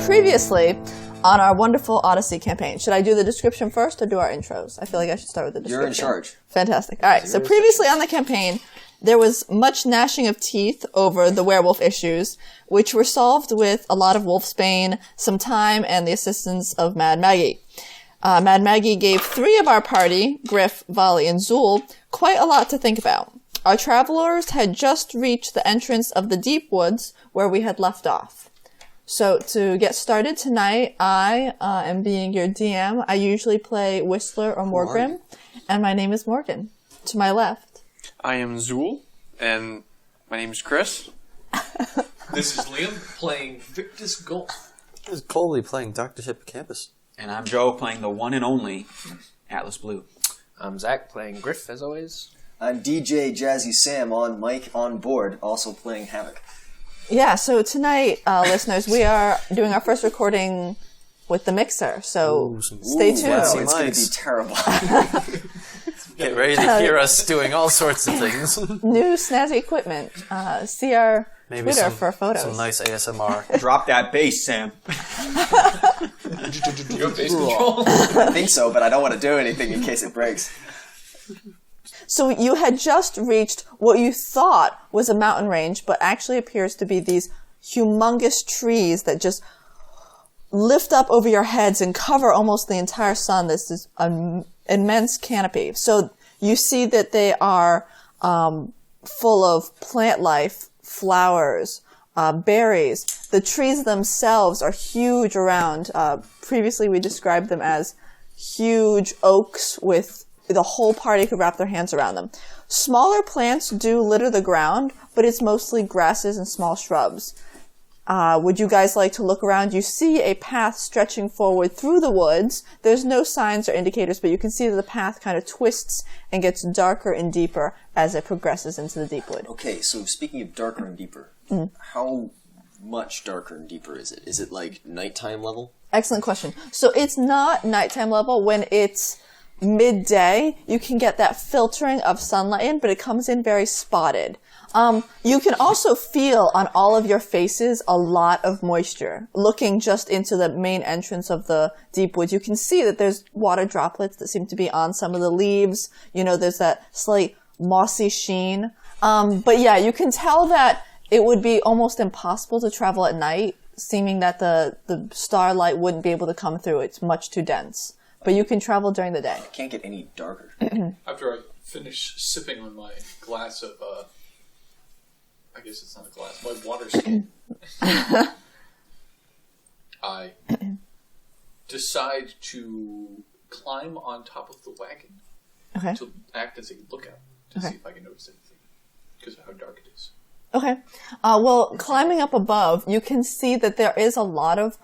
previously on our wonderful Odyssey campaign. Should I do the description first or do our intros? I feel like I should start with the description. You're in charge. Fantastic. All right, so previously on the campaign, there was much gnashing of teeth over the werewolf issues, which were solved with a lot of wolfsbane, some time, and the assistance of Mad Maggie. Mad Maggie gave 3 of our party, Griff, Volley, and Zhul, quite a lot to think about. Our travelers had just reached the entrance of the Deepwoods where we had left off. So to get started tonight, I am being your DM. I usually play Whistler or Morgrim, and my name is Morgan. To my left. I am Zhul, and my name is Chris. This is Liam playing Victus Golf. This is Coley playing Dr. Hippocampus. And I'm Joe playing the one and only Atlas Blue. I'm Zach playing Griff, as always. I'm DJ Jazzy Sam on mic on board, also playing Havoc. Yeah, so tonight, listeners, we are doing our first recording with the mixer, so stay tuned. Wow, it's going to be terrible. Get ready to hear us doing all sorts of things. New snazzy equipment. See our Twitter for photos. Some nice ASMR. Drop that bass, Sam. Do you have bass control? I think so, but I don't want to do anything in case it breaks. So you had just reached what you thought was a mountain range, but actually appears to be these humongous trees that just lift up over your heads and cover almost the entire sun. This is an immense canopy. So you see that they are full of plant life, flowers, berries. The trees themselves are huge around. Previously we described them as huge oaks with the whole party could wrap their hands around them. Smaller plants do litter the ground, but it's mostly grasses and small shrubs. Would you guys like to look around? You see a path stretching forward through the woods. There's no signs or indicators, but you can see that the path kind of twists and gets darker and deeper as it progresses into the deep wood. Okay, so speaking of darker and deeper, how much darker and deeper is it? Is it like nighttime level? Excellent question. So it's not nighttime level. When it's midday, you can get that filtering of sunlight in, but it comes in very spotted. You can also feel on all of your faces a lot of moisture. Looking just into the main entrance of the deep woods, you can see that there's water droplets that seem to be on some of the leaves. You know, there's that slight mossy sheen. But yeah, you can tell that it would be almost impossible to travel at night, seeming that the starlight wouldn't be able to come through. It's much too dense. But you can travel during the day. It can't get any darker. After I finish sipping on my glass of, I guess it's not a glass, my water skin, I decide to climb on top of the wagon to act as a lookout to see if I can notice anything because of how dark it is. Okay. Well, climbing up above, you can see that there is a lot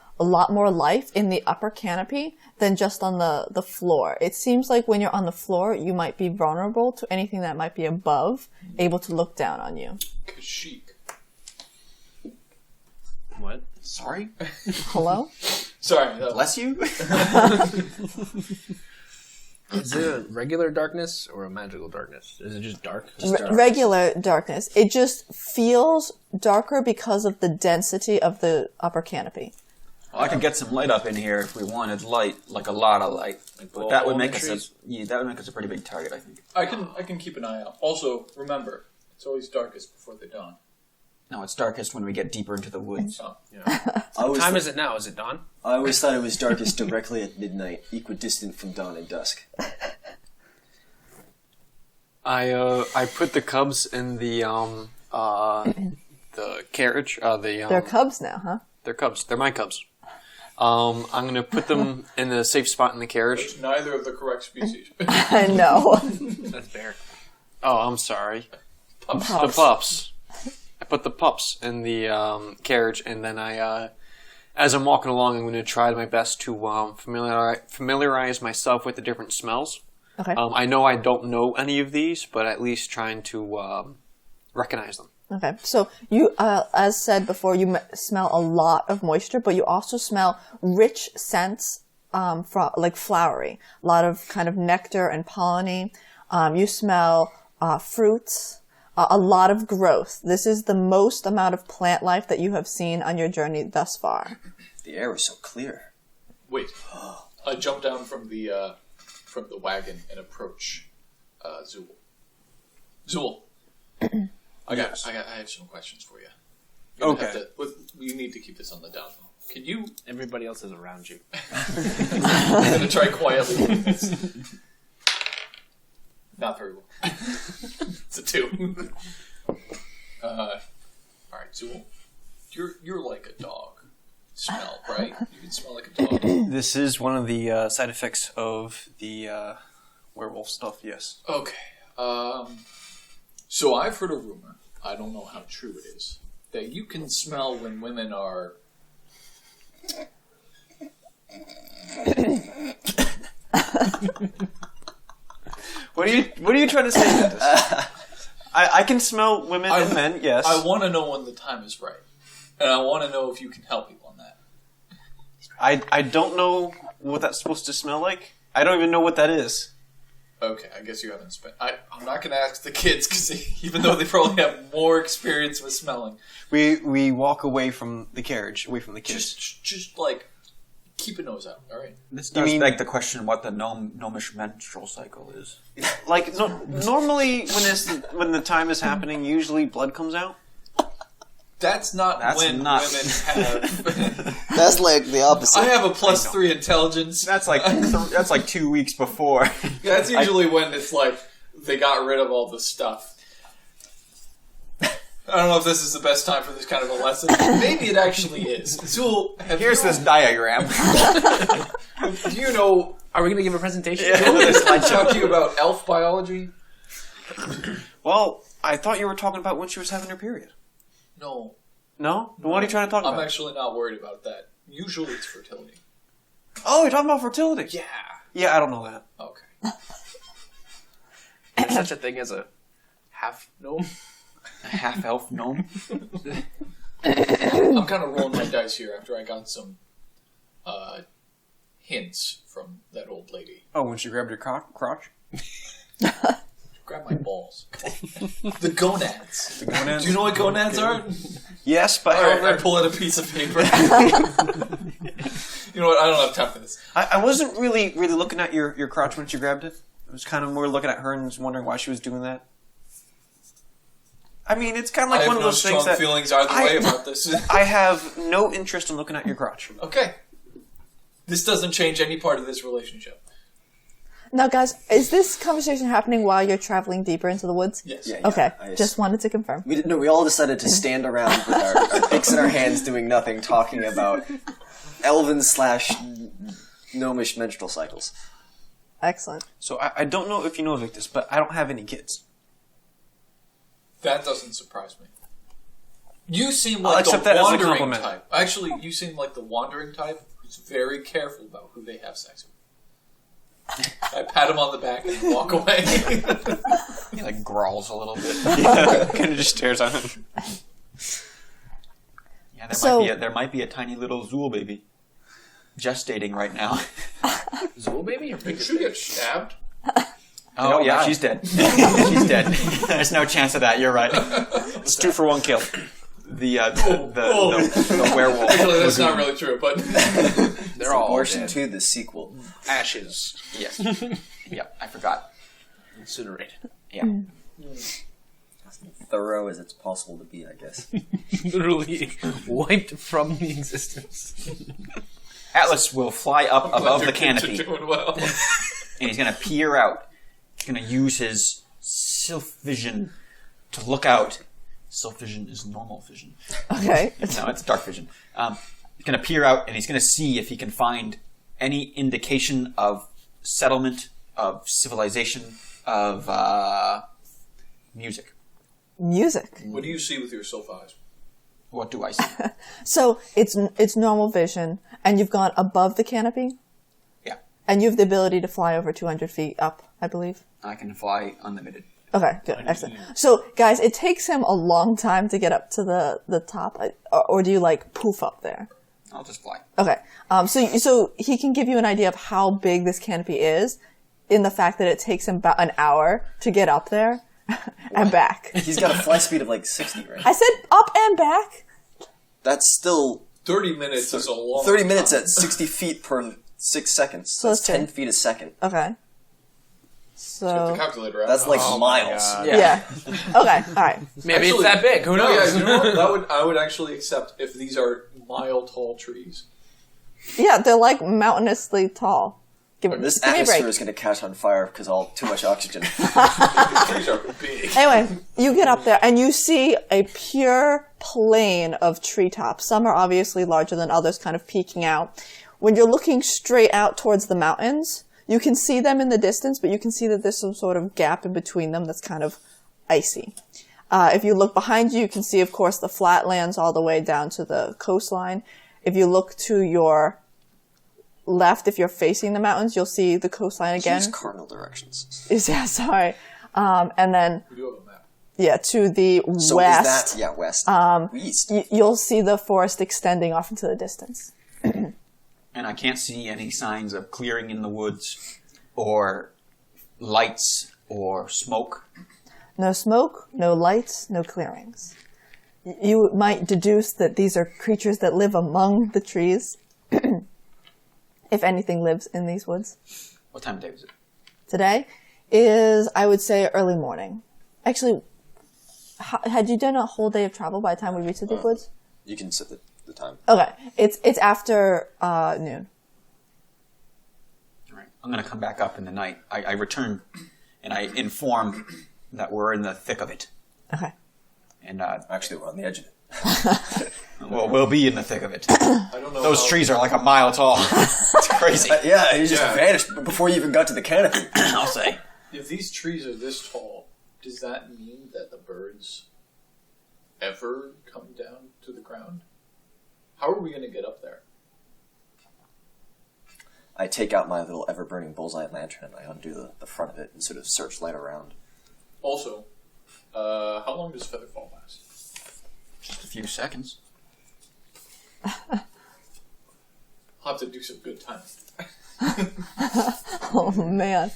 more life in the upper canopy than just on the floor. It seems like when you're on the floor, you might be vulnerable to anything that might be above, able to look down on you. Kashyyyk. What? Sorry? Hello? Sorry. Bless you? Is it a regular darkness or a magical darkness? Is it just dark? Regular darkness. It just feels darker because of the density of the upper canopy. Well, I could get some light up in here if we wanted light, like a lot of light. But that would make us a pretty big target, I think. I can keep an eye out. Also, remember, it's always darkest before the dawn. No, it's darkest when we get deeper into the woods. Oh, yeah. What time is it now? Is it dawn? I always thought it was darkest directly at midnight, equidistant from dawn and dusk. I put the cubs in the carriage. They're cubs now, huh? They're cubs. They're my cubs. I'm gonna put them in a safe spot in the carriage. It's neither of the correct species. I know. That's fair. Oh, I'm sorry. Pups. The pups. I put the pups in the carriage, and then as I'm walking along, I'm going to try my best to familiarize myself with the different smells. Okay. I know I don't know any of these, but at least trying to recognize them. Okay. So you, as said before, you smell a lot of moisture, but you also smell rich scents, like flowery. A lot of kind of nectar and polleny. You smell fruits. A lot of growth. This is the most amount of plant life that you have seen on your journey thus far. The air was so clear. Wait. I jump down from the wagon and approach Zhul. Zhul. I have some questions for you. Okay. You need to keep this on the down low. Can you... Everybody else is around you. I'm going to try quietly. Not very well. It's a 2. Alright, Zhul. You're like a dog. Smell, right? You can smell like a dog. This is one of the side effects of the werewolf stuff, yes. Okay. So I've heard a rumor, I don't know how true it is, that you can smell when women are... What are you trying to say about this? I can smell women and men, yes. I want to know when the time is right. And I want to know if you can help me on that. I don't know what that's supposed to smell like. I don't even know what that is. Okay, I guess you haven't spent... I'm not going to ask the kids, because even though they probably have more experience with smelling... We walk away from the carriage, away from the kids. Just like, keep a nose out, alright? This does beg the question what the gnomish menstrual cycle is. Like, normally when the time is happening, usually blood comes out. That's not when women have... That's like the opposite. I have a +3 intelligence. That's like 2 weeks before. Yeah, that's usually when it's like they got rid of all the stuff. I don't know if this is the best time for this kind of a lesson. Maybe it actually is. Zhul, Here's this diagram. Do you know... Are we going to give a presentation? Yeah. I talked to you about elf biology? Well, I thought you were talking about when she was having her period. No. No? Then what are you trying to talk about? I'm actually not worried about that. Usually it's fertility. Oh, you're talking about fertility? Yeah. Yeah, I don't know that. Okay. There's such a thing as a half gnome? A half-elf gnome? I'm kind of rolling my dice here after I got some hints from that old lady. Oh, when she grabbed your crotch? Grab my balls. The gonads. The gonads? Do you know what gonads are? Yes, but Alright, I pull out a piece of paper. You know what? I don't have time for this. I wasn't really looking at your crotch when she grabbed it. I was kind of more looking at her and just wondering why she was doing that. I mean, it's kind of like one of those things that... I have no strong feelings either way about this. I have no interest in looking at your crotch. Okay. This doesn't change any part of this relationship. Now, guys, is this conversation happening while you're traveling deeper into the woods? Yes. Yeah, Okay, I just wanted to confirm. We all decided to stand around with our picks in our hands doing nothing, talking about elven/gnomish menstrual cycles. Excellent. So I don't know if you know Victus, but I don't have any kids. That doesn't surprise me. You seem I'll like accept the that as a wandering compliment. type. Actually, you seem like the wandering type who's very careful about who they have sex with. I pat him on the back and walk away. He like growls a little bit. Yeah, kind of just stares at him. Yeah, there might be a tiny little Zhul baby gestating right now. Zhul baby or Did she get stabbed? Oh yeah, she's dead. She's dead. There's no chance of that. You're right. It's 2 for 1 kill. The werewolf. Actually, that's not really true, but... They're all Portion dead. 2, the sequel. Ashes. Yes. Yeah, I forgot. Incinerated. Yeah. Thorough as it's possible to be, I guess. Literally wiped from the existence. Atlas will fly up above the canopy, You're doing well. and he's going to peer out. He's going to use his sylph vision to look out. Sylph vision is normal vision. Okay. No, it's dark vision. He's going to peer out, and he's going to see if he can find any indication of settlement, of civilization, of music. Music. What do you see with your sylph eyes? What do I see? So it's normal vision, and you've gone above the canopy, Yeah, and you have the ability to fly over 200 feet up, I believe. I can fly unlimited. Okay, good, excellent. So, guys, it takes him a long time to get up to the top, or do you like poof up there? I'll just fly. Okay, so he can give you an idea of how big this canopy is, in the fact that it takes him about an hour to get up there and back. He's got a fly speed of like 60, right? I said up and back. That's still 30 minutes is a long 30 minutes time. at 60 feet per 6 seconds. So That's let's see. 10 feet a second. Okay. Get the So calculator out. That's like Oh my miles. God. yeah. Okay. All right. Maybe Actually, it's that big. Who No, knows? yeah, you know what? I would actually accept if these are mile-tall trees. Yeah, they're like mountainously tall. Give This me a break. atmosphere is going to catch on fire because too much oxygen. These trees are big. Anyway, you get up there and you see a pure plain of treetops. Some are obviously larger than others, kind of peeking out. When you're looking straight out towards the mountains, you can see them in the distance, but you can see that there's some sort of gap in between them that's kind of icy. If you look behind you, you can see, of course, the flatlands all the way down to the coastline. If you look to your left, if you're facing the mountains, you'll see the coastline again. Use cardinal directions. Yeah, sorry. And then, We do have a map. yeah, to the So west. is that... Yeah, west. East. You'll see the forest extending off into the distance. And I can't see any signs of clearing in the woods or lights or smoke. No smoke, no lights, no clearings. You might deduce that these are creatures that live among the trees, if anything lives in these woods. What time of day was it? Today is, I would say, early morning. Actually, had you done a whole day of travel by the time we reached the Deepwoods? You can set the time. Okay, it's after noon. All right. I'm going to come back up in the night. I return and I inform that we're in the thick of it. Okay. And, Actually, we're on the edge of it. well, we'll be in the thick of it. I don't know Those how- trees are like a mile tall. It's crazy. Yeah, you just Yeah. vanished before you even got to the canopy. I'll say. If these trees are this tall, does that mean that the birds ever come down to the ground? How are we going to get up there? I take out my little ever-burning bullseye lantern and I undo the front of it and sort of searchlight around. Also, how long does Featherfall last? Just a few seconds. I'll have to do some good timing. Oh, man.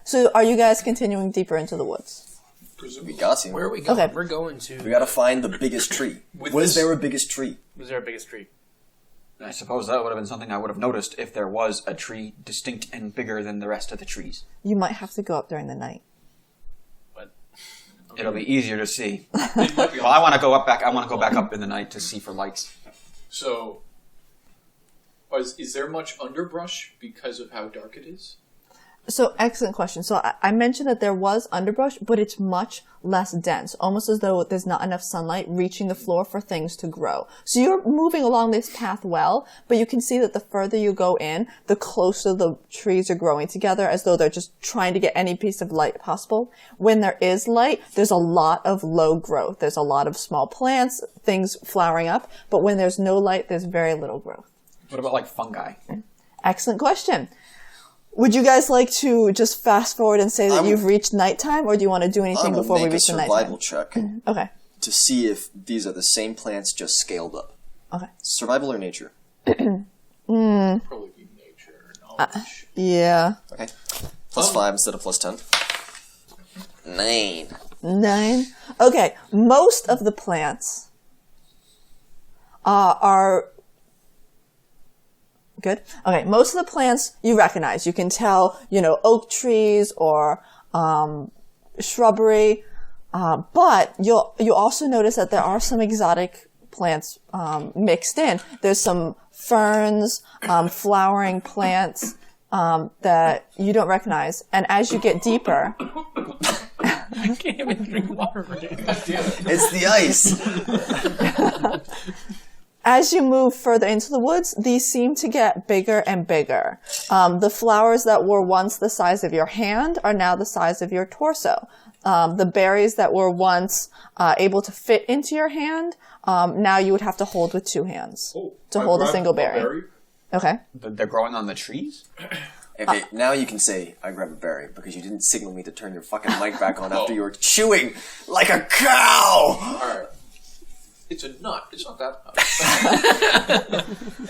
So are you guys continuing deeper into the woods? We Presumably. got to. Where are we going? Okay. We're going to. We got to find the biggest tree. With Was this- there a biggest tree? Was there a biggest tree? I suppose that would have been something I would have noticed if there was a tree distinct and bigger than the rest of the trees. You might have to go up during the night. But It'll be easier to see. It might be Well, I want to go up back. I want to go back up in the night to see for lights. So, is there much underbrush because of how dark it is? So, excellent question. So, I mentioned that there was underbrush, but it's much less dense, almost as though there's not enough sunlight reaching the floor for things to grow. So, you're moving along this path well, but you can see that the further you go in, the closer the trees are growing together, as though they're just trying to get any piece of light possible. When there is light, there's a lot of low growth. There's a lot of small plants, things flowering up, but when there's no light, there's very little growth. What about like fungi? Excellent question. Would you guys like to just fast forward and say that you've reached nighttime, or do you want to do anything I'm going to before we make a reach the survival nighttime? check Okay. to see if these are the same plants just scaled up. Okay. Survival or nature? Probably be nature, knowledge. Yeah. Okay. Plus 5 instead of plus 10. 9. 9. Okay. Most of the plants are good. Okay. Most of the plants you recognize. You can tell, oak trees or shrubbery. But you also notice that there are some exotic plants mixed in. There's some ferns, flowering plants that you don't recognize. And as you get deeper, I can't even drink water right now. It's the ice! as you move further into the woods, these seem to get bigger and bigger. The flowers that were once the size of your hand are now the size of your torso. The berries that were once able to fit into your hand, now you would have to hold with 2 hands to I hold a grabbed single berry. Okay. They're growing on the trees? Okay, now you can say, I grab a berry, because you didn't signal me to turn your fucking mic back on after you were chewing like a cow! Alright. It's a nut. It's not that nut.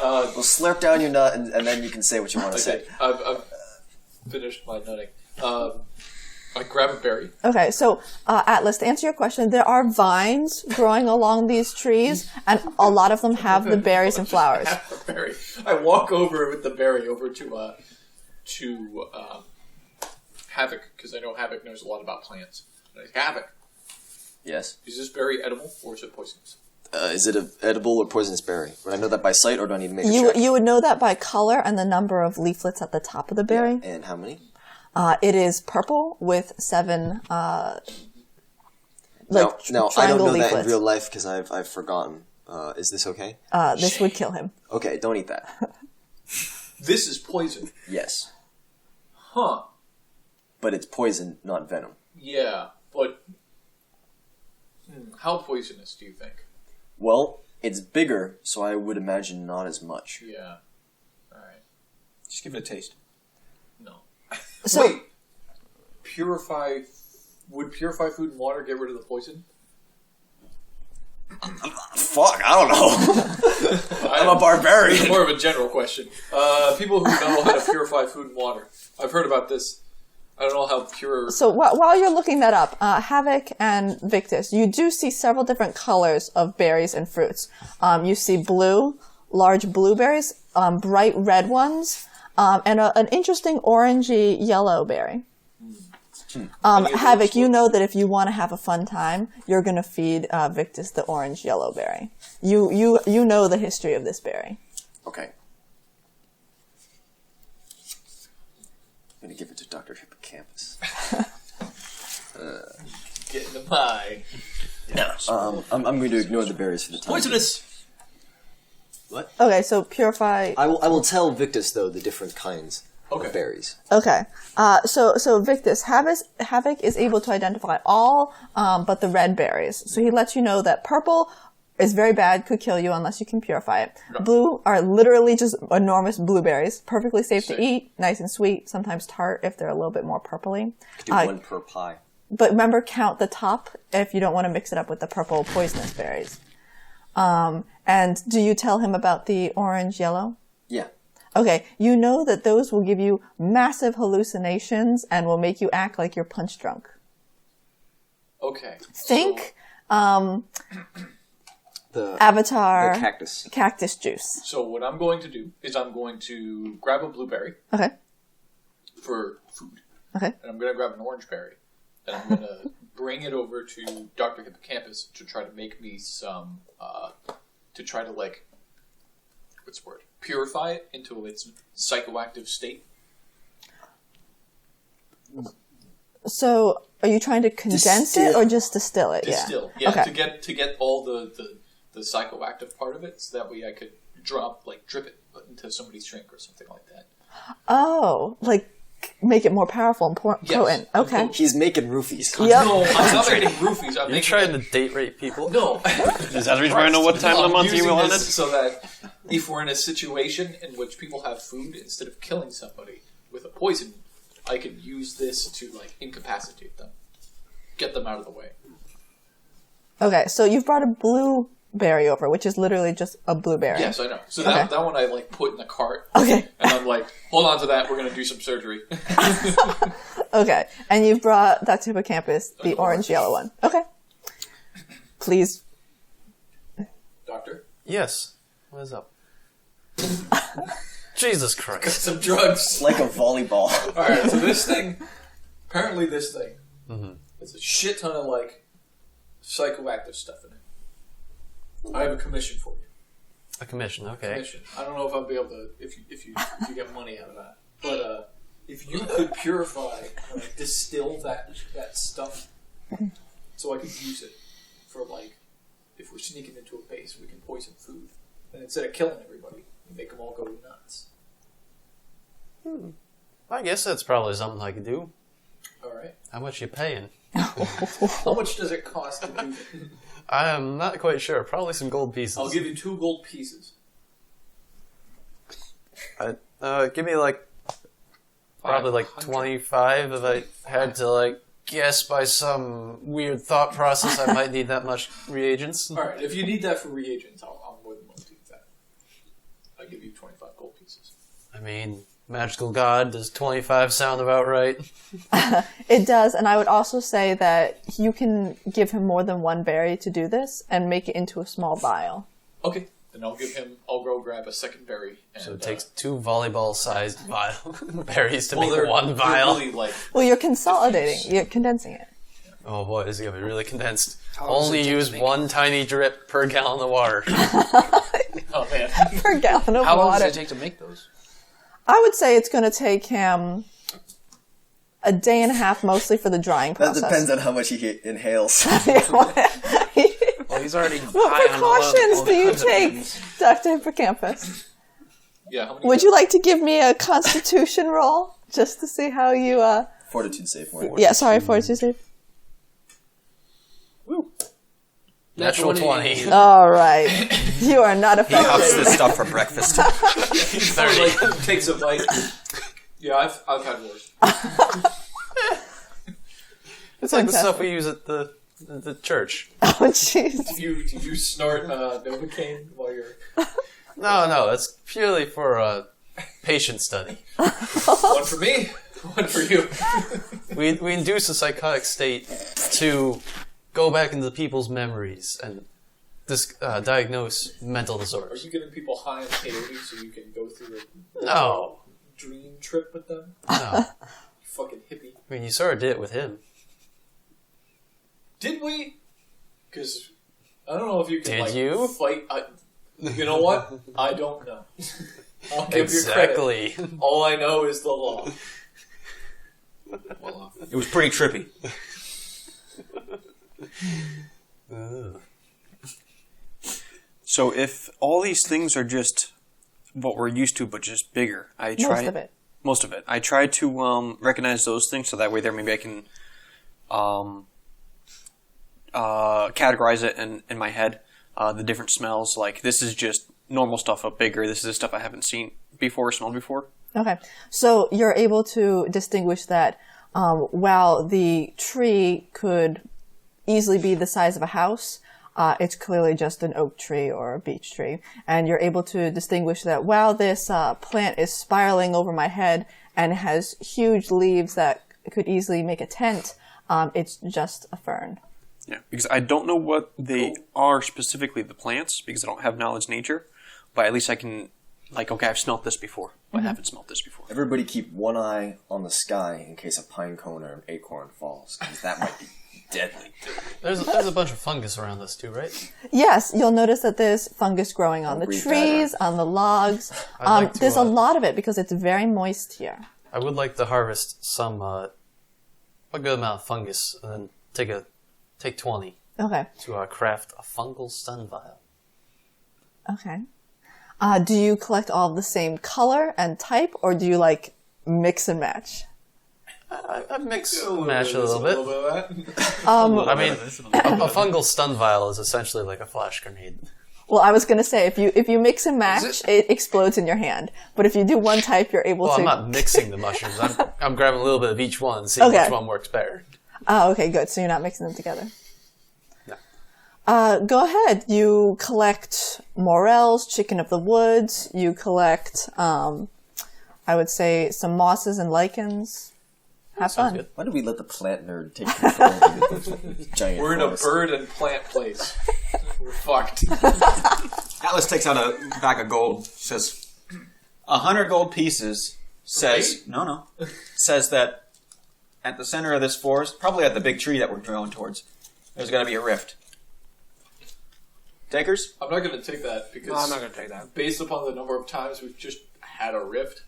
Well, slurp down your nut, and then you can say what you want to Okay, say. I've finished my nutting. I grab a berry. Okay, so Atlas, to answer your question, there are vines growing along these trees, and a lot of them have the berries and flowers. Have a berry. I walk over with the berry over to Havoc, because I know Havoc knows a lot about plants. Havoc, Yes. is this berry edible or is it poisonous? Is it an edible or poisonous berry? Would I know that by sight, or do I need to make a You check? you would know that by color and the number of leaflets at the top of the berry. And how many? It is purple with 7 No, I triangle don't know leaflets. that in real life because I've forgotten. Is this okay? This would kill him. Okay, don't eat that. This is poison. Yes. Huh. But it's poison, not venom. Yeah, but how poisonous do you think? Well, it's bigger, so I would imagine not as much. Yeah. Alright. Just give it a taste. No. So- Wait. Would purify food and water get rid of the poison? Fuck, I don't know. I'm a It's barbarian. more of a general question. People who know how to purify food and water. I've heard about this. I don't know how pure... So while you're looking that up, Havoc and Victus, you do see several different colors of berries and fruits. You see blue, large blueberries, bright red ones, and an interesting orangey yellow berry. Havoc, you know that if you want to have a fun time, you're going to feed Victus the orange yellow berry. You know the history of this berry. Okay. I'm gonna give it to Dr. Hippocampus. Get in the pie. I'm going to ignore the berries for the time. Poisonous! What? Okay, so purify. I will tell Victus, though, the different kinds of berries. Okay, so Victus, Havoc is able to identify all but the red berries. So he lets you know that purple is very bad, could kill you unless you can purify it. Okay. Blue are literally just enormous blueberries, perfectly safe to eat, nice and sweet, sometimes tart if they're a little bit more purpley. Do one per pie. But remember, count the top if you don't want to mix it up with the purple poisonous berries. And do you tell him about the orange yellow? Yeah. Okay, you know that those will give you massive hallucinations and will make you act like you're punch drunk. Okay. Think The Avatar cactus. juice. So what I'm going to do is I'm going to grab a blueberry Okay, for food. okay. And I'm going to grab an orange berry. And I'm going to bring it over to Dr. Hippocampus to try to make me some, to try to, like, what's the word? Purify it into its psychoactive state. So, are you trying to condense it or just distill it? Distill. Yeah. Yeah, Okay. to get all the psychoactive part of it, so that way I could drip it into somebody's drink or something like that. Oh, like make it more powerful and potent. Okay. He's making roofies. Yep. No, I'm not making roofies. I'm You making trying to date rape people? No. Is that the reason why I know what time of the month using you wanted? this so that if we're in a situation in which people have food, instead of killing somebody with a poison, I could use this to like incapacitate them, get them out of the way. Okay, so you've brought a blueberry over, which is literally just a blueberry. Yes, I know. So Okay. that one I like put in the cart, Okay. and I'm like, hold on to that. We're gonna do some surgery. Okay, and you've brought Dr. Hippocampus, the orange yellow one. Okay. Please. Doctor, Yes. What is up? Jesus Christ. some drugs. Like a volleyball. All right. So this thing, apparently, this thing, has a shit ton of like psychoactive stuff in it. I have a commission for you. A commission, okay. Commission. I don't know if I'll be able to if you get money out of that, but if you could purify, like, distill that stuff, so I could use it for like if we're sneaking into a base, we can poison food, and instead of killing everybody, we make them all go nuts. I guess that's probably something I could do. All right. How much you paying? How much does it cost to do it? I'm not quite sure. Probably some gold pieces. I'll give you 2 gold pieces. Give me like probably like 500. 25 if I had to like guess by some weird thought process. I might need that much reagents. All right. If you need that for reagents, I'm more than willing to do that. I'll give you 25 gold pieces. I mean, magical god. Does 25 sound about right? It does, and I would also say that you can give him more than one berry to do this and make it into a small vial. Okay, then I'll go grab a second berry. And, So it takes 2 volleyball-sized berries to make they're- one they're vial. Really, like, Well, you're consolidating, you're condensing it. Oh boy, this is gonna be really condensed. long does Only it take use to make one tiny drip per gallon of water. oh man. Per gallon of How long water. does it take to make those? I would say it's going to take him a day and a half, mostly for the drying That process. depends on how much he inhales. Well, he's already What high on precautions all do you kinds of take, things. Dr. Hippocampus? Yeah. How many Would you like to give me a constitution roll just to see how you, Fortitude save, right? yeah, sorry, fortitude save. Natural 20. All right. You are not He huffs affected. this stuff for breakfast. 30. Like, takes a bite. Yeah, I've had worse. It's like the stuff we use at the church. Oh, jeez. Did you snort Novocaine while you're... No, it's purely for a patient study. One for me, one for you. We induce a psychotic state to go back into people's memories and diagnose mental Are disorders. you getting people high on peyote so you can go through a No. dream trip with them? No. You fucking hippie. I mean, you sort of did it with him. Did we? Because I don't know if you can Did like you? fight. You know what? I don't know. I'll give you credit. Exactly. All I know is the law. Well, It was pretty trippy. So if all these things are just what we're used to, but just bigger, I try Most of it. Most of it. I try to recognize those things, so that way there maybe I can categorize it in my head. The different smells, like this is just normal stuff, but bigger. This is the stuff I haven't seen before, smelled before. Okay. So you're able to distinguish that while the tree could easily be the size of a house, it's clearly just an oak tree or a beech tree. And you're able to distinguish that while this plant is spiraling over my head and has huge leaves that could easily make a tent, it's just a fern. Yeah, because I don't know what they are specifically, the plants, because I don't have knowledge of nature, but at least I can, like, okay, I've smelt this before, but I haven't smelt this before. Everybody keep one eye on the sky in case a pine cone or an acorn falls, because that might be deadly. There's a bunch of fungus around us too, right? Yes, you'll notice that there's fungus growing on the breathe trees, on the logs. I'd like to, There's a lot of it because it's very moist here. I would like to harvest some a good amount of fungus and then take 20 Okay. to craft a fungal sun vial. Okay. Do you collect all of the same color and type, or do you like mix and match? I mix and match a little bit. of that. I mean, a fungal stun vial is essentially like a flash grenade. Well, I was gonna say if you mix and match, it explodes in your hand. But if you do one type, you're able Well, to. I'm not mixing the mushrooms. I'm grabbing a little bit of each one and seeing Okay. which one works better. Oh, okay, good. So you're not mixing them together. Go ahead. You collect morels, chicken of the woods. You collect, I would say, some mosses and lichens. Have Sounds fun. good. Why do we let the plant nerd take control of this giant We're in a forest? bird and plant place. We're fucked. Atlas takes out a bag of gold, says 100 gold pieces, says, no, says that at the center of this forest, probably at the big tree that we're going towards, there's got to be a rift. Takers? I'm not going to take that because No, I'm not going to take that. based upon the number of times we've just had a rift.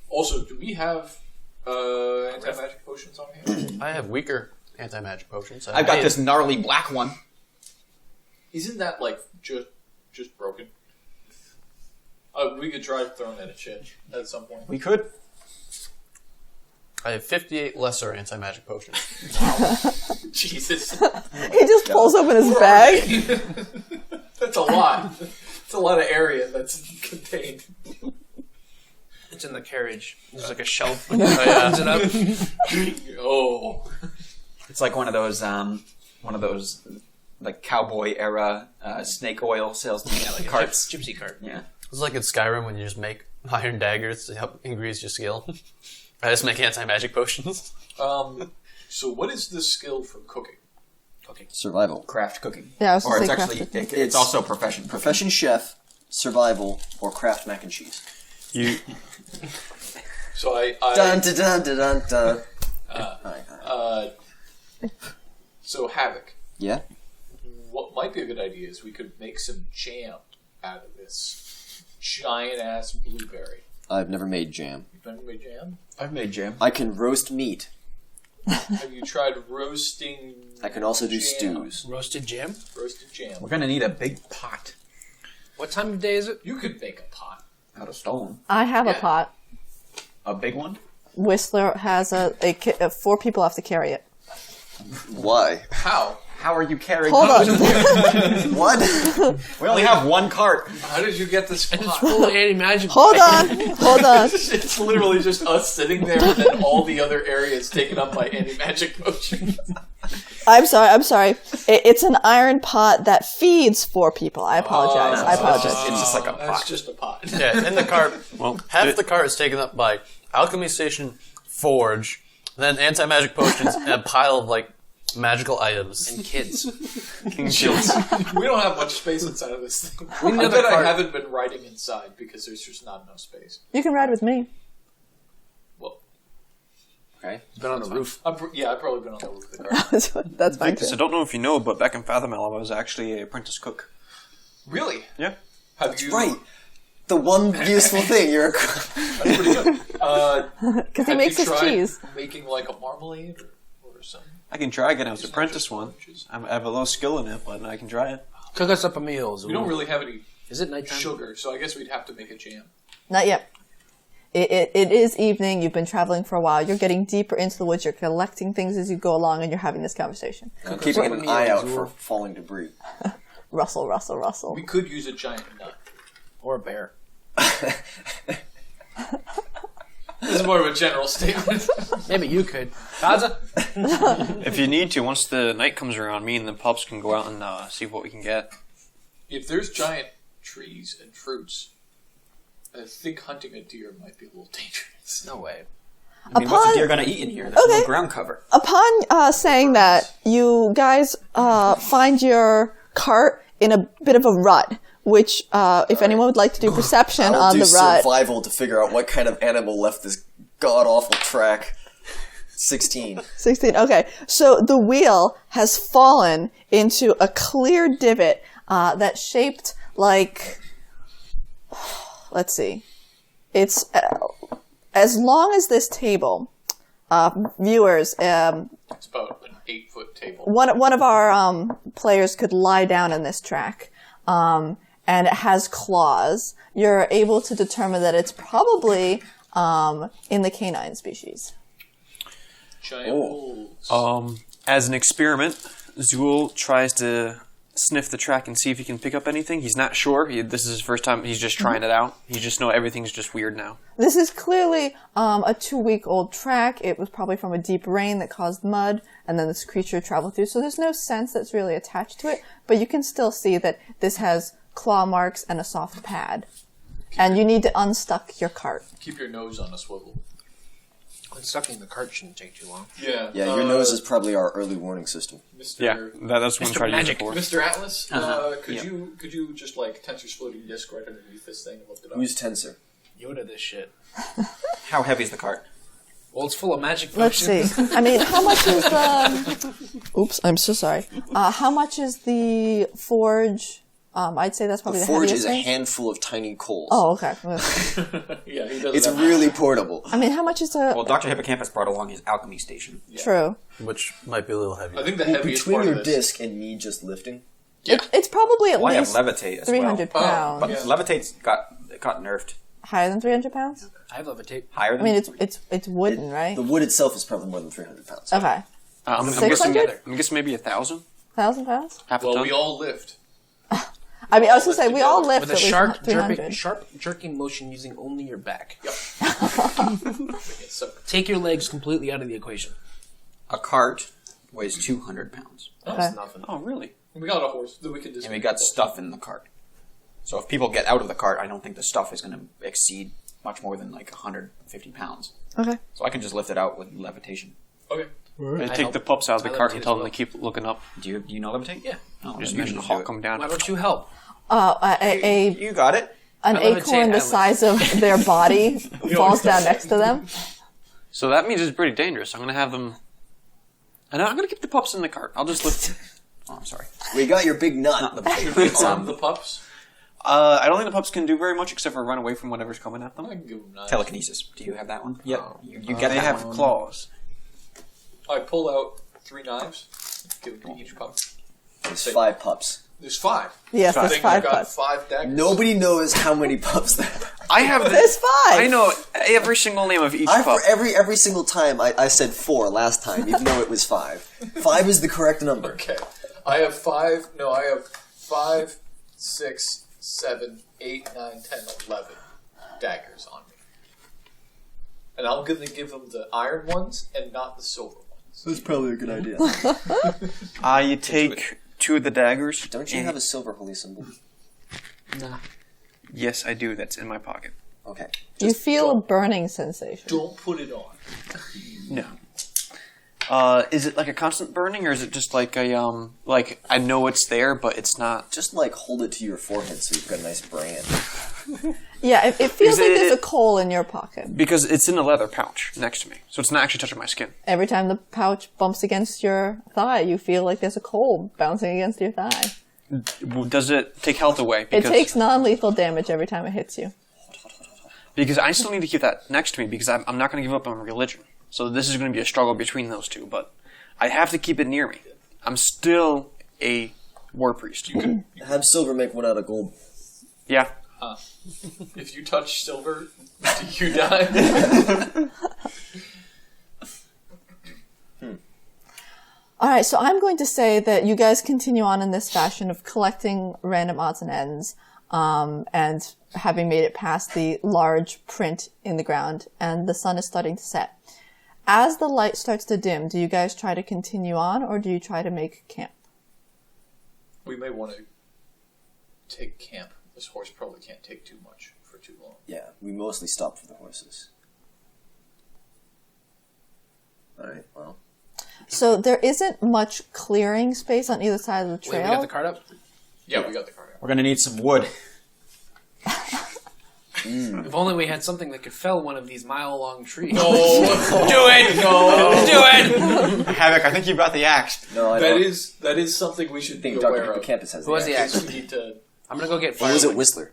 Also, do we have anti-magic potions on hand? I have weaker anti-magic potions. I've got this gnarly black one. Isn't that like just broken? We could try throwing that at shit at some point. We could. I have 58 lesser anti-magic potions. Jesus, He just pulls open his bag. that's a lot. It's a lot of area that's contained. It's in the carriage. There's like a shelf. Yeah. Opens it up. Oh, It's like one of those like cowboy era snake oil salesman Like carts. a gypsy cart. Yeah. It's like in Skyrim when you just make iron daggers to help increase your skill. I just make anti-magic potions. So what is the skill for cooking? Survival. Craft cooking. Yeah, I was Or gonna it's say actually, crafted. it's also profession. Profession chef, survival, or craft mac and cheese. You So I Dun dun dun dun dun. dun. so Havoc. Yeah. What might be a good idea is we could make some jam out of this giant ass blueberry. I've never made jam. You've never made jam? I've made jam. I can roast meat. Have you tried roasting? I can also do jam? stews. Roasted jam? Roasted jam. We're gonna need a big pot What time of day is it? You could make a pot. out of stone. I have a Yeah. pot. A big one? Whistler has four people have to carry it. Why? How? How are you carrying? Hold on. What? We only have one cart. How did you get this pot? Full of anti-magic. Hold on. It's literally just us sitting there and then all the other areas taken up by anti-magic potions. I'm sorry. It's an iron pot that feeds four people. I apologize. It's just like a That's pot. just a pot. Yeah, in the cart, well, half the cart is taken up by alchemy station, forge, then anti-magic potions, and a pile of like magical items. And kids. We don't have much space inside of this thing. I need bet a I cart. haven't been riding inside because there's just not enough space. You can ride with me. Well, Okay. It's been on the roof. I've probably been on the roof of the car. That's fine. I don't know if you know, but back in Fathomel, I was actually a apprentice cook. Really? Yeah. Have you? Right. The one useful thing you're. That's pretty good. Because he Have makes you his tried cheese. making like a marmalade or something? I can try again. I was apprentice one. I have a low skill in it, but I can try it. Cook us up a meal. Zhul. We don't really have any Is it nighttime? sugar, so I guess we'd have to make a jam. Not yet. It is evening. You've been traveling for a while. You're getting deeper into the woods. You're collecting things as you go along, and you're having this conversation. I'm keeping an eye out for falling debris. Rustle, rustle, rustle. We could use a giant nut. Or a bear. This is more of a general statement. Maybe you could. Kaza? If you need to, once the night comes around, me and the pups can go out and see what we can get. If there's giant trees and fruits, I think hunting a deer might be a little dangerous. No way. I mean, what's the deer gonna eat in here? There's no ground cover. Upon saying that, you guys find your cart in a bit of a rut, which, if anyone would like to do perception I'll on do the rut. survival to figure out what kind of animal left this god-awful track. 16. 16, okay. So the wheel has fallen into a clear divot that's shaped like... Let's see. It's... as long as this table, viewers... It's about an 8-foot table. One of our players could lie down in this track, and it has claws. You're able to determine that it's probably in the canine species. Giant wolves. As an experiment, Zhul tries to sniff the track and see if he can pick up anything. He's not sure. This is his first time. He's just trying it out. He just know everything's just weird now. This is clearly a 2-week-old track. It was probably from a deep rain that caused mud, and then this creature traveled through. So there's no sense that's really attached to it, but you can still see that this has claw marks and a soft pad. And you need to unstuck your cart. Keep your nose on a swivel. Unstucking the cart shouldn't take too long. Yeah. Yeah, your nose is probably our early warning system. Mr. Yeah, that's what I'm trying to use it for. Mr. Atlas, could you just like Tensor's floating disc right underneath this thing and lift it up? Who's Tensor? Yoda this shit. How heavy is the cart? Well, it's full of magic Let's potions. see. I mean, how much is the... Oops, I'm so sorry. How much is the forge? I'd say that's probably The the forge heaviest is a thing. handful of tiny coals. Oh, okay. Yeah, he does. It's that. really portable. I mean, how much is a... Well, Dr. Hippocampus brought along his alchemy station. True. Which might be a little heavy. I think the heaviest Between part your of this. disc and me just lifting, It's probably at Well, I have least levitate as 300 well. pounds. But Yeah. levitate's got nerfed. Higher than 300 pounds? I have levitate. Higher I than mean, it's wooden, right? the wood itself is probably more than 300 pounds. Okay. I'm guessing 600? maybe 1,000. 1,000 pounds? Half a Well, ton. we all lift. I mean, I was going to say, we all lift With a at least sharp 300. jerking motion using only your back. So, Take your legs completely out of the equation. a cart weighs 200 pounds. That's nothing. Oh, really? we got a horse that we can just. And we got stuff in the cart. So if people get out of the cart, I don't think the stuff is going to exceed much more than like 150 pounds. Okay. So I can just lift it out with levitation. Okay. I take the pups out of the I cart and levitate tell as them well. to keep looking up. Do you know levitate? Yeah. Oh, Just then you mission should do hawk it. them down. Why don't you help? You got it. An I levitate acorn the Atlas. size of their body falls down next to them. So that means it's pretty dangerous. I'm going to have them... And I'm going to keep the pups in the cart. I'll just lift... Oh, I'm sorry. We got your big nut. Should we arm the pups? I don't think the pups can do very much except for run away from whatever's coming at them. I can give them knives. Telekinesis. Do you have that one? Yep. You get They that have one. claws. I pull out 3 knives. Give them to each pup. There's 5 pups. There's 5. Yes, I there's think I've 5 got pups. 5 daggers. Nobody knows how many pups there are. I have... There's 5. I know every single name of each I, pup. for every single time, I said 4 last time, even though it was 5. 5 is the correct number. Okay. I have 5. No, I have 5, 6, 7, 8, 9, 10, 11 daggers on me. And I'm going to give them the iron ones and not the silver ones. That's probably a good idea. You take 2 of the daggers. Don't you have a silver holy symbol? Nah. Yes, I do. That's in my pocket. Okay. You feel a burning sensation. Don't put it on. No. Is it like a constant burning, or is it just like a like I know it's there, but it's not? Just like hold it to your forehead so you've got a nice brand. Yeah, it feels Is like it- there's a coal in your pocket. Because it's in a leather pouch next to me, so it's not actually touching my skin. Every time the pouch bumps against your thigh, you feel like there's a coal bouncing against your thigh. Does it take health away? It takes non-lethal damage every time it hits you. Because I still need to keep that next to me because I'm not going to give up on religion. So this is going to be a struggle between those two, but I have to keep it near me. I'm still a war priest. Have silver make one out of gold. Yeah. If you touch silver, do you die? All right, so I'm going to say that you guys continue on in this fashion of collecting random odds and ends, and having made it past the large print in the ground, and the sun is starting to set. As the light starts to dim, do you guys try to continue on, or do you try to make camp? We may want to take camp. This horse probably can't take too much for too long. Yeah, we mostly stop for the horses. Alright, well. So there isn't much clearing space on either side of the Wait, trail. we got the cart up? Yeah, we got the car out. We're gonna need some wood. If only we had something that could fell one of these mile-long trees. No, Do it! No! Do it! Havoc, I think you've got the axe. No, I that don't is something we should be think Dr. aware of. Hippocampus has Who has the axe. axe? We need to. I'm gonna go get Or firewood. was it Whistler?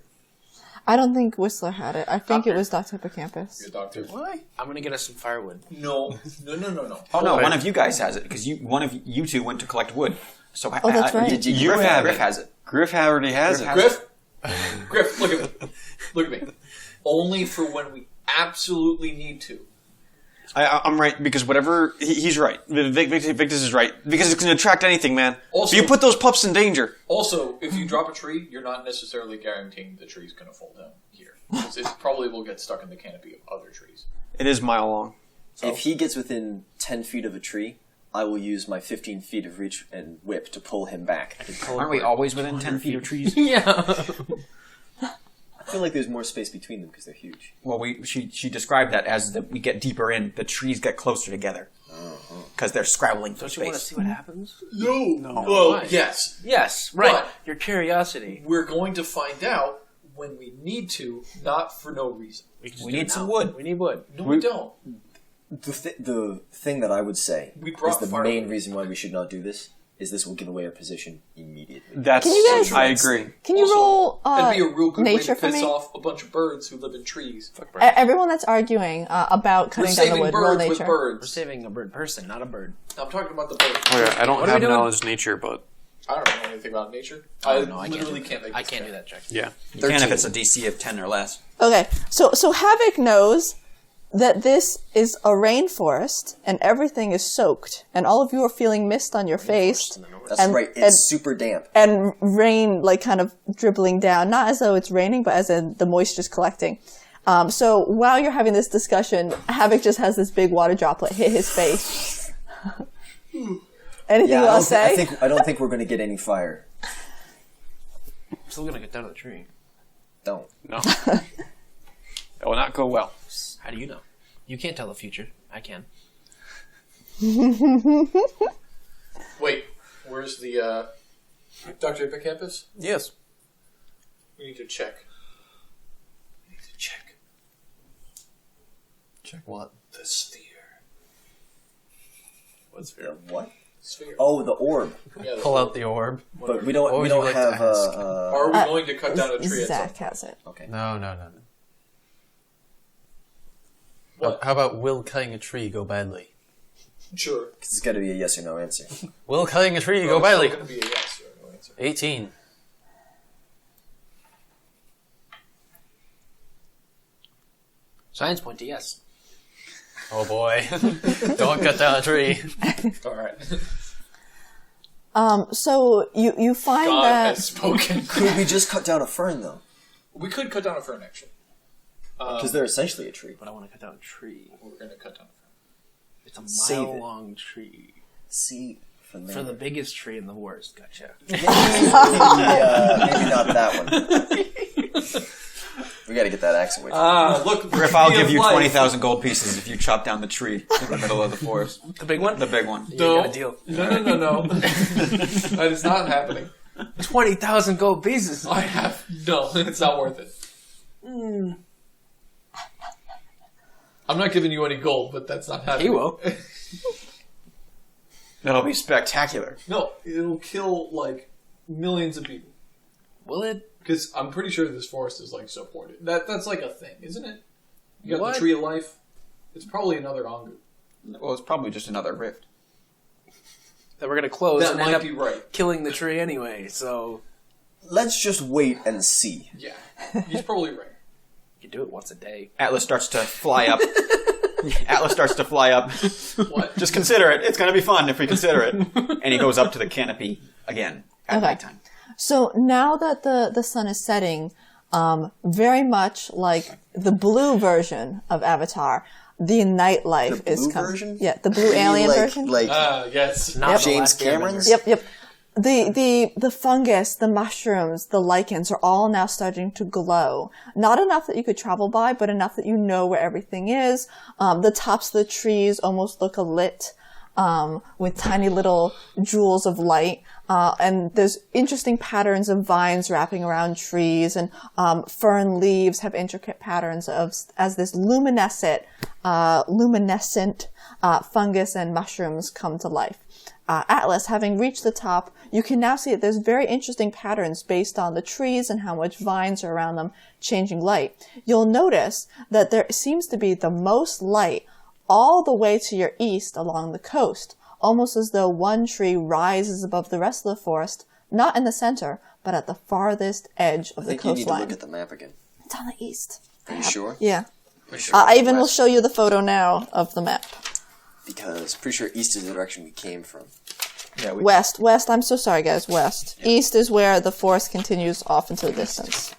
I don't think Whistler had it. I think it was Dr. Hippocampus. Your doctor. Why? I'm gonna get us some firewood. No. Oh no, one of you guys has it because one of you two went to collect wood. So Oh, that's right. You have Griff it. has it. Griff already has it. Griff, look at me. Look at me. Only for when we absolutely need to. I'm right because whatever he's right. Victus is right because it's going to attract anything, man. Also- So you put those pups in danger. Also, if you drop a tree, you're not necessarily guaranteeing the tree's going to fall down here. It probably will get stuck in the canopy of other trees. It is mile long. If he gets within 10 feet of a tree, I will use my 15 feet of reach and whip to pull him back. Aren't we always within 10 feet of trees? Yeah. I feel like there's more space between them because they're huge. Well, she described that as we get deeper in, the trees get closer together because they're scrabbling for Don't you want to space. see what happens? No. Well, Why? yes. Yes, right. But- Your curiosity. We're going to find out when we need to, not for no reason. Can We do need it some now. wood. We need wood. No, we don't. The thing that I would say We is brought the firewood. main reason why we should not do this is this will give away our position immediately. That's. Can you guys- I agree. Can you Also, roll It'd be a real good way nature to for piss me? off a bunch of birds who live in trees. Everyone that's arguing about We're cutting down the saving wood, roll birds with nature. We're birds. saving a bird person, not a bird. I'm talking about the birds. Oh, yeah, I don't What are have we doing? knowledge of nature, but I don't know anything about nature. No, I can't literally do can't make I this can't check. do that check. yeah. You can if it's a DC of 10 or less. Okay, so Havoc knows that this is a rainforest and everything is soaked, and all of you are feeling mist on your face. That's And- right, it's and- super damp. And rain, like, kind of dribbling down, not as though it's raining, but as in the moisture's collecting. So while you're having this discussion, Havoc just has this big water droplet hit his face. Anything Yeah, you want to say? I don't think we're going to get any fire. I'm still gonna get down to the tree. Don't. No. That will not go well. How do you know? You can't tell the future. I can. Wait, where's the Dr. Hippocampus? Yes. We need to check. Check Check what? the sphere. What's fair? What? Sphere. Oh, the orb. Yeah, Pull out the orb. But we What don't would you like to have ask? Are we going to cut down a tree at some Zach has it. Okay. No. What? How about will cutting a tree go badly? Sure. It's got to be a yes or no answer. Will cutting a tree go It's badly? going to be a yes or no answer. 18. Science point to yes. Oh boy. Don't cut down a tree. All right. So you find God that has spoken. Could we just cut down a fern, though? We could cut down a fern, actually. Because they're essentially a tree. But I want to cut down a tree. We're going to cut down a fern. It's a Save it. mile-long tree. See, from there. For the biggest tree and the worst. Gotcha. maybe not that one. We got to get that axe away. Look, Griff, I'll give you 20,000 gold pieces if you chop down the tree in the middle of the forest. The big one? The big one. You No, got a deal. no. That is not happening. 20,000 gold pieces. I have no. It's not worth it. I'm not giving you any gold, but that's not happening. He will. That'll be spectacular. No, it'll kill like millions of people. Will it? Because I'm pretty sure this forest is like supported. That's like a thing, isn't it? You got What? the tree of life. It's probably another Angu. Well, it's probably just another rift. That we're going to close That and end might up be right. killing the tree anyway, so Let's just wait and see. Yeah, he's probably right. you can do it once a day. Atlas starts to fly up. Atlas starts to fly up. What? Just consider it. It's going to be fun if we consider it. And he goes up to the canopy again at Okay. nighttime. So now that the sun is setting, very much like the blue version of Avatar, the nightlife The is blue coming. version? Yeah, the blue alien version. Like Yes. Not the James last Airbender. Cameron's? Yep. The fungus, the mushrooms, the lichens are all now starting to glow. Not enough that you could travel by, but enough that you know where everything is. The tops of the trees almost look alit, with tiny little jewels of light. And there's interesting patterns of vines wrapping around trees, and fern leaves have intricate patterns as this luminescent fungus and mushrooms come to life. Atlas, having reached the top, you can now see that there's very interesting patterns based on the trees and how much vines are around them changing light. You'll notice that there seems to be the most light all the way to your east along the coast, almost as though one tree rises above the rest of the forest, not in the center, but at the farthest edge of I the think you need to coastline. look at the map again. It's on the east. Are you sure? Yeah. Pretty sure I it's even will west, show you the photo now of the map. because pretty sure east is the direction we came from. Yeah, we, West. I'm so sorry, guys. West. East is where the forest continues off into the distance.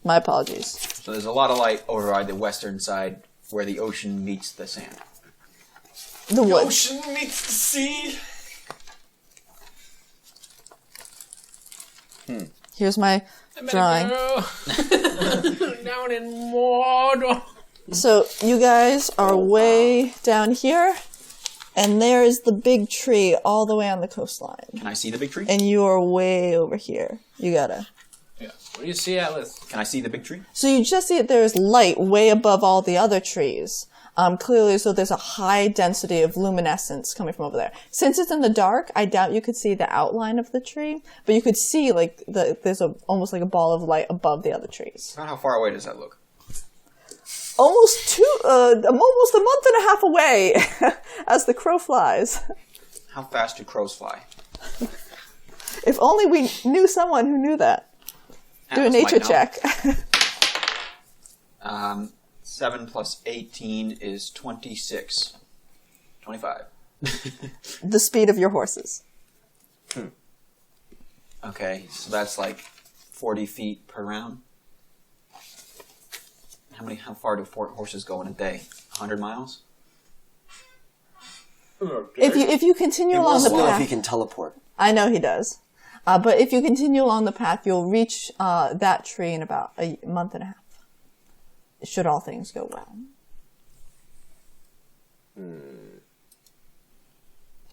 My apologies. so there's a lot of light over on the western side where the ocean meets the sand. The woods. Ocean meets the sea. Here's my drawing. Down in Mordor. So you guys are way down here, and there is the big tree all the way on the coastline. Can I see the big tree? And you are way over here. You gotta. What do you see, Atlas? Can I see the big tree? So you just see that there's light way above all the other trees. Clearly, so there's a high density of luminescence coming from over there. Since it's in the dark, I doubt you could see the outline of the tree, but you could see like there's almost like a ball of light above the other trees. About how far away does that look? Almost almost a month and a half away, as the crow flies. How fast do crows fly? If only we knew someone who knew that. Do a Atlas nature might know. check. 7 plus 18 is 26. 25. The speed of your horses. Okay, so that's like 40 feet per round. How far do horses go in a day? 100 miles? If you continue along the Well, if path, he can teleport. I know he does. But if you continue along the path, you'll reach that tree in about a month and a half. should all things go well.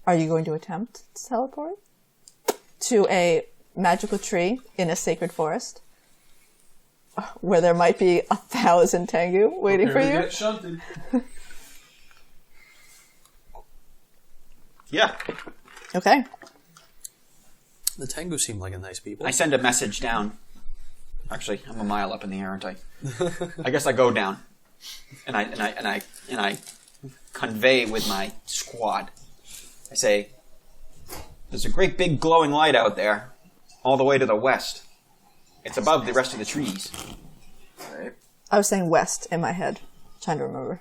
Are you going to attempt to teleport to a magical tree in a sacred forest where there might be 1,000 Tengu waiting for you? Get shunted. Yeah. Okay. The Tengu seem like a nice people. I send a message down. Actually, I'm a mile up in the air, aren't I? I guess I go down, and I convey with my squad. I say, "There's a great big glowing light out there, all the way to the west. It's above the rest of the trees." Right. I was saying west in my head, trying to remember.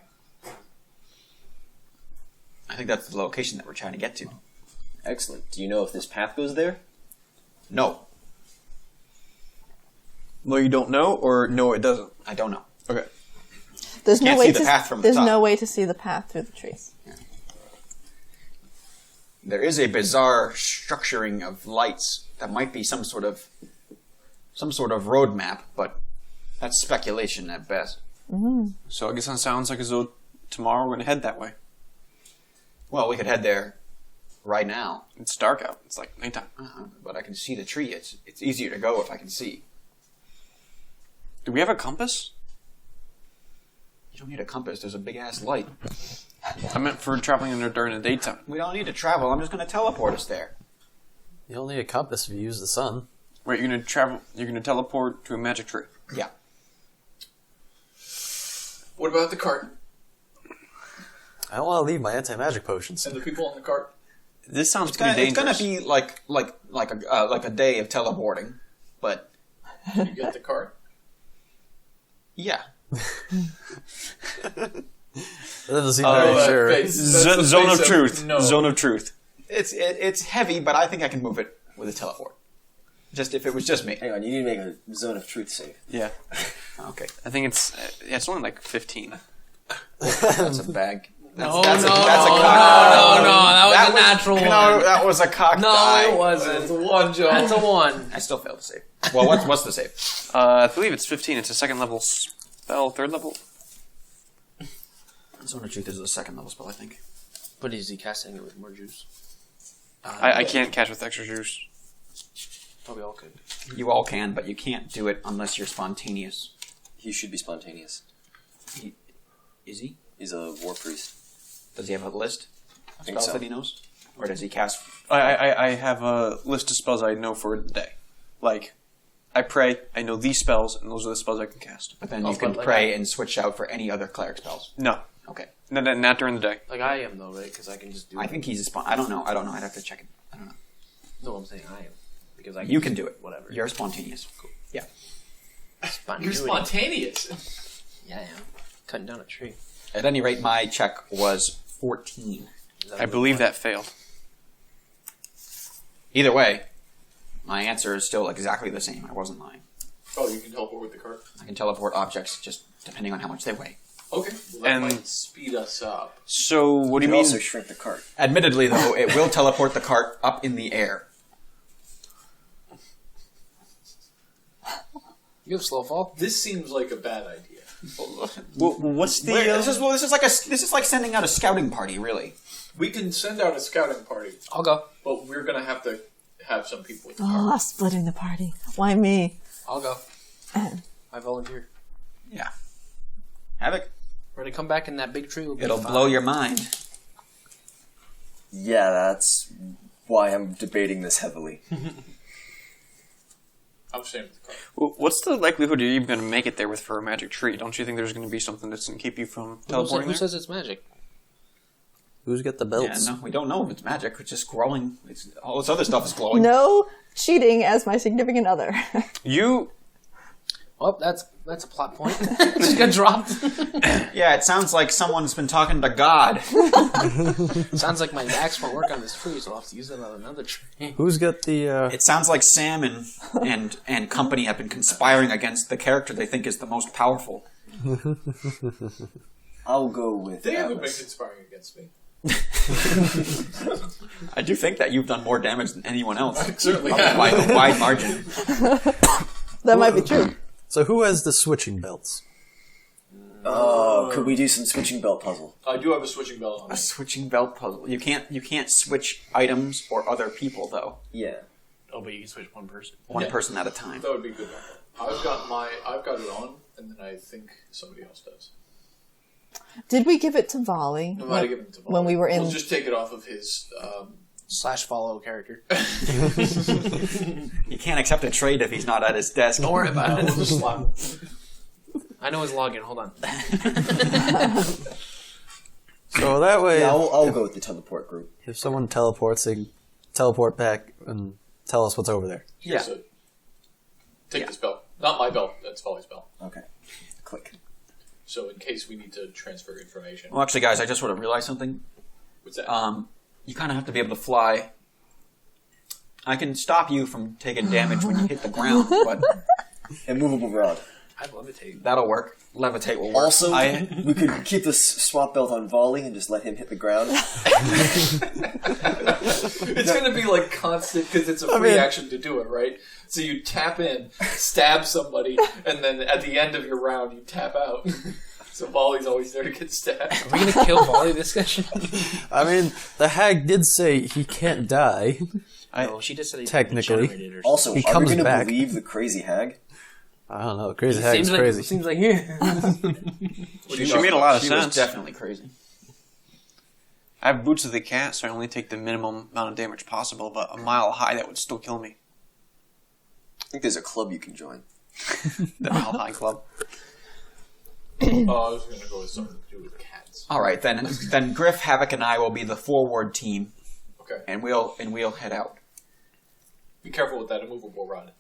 I think that's the location that we're trying to get to. Excellent. Do you know if this path goes there? No, No, you don't know, or no, it doesn't. I don't know. Okay. There's no Can't way see to the path from the There's top. no way to see the path through the trees. There is a bizarre structuring of lights that might be some sort of road map, but that's speculation at best. So I guess that sounds like as though tomorrow we're going to head that way. Well, we could head there right now, It's dark out. It's like nighttime. but I can see the tree. It's easier to go if I can see. Do we have a compass? You don't need a compass. There's a big ass light. I meant for traveling in there during the daytime. We don't need to travel. I'm just going to teleport us there. You don't need a compass if you use the sun. Wait, you're going to travel? You're going to teleport to a magic tree? Yeah. What about the cart I don't want to leave my anti-magic potions. and the people on the cart? This sounds It's pretty gonna dangerous. be like a day of teleporting, but You get the cart. yeah. That doesn't seem very that sure. face. That's the Zone face of truth. no. Zone of truth. It's heavy, but I think I can move it with a teleport. Just if it was just me. Hang on, you need to make a zone of truth save. Yeah. Okay. I think it's only like 15. That's a bag. That's No, that's no, a, that's a no, cock. that was a natural No, one. that was a cock No, die. it wasn't. That's one, Joe. That's a 1. I still failed to save. Well, what's the save? I believe it's 15. It's a second level spell, third level. Zone of Truth is a second level spell, I think. But is he casting it with more juice? I can't catch with extra juice. Probably all could. You all can, but you can't do it unless you're spontaneous. He should be spontaneous. Is he? He's a war priest. Does he have a list of Think spells so. that he knows? Or does he cast... I have a list of spells I know for the day. Like, I pray, I know these spells, and those are the spells I can cast. But then you can but pray and switch out for any other cleric spells. No. Okay. Not during the day. Like I am though, right? Because I can just do I it. think he's a I don't know. I'd have to check it. I don't know. No, I'm saying I am. Because I You can do it. Whatever. You're spontaneous. Cool. Yeah. You're Spontaneity. spontaneous. Yeah, I am. Cutting down a tree. At any rate, my check was 14. Is that I what believe you that failed. Either way, my answer is still exactly the same. I wasn't lying. Oh, you can teleport with the cart. I can teleport objects just depending on how much they weigh. Okay. Well, that And- might speed us up. So, what do You you mean? also shrink the cart. Admittedly, though, it will teleport the cart up in the air. You have slow fall? This seems like a bad idea. What's the... This is like sending out a scouting party, really. We can send out a scouting party, I'll go. but we're gonna have to have some people with the cart. Oh, splitting the party. Why me? I'll go. I volunteer. Yeah. Havoc, We're gonna come back in that big tree. We'll be it'll fine. blow your mind. Yeah, that's why I'm debating this heavily. I'm staying with the cart. What's the likelihood you're even going to make it there with for a magic tree? Don't you think there's going to be something that's going to keep you from teleporting Who there? says it's magic? Who's got the Yeah, belts? no, we don't know if it's magic. It's just glowing. All this other stuff is glowing. No cheating as my significant other. You... Well, that's a plot point. Just got dropped. Yeah, it sounds like someone's been talking to God. Sounds like my axe won't work on this tree, so I'll have to use it on another tree. Who's got the? It sounds like Sam and company have been conspiring against the character they think is the most powerful. I'll go with They haven't been Atlas. conspiring against me. I do think that you've done more damage than anyone else. Certainly By have. a wide margin. That might be true. So who has the switching belts? Oh, could we do some switching belt puzzle? I do have a switching belt on A me. switching belt puzzle. You can't switch items or other people though. Yeah. Oh, but you can switch one person. One Yeah. person at a time. That would be good. I've got it on, and then I think somebody else does. Did we give it to Volley? No matter give it to When we were in- We'll just take it off of his. /follow character. He can't accept a trade if he's not at his desk. Don't worry about We'll it. just slap him. I know his login. Hold on. So that way, Yeah, I'll go with the teleport group. if someone teleports, they can teleport back and tell us what's over there. Here's Yeah. it. Take this belt. Not my belt. That's Volley's belt. Okay. Click. So in case we need to transfer information. Well, actually, guys, I just sort of realized something. What's that? You kind of have to be able to fly. I can stop you from taking damage when you hit the ground, but Immovable rod. I'd levitate. that'll work. Levitate will work. Also, we could keep the swap belt on volley and just let him hit the ground. It's going to be like constant because it's a free action to do it, right? So you tap in, stab somebody, and then at the end of your round you tap out. So Volley's always there to get stabbed. Are we gonna kill Volley this session? I mean, the hag did say he can't die. No, she just said he Technically. regenerated or Also, He are comes we going to back. believe the crazy hag? I don't know. Crazy hag is crazy. Seems like here. She made a lot of She was sense. definitely crazy. I have boots of the cat, so I only take the minimum amount of damage possible, but a mile high, that would still kill me. I think there's a club you can join. The mile high club. Oh, I was going to go with something to do with cats. All right, then Griff, Havoc, and I will be the forward team, Okay. and we'll head out. Be careful with that immovable rod.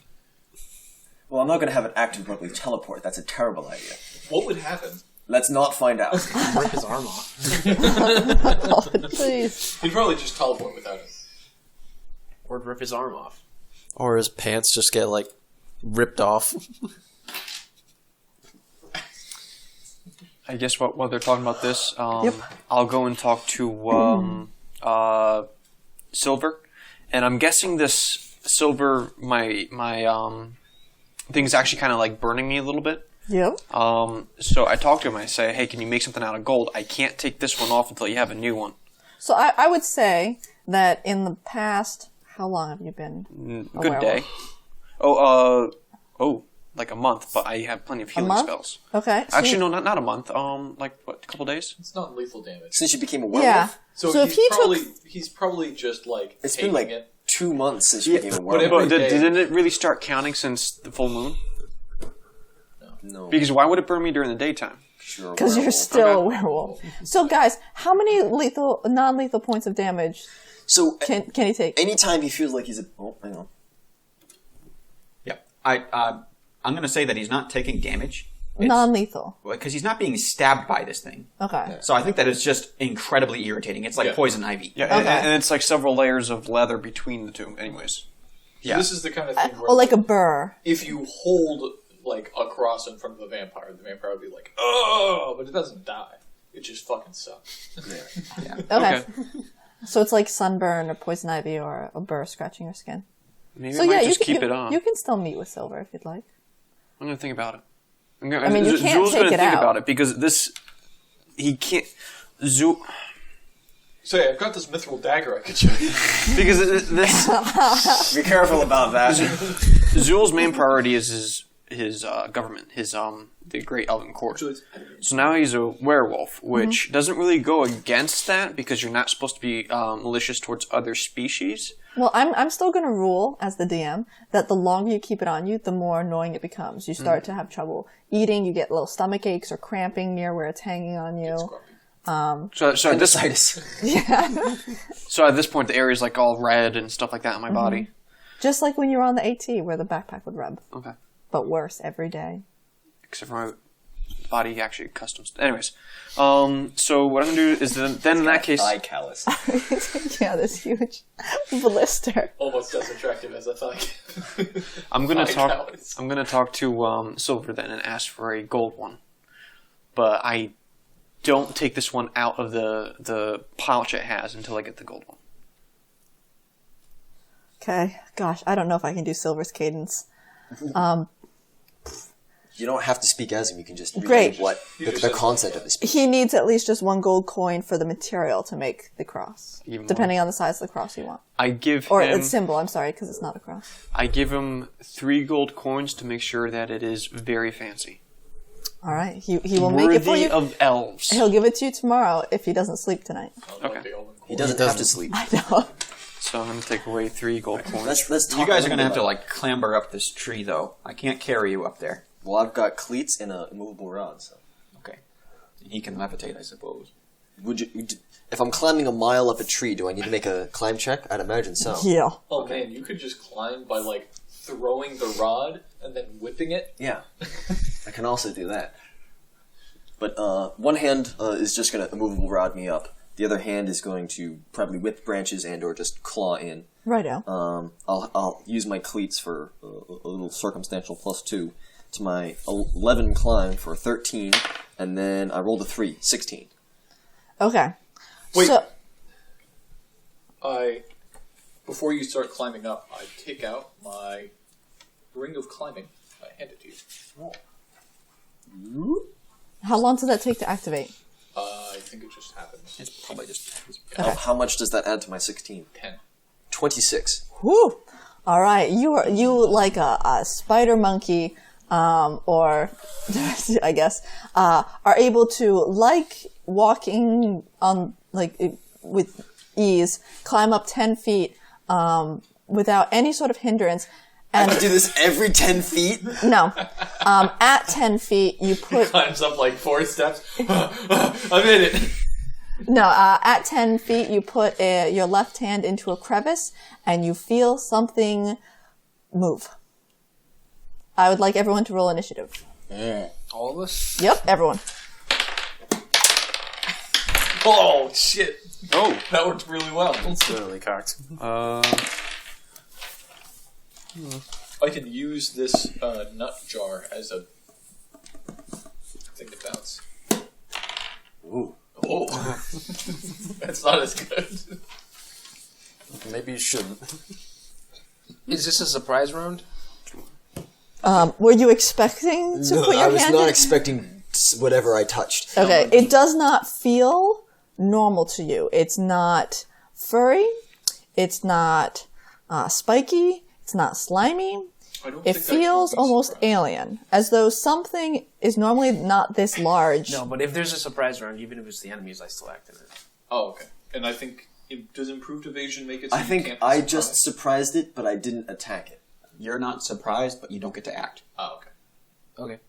Well, I'm not going to have it actively teleport. That's a terrible idea. What would happen? Let's not find out. Rip his arm off. Please. He'd probably just teleport without it. Or rip his arm off. Or his pants just get, like, ripped off. I guess while they're talking about this, I'll go and talk to Silver, and I'm guessing this Silver, my thing's actually kind of like burning me a little bit. Yep. So I talk to him. I say, "Hey, can you make something out of gold? I can't take this one off until you have a new one." So I would say that in the past, how long have you been a Good werewolf? day. Like a month, but I have plenty of healing month? spells. Okay. So Actually, no, not a month. Like what, a couple days? It's not lethal damage. Since you became a werewolf, Yeah. So, So if he's probably just like it's been taking like it. 2 months since you became a werewolf. Whatever. But didn't it really start counting since the full moon? No, Because why would it burn me during the daytime? sure. because you're werewolf. still a werewolf. So guys, how many non-lethal points of damage So can he take? anytime he feels like he's hang on. Yep. I'm going to say that he's not taking damage. Non-lethal. Because he's not being stabbed by this thing. Okay. So I think that it's just incredibly irritating. It's like Yeah. poison ivy. Yeah, Okay. and it's like several layers of leather between the two. Anyways, Yeah. This is the kind of thing where Or like a burr. if you hold like a cross in front of the vampire would be like, oh, but it doesn't die. It just fucking sucks. Okay. So it's like sunburn or poison ivy or a burr scratching your skin. maybe So I might yeah, just keep it on. You can still meet with Silver if you'd like. I'm gonna think about it. I mean, you can't Zhul's take gonna it think out. about it because he can't. Zhul, Say, I've got this mithril dagger I could show you. because this Be careful about that. Zhul's main priority is his government, the Great Elven Court. So now he's a werewolf, which doesn't really go against that because you're not supposed to be malicious towards other species. Well, I'm still going to rule, as the DM, that the longer you keep it on you, the more annoying it becomes. You start to have trouble eating, you get little stomach aches or cramping near where it's hanging on you. So at this Yeah. so at this point, the area's like all red and stuff like that on my body. Just like when you were on the AT, where the backpack would rub. Okay, But worse every day. except for my body actually accustoms. Anyways, so what I'm gonna do is then in that case, Thigh callus. Yeah, this huge blister. Almost as attractive as I thought. I'm gonna Thigh talk. callus. I'm gonna talk to Silver then and ask for a gold one, but I don't take this one out of the pouch it has until I get the gold one. Okay. Gosh, I don't know if I can do Silver's cadence. You don't have to speak as him. You can just read Great. what the concept of the speech. He needs at least just 1 gold coin for the material to make the cross, Even depending on the size of the cross you want. I give Or him. its symbol, I'm sorry, because it's not a cross. I give him 3 gold coins to make sure that it is very fancy. All right, he will make it for Worthy you. of elves. He'll give it to you tomorrow if he doesn't sleep tonight. Okay. He doesn't have to sleep. I know. So I'm gonna take away 3 gold coins. Let's talk. You guys are a gonna little have to about like clamber up this tree, though. I can't carry you up there. it. Well, I've got cleats and a immovable rod. So Okay. He can levitate, I suppose. if I'm climbing a mile up a tree, do I need to make a climb check? I'd imagine so. Yeah. Oh man, you could just climb by like throwing the rod and then whipping it. Yeah, I can also do that. But one hand is just going to immovable rod me up. The other hand is going to probably whip branches and or just claw in. Righto. I'll use my cleats for a little circumstantial +2 to my 11 climb for 13, and then I rolled a 3, 16. Okay. Wait. So, Before you start climbing up, I take out my ring of climbing. I hand it to you. how long does that take to activate? I think it just happens. It's probably just. How much does that add to my 16? 10. 26. Whew. All right. You like a spider monkey, or I guess, are able to, like walking on with ease, climb up 10 feet without any sort of hindrance. I And have to do this every 10 feet? no, at 10 feet you put Climbs up like 4 steps. I'm in it. no at 10 feet you put your left hand into a crevice and you feel something move. I would like everyone to roll initiative. All of us? Yep, everyone. Oh shit! Oh, That worked really well. Literally cocked. I can use this nut jar as a thing to bounce. Ooh. Oh, that's not as good. Maybe you shouldn't. Is this a surprise round? Were you expecting to put your I was hand not in? expecting whatever I touched. Okay, it does not feel normal to you. It's not furry. It's not spiky. It's not slimy. I don't It think I can feels be almost surprised. alien, as though something is normally not this large. No, but if there's a surprise round, even if it's the enemies, I still activate it. Oh, okay. And I think does improved evasion make it? So I you think can't be I surprised? just surprised it, but I didn't attack it. You're not surprised, but you don't get to act. Oh, okay. Okay.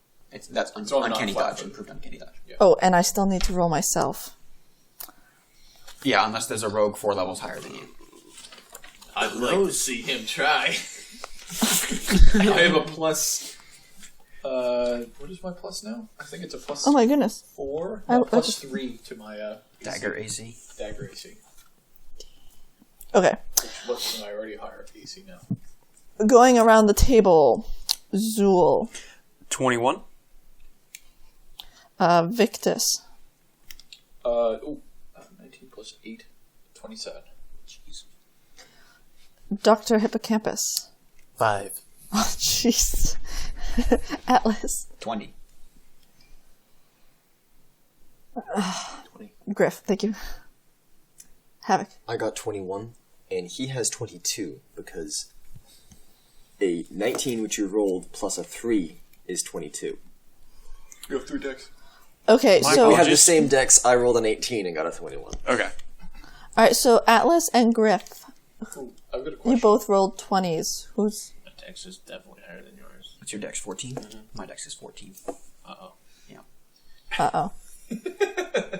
That's So I'm not uncanny flat-footed. dodge. Improved uncanny dodge. Oh, and I still need to roll myself. Yeah, unless there's a rogue 4 levels higher than you. I'd like to see him try. I have a plus. What is my plus now? I think it's a plus. Oh my goodness. 4. I- No, plus 3 to my Dagger AC. dagger AC. Okay. Which looks my already higher AC now. Going around the table, Zhul, 21. Victus, 19 plus 8, 27. Jeez. Dr. Hippocampus. 5. Oh, jeez. Atlas, 20. Griff, thank you. Havoc. I got 21, and he has 22, because a 19 which you rolled plus a 3 is 22. You have 3 decks. Okay, My so We have the apologies. same decks. I rolled an 18 and got a 21. Okay. all right, so Atlas and Griff, Ooh, I've got a question. you both rolled 20s. Who's My dex is definitely higher than yours. What's your dex? 14? My dex is 14. Uh-oh. uh-oh.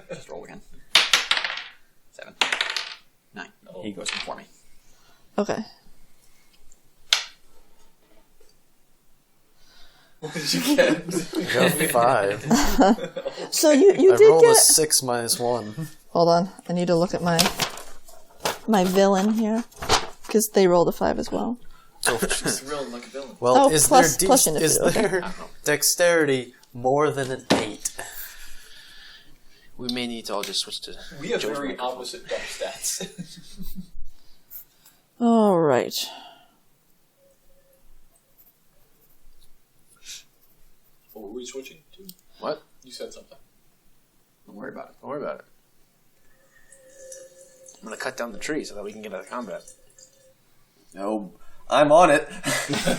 Just roll again. 7. 9. He goes before me. Okay. What did you get? I got 5. So you I did rolled get a 6 minus 1. Hold on. I need to look at my villain here because they rolled a 5 as well. She's thrilled like a villain. Well, Oh, is plus- there plus is initiative, there dexterity more than an 8? We may need to all just switch to. We have Joe's very microphone. opposite dumb stats. All right. Oh, we switching to? What? You said something. Don't worry about it. Don't worry about it. I'm gonna cut down the tree so that we can get out of combat. No, I'm on it.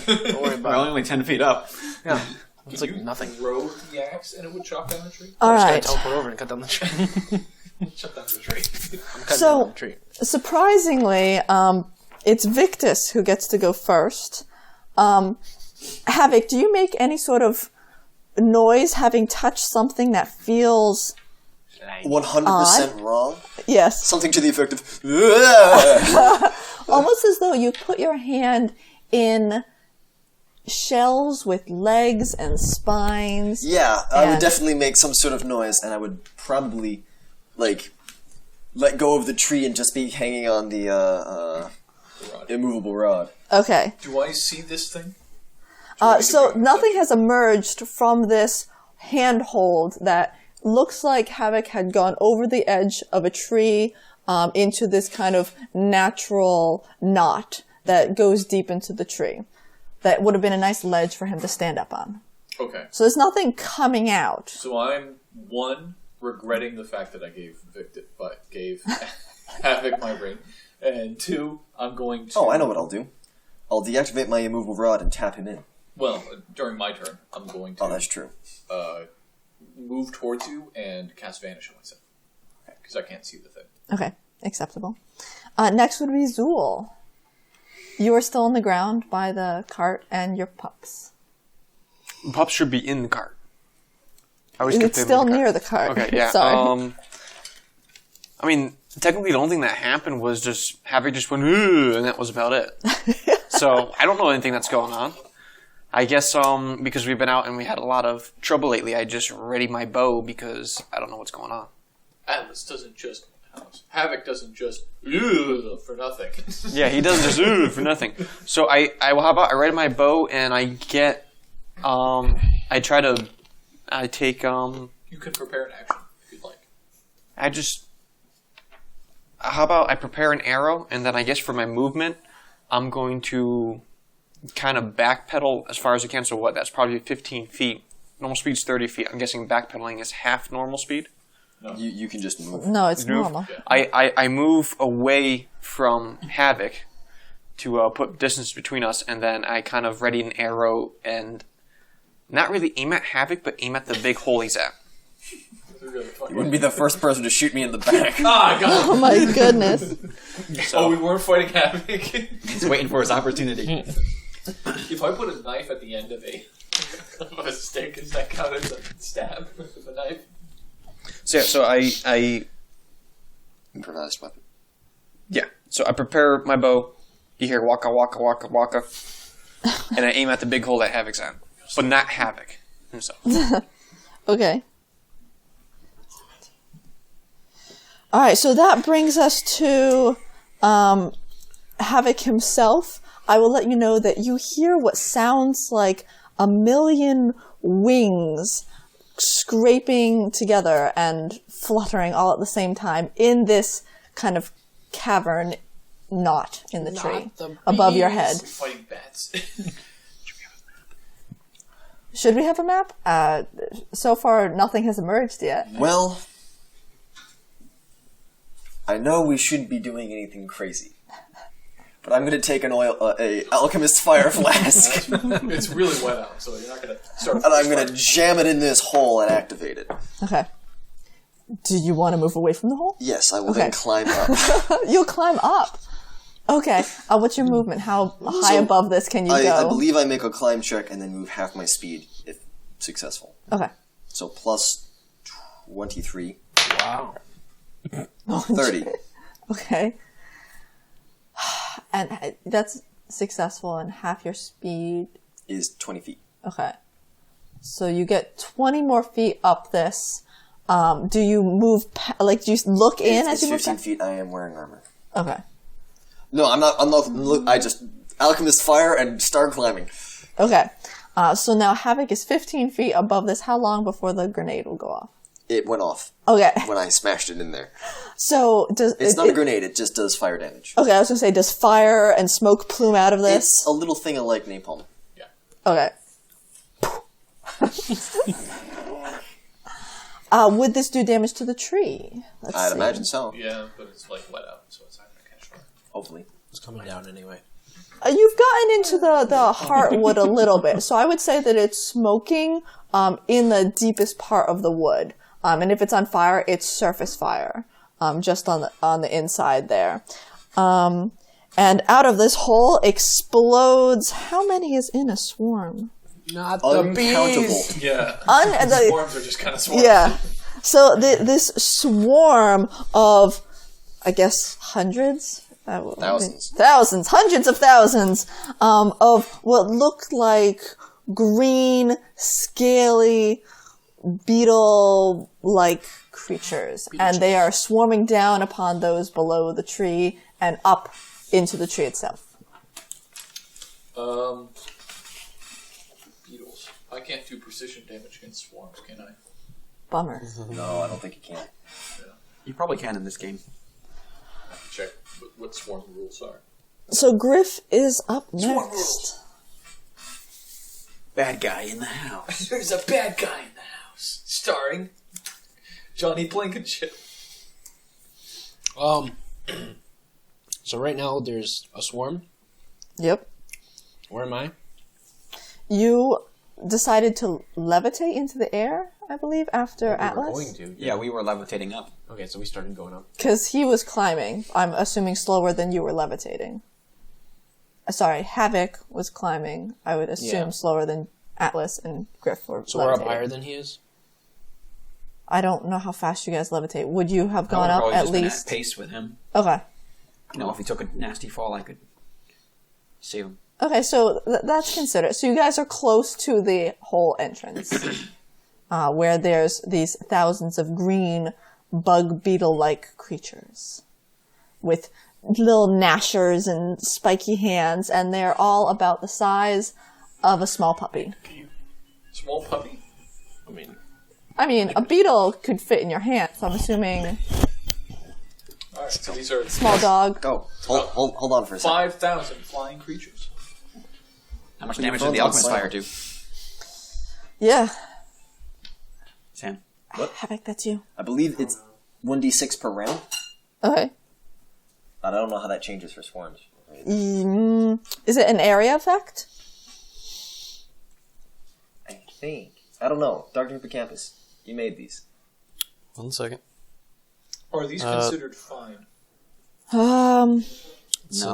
Don't worry We're about it. only 10 feet up. Yeah. It's Could like you nothing. throw the axe and it would chop down the tree? All I'm just gonna right. teleport over and cut down the tree. Chop down the tree. I'm cutting So- down the tree. Surprisingly, it's Victus who gets to go first. Havoc, do you make any sort of noise having touched something that feels 100% wrong. yes, Something to the effect of. almost as though you put your hand in shells with legs and spines? Yeah, I would And- definitely make some sort of noise, and I would probably, like, let go of the tree and just be hanging on the Rod. immovable rod. Okay. Do I see this thing? So nothing has emerged from this handhold that looks like Havoc had gone over the edge of a tree into this kind of natural knot that goes deep into the tree. That would have been a nice ledge for him to stand up on. Okay. So there's nothing coming out. So I'm, one, regretting the fact that I gave Havoc my ring. And two, I'm going to... Oh, I know what I'll do. I'll deactivate my immovable rod and tap him in. Well, during my turn, I'm going to Oh, that's true. move towards you and cast Vanish on myself. Because I can't see the thing. Okay, acceptable. Next would be Zhul. You are still on the ground by the cart and your pups. Pups should be in the cart. I always kept It's them still in the cart. near the cart. Okay, yeah. Sorry. I mean, technically the only thing that happened was just Havoc just went, "Ooh," and that was about it. So I don't know anything that's going on. I guess because we've been out and we had a lot of trouble lately, I just ready my bow because I don't know what's going on. Atlas doesn't just... Havoc doesn't just... "Ugh," for nothing. Yeah, he doesn't just "Ooh," for nothing. So how about I ready my bow and I get I take You can prepare an action if you'd like. how about I prepare an arrow, and then I guess for my movement, I'm going to kind of backpedal as far as I can. So what? That's probably 15 feet. Normal speed's 30 feet. I'm guessing backpedaling is half normal speed. You can just move. No, it's Move. normal. I move away from Havoc to put distance between us, and then I kind of ready an arrow and not really aim at Havoc, but aim at the big hole he's at. You wouldn't be the first person to shoot me in the back. Ah, I got Oh my goodness. Oh, we weren't fighting Havoc. He's waiting for his opportunity. If I put a knife at the end of a stick, does that count as a stab with a knife? So I Improvised weapon. yeah. So I prepare my bow. You hear waka waka waka waka, and I aim at the big hole that Havoc's at, but not Havoc himself. Okay. All right, so that brings us to Havoc himself. I will let you know that you hear what sounds like a million wings scraping together and fluttering all at the same time in this kind of cavern knot in the tree above your head. Fighting bats. Should we have a map? So far, nothing has emerged yet. Well, I know we shouldn't be doing anything crazy, but I'm going to take an a alchemist's fire flask, It's really wet out, so you're not going to start. and I'm going to jam it in this hole and activate it. Okay. Do you want to move away from the hole? Yes, I will Okay. then climb up. You'll climb up. Okay. What's your movement? How high So, above this can you I go? believe I make a climb check and then move half my speed if successful. Okay. So plus 23. Wow. 30. Okay. And that's successful, and half your speed. Is 20 feet. Okay. So you get 20 more feet up this. Do you move, do you look in as It's you move 15 back? feet. I am wearing armor. Okay. No, I'm not. I just alchemist fire and start climbing. Okay. So now Havoc is 15 feet above this. How long before the grenade will go off? It went off Okay. when I smashed it in there. So does It's not a grenade. It just does fire damage. Okay, I was gonna say, does fire and smoke plume out of this? It's a little thing I like napalm. Okay. Would this do damage to the tree? I'd imagine so. Yeah, but it's like wet out, so it's not going to catch fire. Hopefully. It's coming down anyway. You've gotten into the heartwood a little bit, so I would say that it's smoking in the deepest part of the wood. And if it's on fire, it's surface fire, just on the inside there. And out of this hole explodes. How many is in a swarm? Not the Uncountable. bees. Yeah. The Swarms are just kind of swarms. Yeah. So this swarm of, I guess, hundreds? Thousands. Hundreds of thousands of what look like green, scaly, beetle-like creatures. And they are swarming down upon those below the tree and up into the tree itself. Beetles. I can't do precision damage against swarms, can I? Bummer. No, I don't think you can. You probably can in this game. I have to check what swarm rules are. So Griff is up Swarm next. rules. Bad guy in the house. There's a bad guy in the house. Starring Johnny Blankenship. So right now there's a swarm. Yep. Where am I? You decided to levitate into the air, I believe, after We were Atlas? going to. Yeah, we were levitating up. Okay, so we started going up. Because he was climbing. I'm assuming slower than you were levitating. Sorry, Havoc was climbing. I would assume Yeah. slower than Atlas and Griff were So we're up levitating. higher than he is? I don't know how fast you guys levitate. Would you have I gone would've up probably at just been least? pace with him. Okay. You know, if he took a nasty fall, I could save him. Okay, so that's considered. So you guys are close to the whole entrance, where there's these thousands of green bug beetle-like creatures with little gnashers and spiky hands, and they're all about the size of a small puppy. Small puppy. I mean, a beetle could fit in your hand, so I'm assuming Alright, so these are small dog. Go. Hold on for a second. 5,000 flying creatures. How much Put your damage did the phones on alchemist fire silent. do? Yeah. Sam? Havoc, that's you. I believe it's 1d6 per round. Okay. But I don't know how that changes for swarms. Is it an area effect? I think. I don't know. Dr. Hippocampus, you made these. 1 second. Or are these considered fine? No,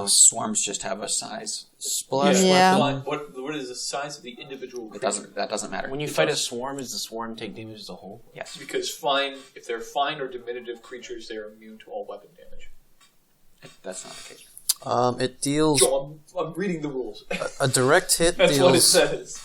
swarms just have a size. Splash Yeah. weapon. What is the size of the individual creature? That doesn't matter. When you fight a swarm, does the swarm take damage as a whole? Yes. Because fine, if they're fine or diminutive creatures, they are immune to all weapon damage. That's not the case. It deals So I'm reading the rules. a direct hit That's what it deals says.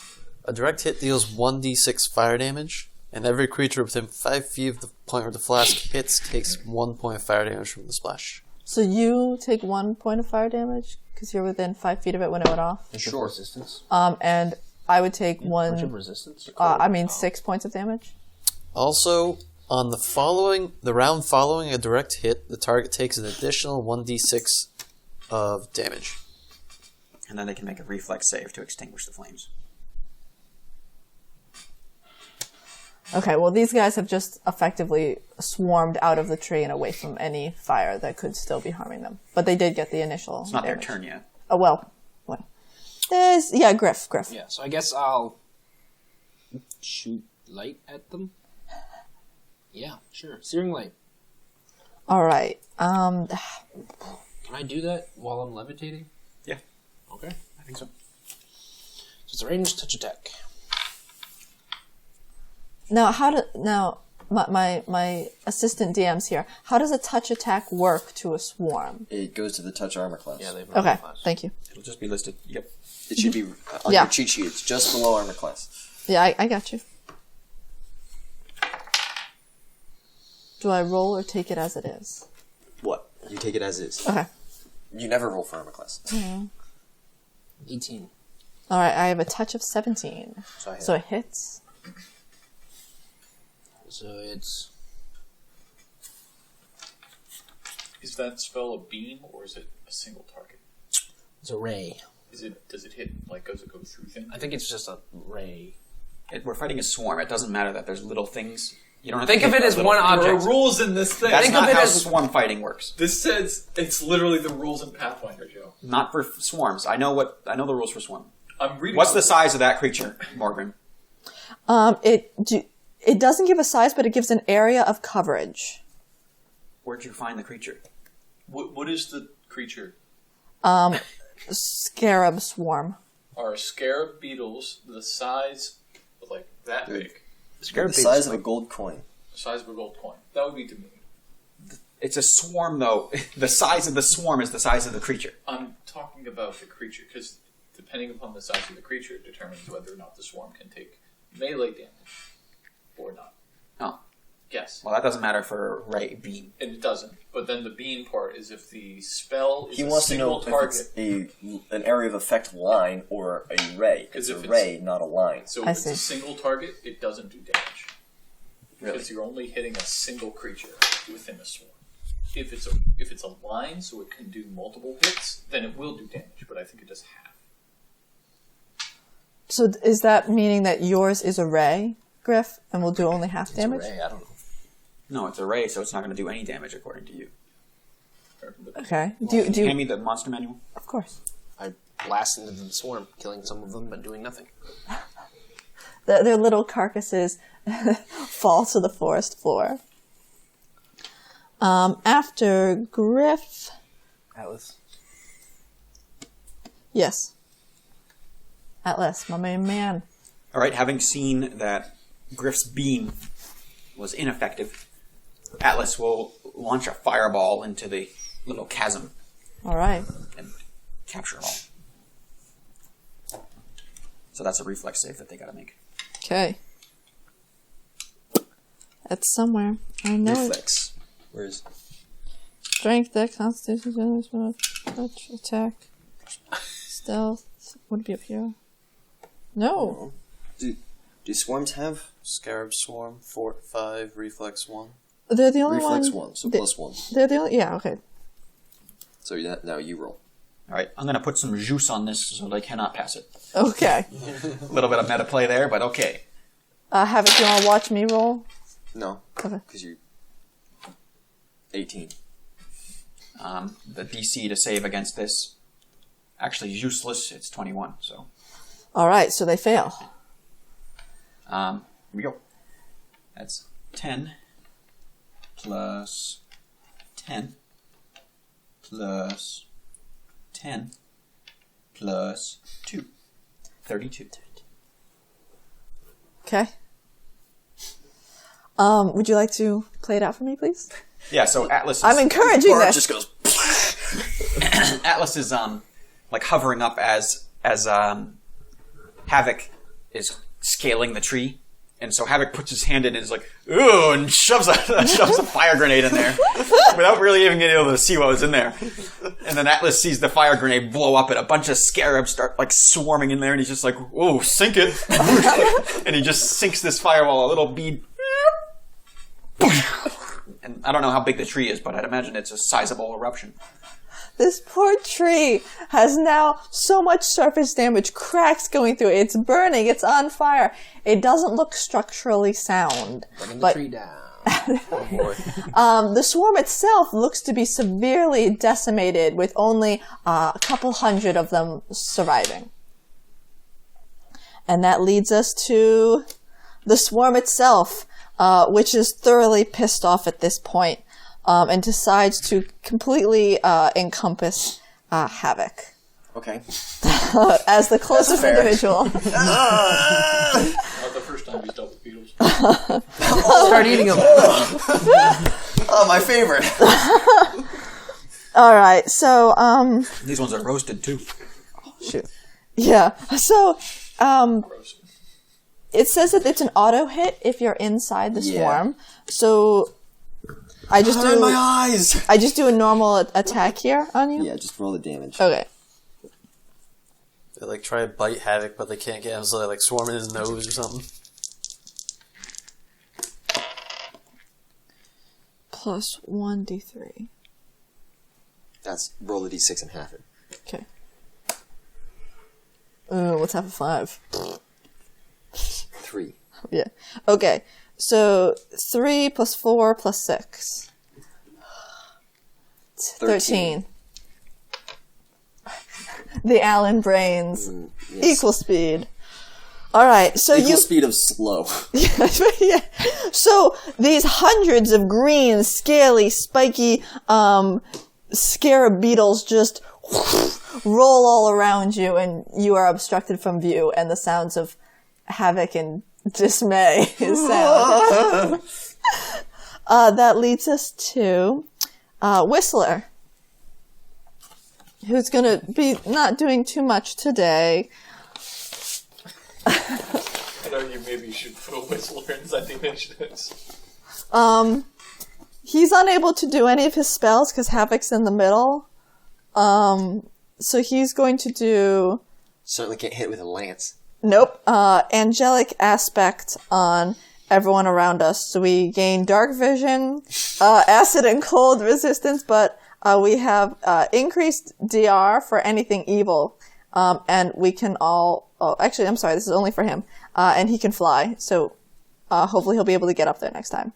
a direct hit deals 1d6 fire damage, and every creature within 5 feet of the point where the flask hits takes 1 point of fire damage from the splash. So you take 1 point of fire damage because you're within 5 feet of it when it went off. Sure. Resistance? And I would take Bunch of one. resistance? 6 points of damage. Also, on the round following a direct hit, the target takes an additional 1d6 of damage. And then they can make a reflex save to extinguish the flames. Okay, well, these guys have just effectively swarmed out of the tree and away from any fire that could still be harming them. But they did get the initial. It's not their damage. turn yet. Oh, well. What? Griff. Yeah, so I guess I'll shoot light at them. Yeah, sure. Searing light. All right. Can I do that while I'm levitating? Yeah. Okay. I think so. So it's a ranged touch attack. Now, my assistant DM's here. How does a touch attack work to a swarm? It goes to the touch armor class. Yeah, they've Okay, thank you. It'll just be listed. Yep. It should be on Yeah. your cheat sheet. It's just below armor class. Yeah, I got you. Do I roll or take it as it is? What? You take it as is. Okay. You never roll for armor class. 18. All right, I have a touch of 17. So it hits. So it's... Is that spell a beam or is it a single target? It's a ray. Does it hit, like, does it go through things? I think it's just a ray. We're fighting a swarm. It doesn't matter that there's little things. You don't have Think to of hit it as little one things. There are object. rules in this thing. That's Think of not it how as- swarm fighting works. This says it's literally the rules in Pathfinder, Joe. Not for swarms. I know the rules for swarm. I'm reading. What's the size of that creature, Morgrim? It doesn't give a size, but it gives an area of coverage. Where'd you find the creature? What is the creature? Scarab swarm. Are scarab beetles the size of like that big? The size of a gold coin. The size of a gold coin. That would be to me. It's a swarm, though. The size of the swarm is the size of the creature. I'm talking about the creature because depending upon the size of the creature, it determines whether or not the swarm can take melee damage or not. Oh. Yes. Well, that doesn't matter for Ray Beam. And it doesn't. But then the beam part is if the spell is He a wants to know single if target. it's an area of effect line or a ray. It's a if it's- ray, not a line. So I if it's a see. single target, it doesn't do damage. Really? Because you're only hitting a single creature within a swarm. If it's a line, so it can do multiple hits, then it will do damage. But I think it does half. So is that meaning that yours is a ray, Griff, and will do only half damage? Ray, I don't know. No, it's a ray, so it's not going to do any damage according to you. Okay. Do you? Hand me the monster manual. Of course. I blast into the swarm, killing some of them, but doing nothing. Their little carcasses fall to the forest floor. After Griff, Atlas. yes. Atlas, my main man. All right, having seen that Griff's beam was ineffective, Atlas will launch a fireball into the little chasm All right. and capture it all. So that's a reflex save that they got to make. Okay. It's somewhere. I know it. Reflex. Where is? Strength, dex, constitution, general, touch, attack, stealth. Would it be up here? No. Do swarms have Scarab Swarm, Fort 5, Reflex 1. They're the only reflex one. 1? So plus 1. They're the only. Yeah. Okay. So now you roll. All right, I'm going to put some juice on this so they cannot pass it. Okay. A little bit of meta play there, but okay. Havoc, you want to watch me roll? No, Okay. because you're 18. The DC to save against this actually useless. It's 21. So All right. So they fail. here we go. That's 10 plus 10 plus 10 plus 2. 32. Okay. Would you like to play it out for me, please? Yeah, so Atlas is, I'm encouraging Bart this. just goes. Atlas is like hovering up as Havoc is scaling the tree. And so Havoc puts his hand in and is like, ooh, and shoves a fire grenade in there without really even getting able to see what was in there. And then Atlas sees the fire grenade blow up and a bunch of scarabs start like swarming in there and he's just like, whoa, sink it. And he just sinks this fireball, a little bead. And I don't know how big the tree is, but I'd imagine it's a sizable eruption. This poor tree has now so much surface damage, cracks going through it. It's burning. It's on fire. It doesn't look structurally sound. Bringing the But tree down. Oh boy. the swarm itself looks to be severely decimated with only a couple hundred of them surviving. And that leads us to the swarm itself, which is thoroughly pissed off at this point, and decides to completely encompass Havoc Okay. as the closest fair. individual. Not the first time he's dealt with beetles. Start eating them. Oh, my favorite. All right, so These ones are roasted too. shoot, yeah. So Gross. it says that it's an auto hit if you're inside the Yeah. swarm. So I just in my eyes. I just do a normal attack here on you. Yeah, just roll the damage. Okay. They like try to bite Havoc, but they can't get him, so they like swarm in his nose or something. Plus 1d3. That's roll a d6 and half it. Okay. Let's have a 5. 3. Yeah. Okay. So 3 plus 4 plus 6. 13. The Allen brains. Yes. Equal speed. All right. So Equal you. speed of slow. Yeah. So these hundreds of green, scaly, spiky, scarab beetles just roll all around you, and you are obstructed from view, and the sounds of havoc and dismay sound. That leads us to Whistler, who's going to be not doing too much today. I'd argue maybe you should put a Whistler inside the initiatives. He's unable to do any of his spells because Havoc's in the middle. So he's going to do... Certainly can't hit with a lance. Nope. Angelic aspect on everyone around us. So we gain dark vision, acid and cold resistance, but we have increased DR for anything evil. And we can all... Oh, actually, I'm sorry. This is only for him. And he can fly. So hopefully he'll be able to get up there next time.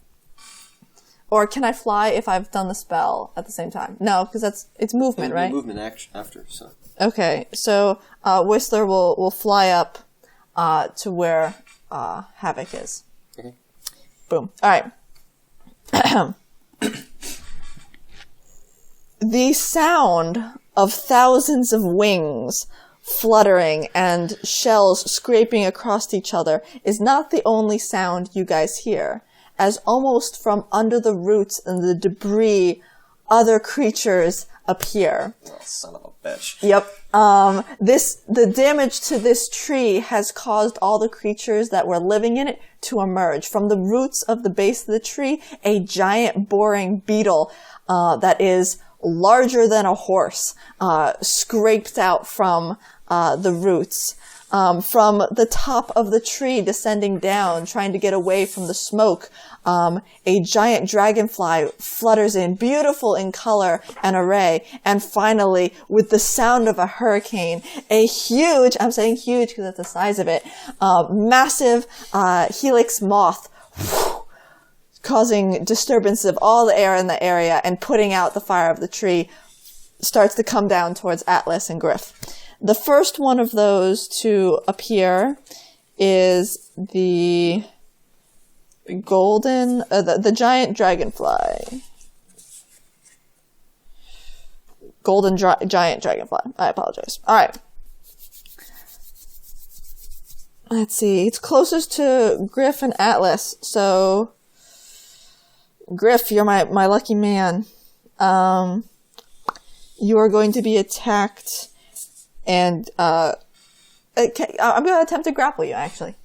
Or can I fly if I've done the spell at the same time? No, because it's movement, right? Movement after, so. Okay, so Whistler will fly up to where Havoc is. Okay. Boom. All right. The sound of thousands of wings fluttering and shells scraping across each other is not the only sound you guys hear, as almost from under the roots and the debris, other creatures appear. Oh, son of a bitch. Yep. The damage to this tree has caused all the creatures that were living in it to emerge. From the roots of the base of the tree, a giant boring beetle, that is larger than a horse, scraped out from, the roots. From the top of the tree descending down, trying to get away from the smoke, a giant dragonfly flutters in, beautiful in color and array. And finally, with the sound of a hurricane, a huge, I'm saying huge because that's the size of it, massive helix moth, causing disturbance of all the air in the area and putting out the fire of the tree, starts to come down towards Atlas and Griff. The first one of those to appear is the golden, the giant dragonfly. Giant dragonfly. I apologize. All right. Let's see. It's closest to Griff and Atlas. So, Griff, you're my lucky man. You are going to be attacked. And I'm going to attempt to grapple you, actually.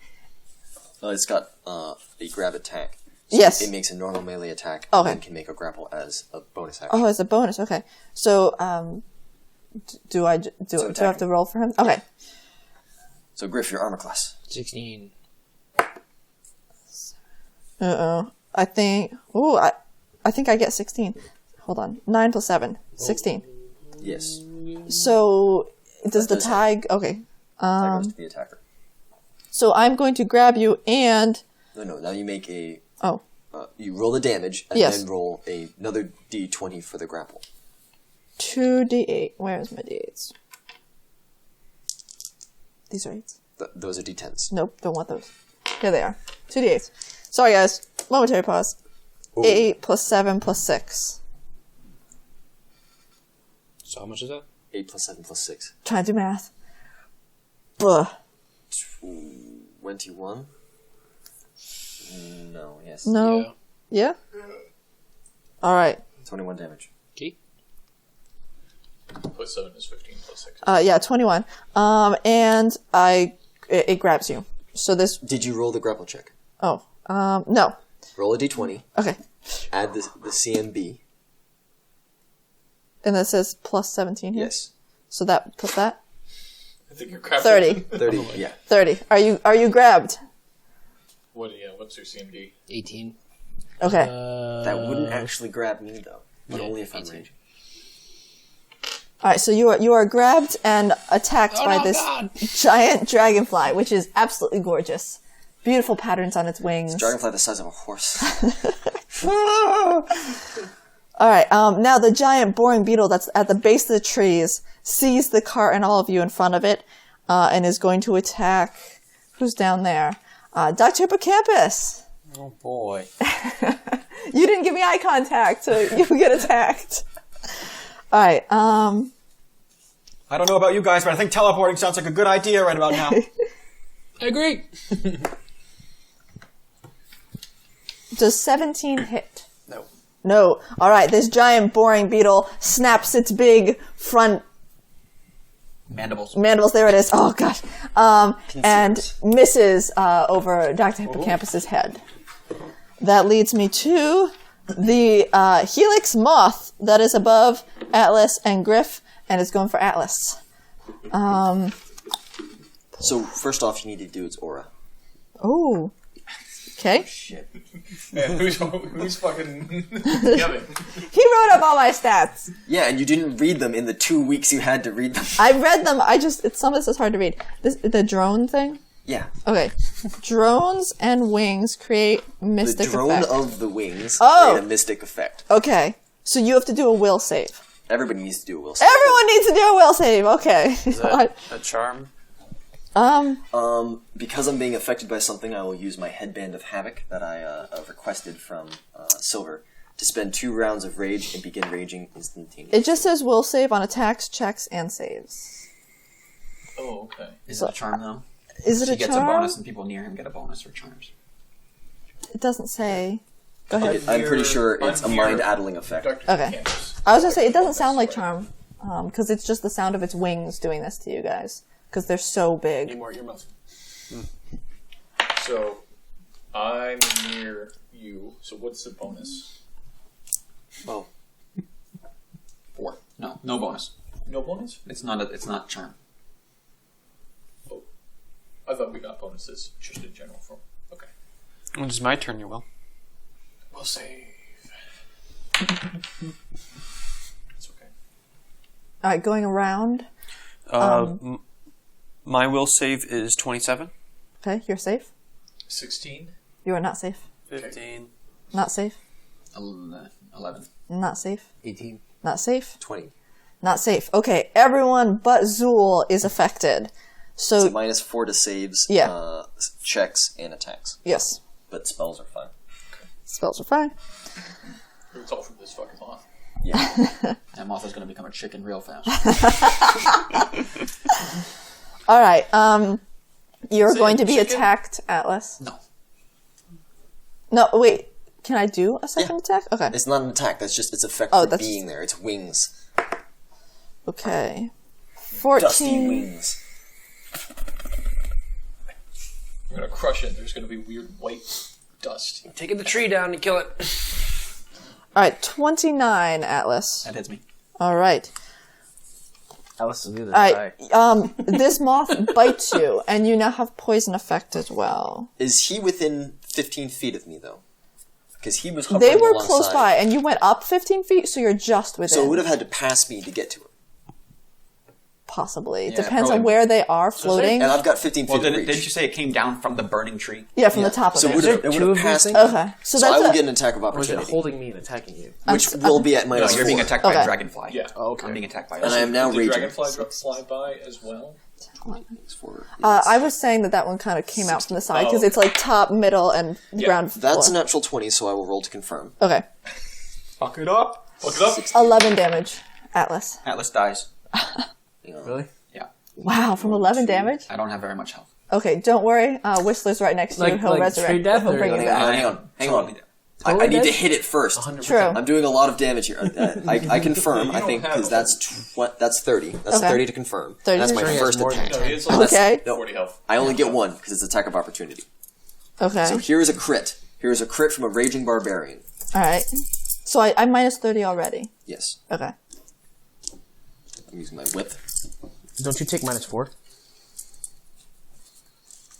It's got a grab attack. So Yes. It makes a normal melee attack. Okay. And can make a grapple as a bonus action. Oh, as a bonus. Okay. So, do I have to roll for him? Okay. So, Griff, your armor class. 16. Uh-oh. I think I get 16. Hold on. 9 plus 7. 16. Yes. So, does the does tag... Okay. That goes to the attacker. So I'm going to grab you and... No. Now you make a... Oh. You roll the damage, and Yes. then roll another d20 for the grapple. 2d8. Where's my d8s? These are 8s? Those are d10s. Nope, don't want those. Here they are. 2d8s. Sorry, guys. Momentary pause. Ooh. 8 plus 7 plus 6. So how much is that? 8 plus 7 plus 6. Trying to do math. Ugh. 21? No, yes. No. Yeah? All right. 21 damage. Okay. Plus 7 is 15 plus 6. Yeah, 21. And it grabs you. So this... Did you roll the grapple check? Oh. No. Roll a d20. Okay. Add the CMB. And that says plus 17 here? Yes. So that, plus that? I think you're crap. 30. 30, yeah. 30. Are you grabbed? What's your CMD? 18. Okay. That wouldn't actually grab me, though. But only if I'm 18. raging. Alright, so you are grabbed and attacked by this giant dragonfly, which is absolutely gorgeous. beautiful patterns on its wings. Dragonfly the size of a horse. All right. Now the giant boring beetle that's at the base of the trees sees the cart and all of you in front of it, and is going to attack. Who's down there? Dr. Hippocampus. Oh boy. You didn't give me eye contact, so you get attacked. All right. I don't know about you guys, but I think teleporting sounds like a good idea right about now. I agree. Does 17 hit? No. No. All right. This giant boring beetle snaps its big front Mandibles. mandibles. There it is. Oh gosh. And misses over Dr. Hippocampus's head. That leads me to the Helix moth that is above Atlas and Griff, and is going for Atlas. So first off, you need to do its aura. Oh. Okay. Man, who's fucking yummy? He wrote up all my stats. Yeah, and you didn't read them in the 2 weeks you had to read them. I read them. Some of this is hard to read. The drone thing. Yeah. Okay. Drones and wings create The mystic drone effect. of the wings Oh. create a mystic effect. Okay. So you have to do a will save. Everybody needs to do a will save. Everyone needs to do a will save. Okay. Is that a charm? Because I'm being affected by something, I will use my headband of Havoc that I requested from Silver to spend 2 rounds of rage and begin raging instantaneously. It just says will save on attacks, checks, and saves. Oh, okay. Is it a charm, though? Is it He a gets charm? a bonus, and people near him get a bonus for charms. It doesn't say. Go ahead. I'm pretty sure it's a I'm here. mind-addling effect. Dr. Okay. Campus. I was gonna say it doesn't sound like charm, because it's just the sound of its wings doing this to you guys, because they're so big. Need more earmuffs. So, I'm near you. So what's the bonus? Oh. 4. No bonus. No bonus? It's not charm. Oh, I thought we got bonuses just in general from. Okay. When it's my turn, you will. We'll save. It's okay. All right, going around. My will save is 27. Okay, you're safe. 16. You are not safe. 15. Not safe. 11. Not safe. 18. Not safe. 20. Not safe. Okay, everyone but Zhul is affected. So It's a -4 to saves, Yeah. checks, and attacks. yes, But spells are fine. spells are fine. It's all from this fucking moth. Yeah. That moth is going to become a chicken real fast. All right. You're Is it going to be chicken? attacked, Atlas. No. No, wait. Can I do a second attack? Okay. It's not an attack, that's just its effect Oh, for that's being there. It's wings. Okay. Dusty 14. wings. I'm gonna crush it. There's gonna be weird white dust. Taking the tree down to kill it. All right, 29, Atlas. That hits me. All right. Alice will do this. All right. This moth bites you, and you now have poison effect as well. Is he within 15 feet of me, though? Because he was They hovering were alongside. close by, and you went up 15 feet, so you're just within. So it would have had to pass me to get to it. Possibly. It Yeah, depends on probably. where they are floating. And I've got 15 feet Well, of reach. didn't you say it came down from the burning tree? Yeah, from the top of So it. it would have two of these passed things? me. Okay, so So I that's will a, get an attack of Or is it opportunity, holding me and attacking you? which will be at No, -4. you're being attacked by Okay. a dragonfly. Yeah. Oh, okay. I'm being attacked by And I am now Did the raging. dragonfly fly by as well? I was saying that one kind of came out from the side because it's like top, middle, and ground That's a floor. natural 20, so I will roll to confirm. Okay. Fuck it up. Look it up. 11 damage, Atlas. Atlas dies. Really? Yeah. Wow, from 11 damage? I don't have very much health. Okay, don't worry. Whistler's right next to you. Like- He'll like resurrect. straight death He'll or- bring you Hang back. on, hang on. Totally dead. I Totally need to dead? hit it first. 100%. True. I'm doing a lot of damage here. I confirm, You I don't think, have because that's 30. That's Okay. 30 to confirm. 30 That's to my confirm. first Sure, he has attack. No, he is like Okay. No. 40 health. I only get one, because it's attack of opportunity. Okay. So here is a crit. Here is a crit from a raging barbarian. Alright. So I'm minus 30 already. Yes. Okay. I'm using my whip. Don't you take -4?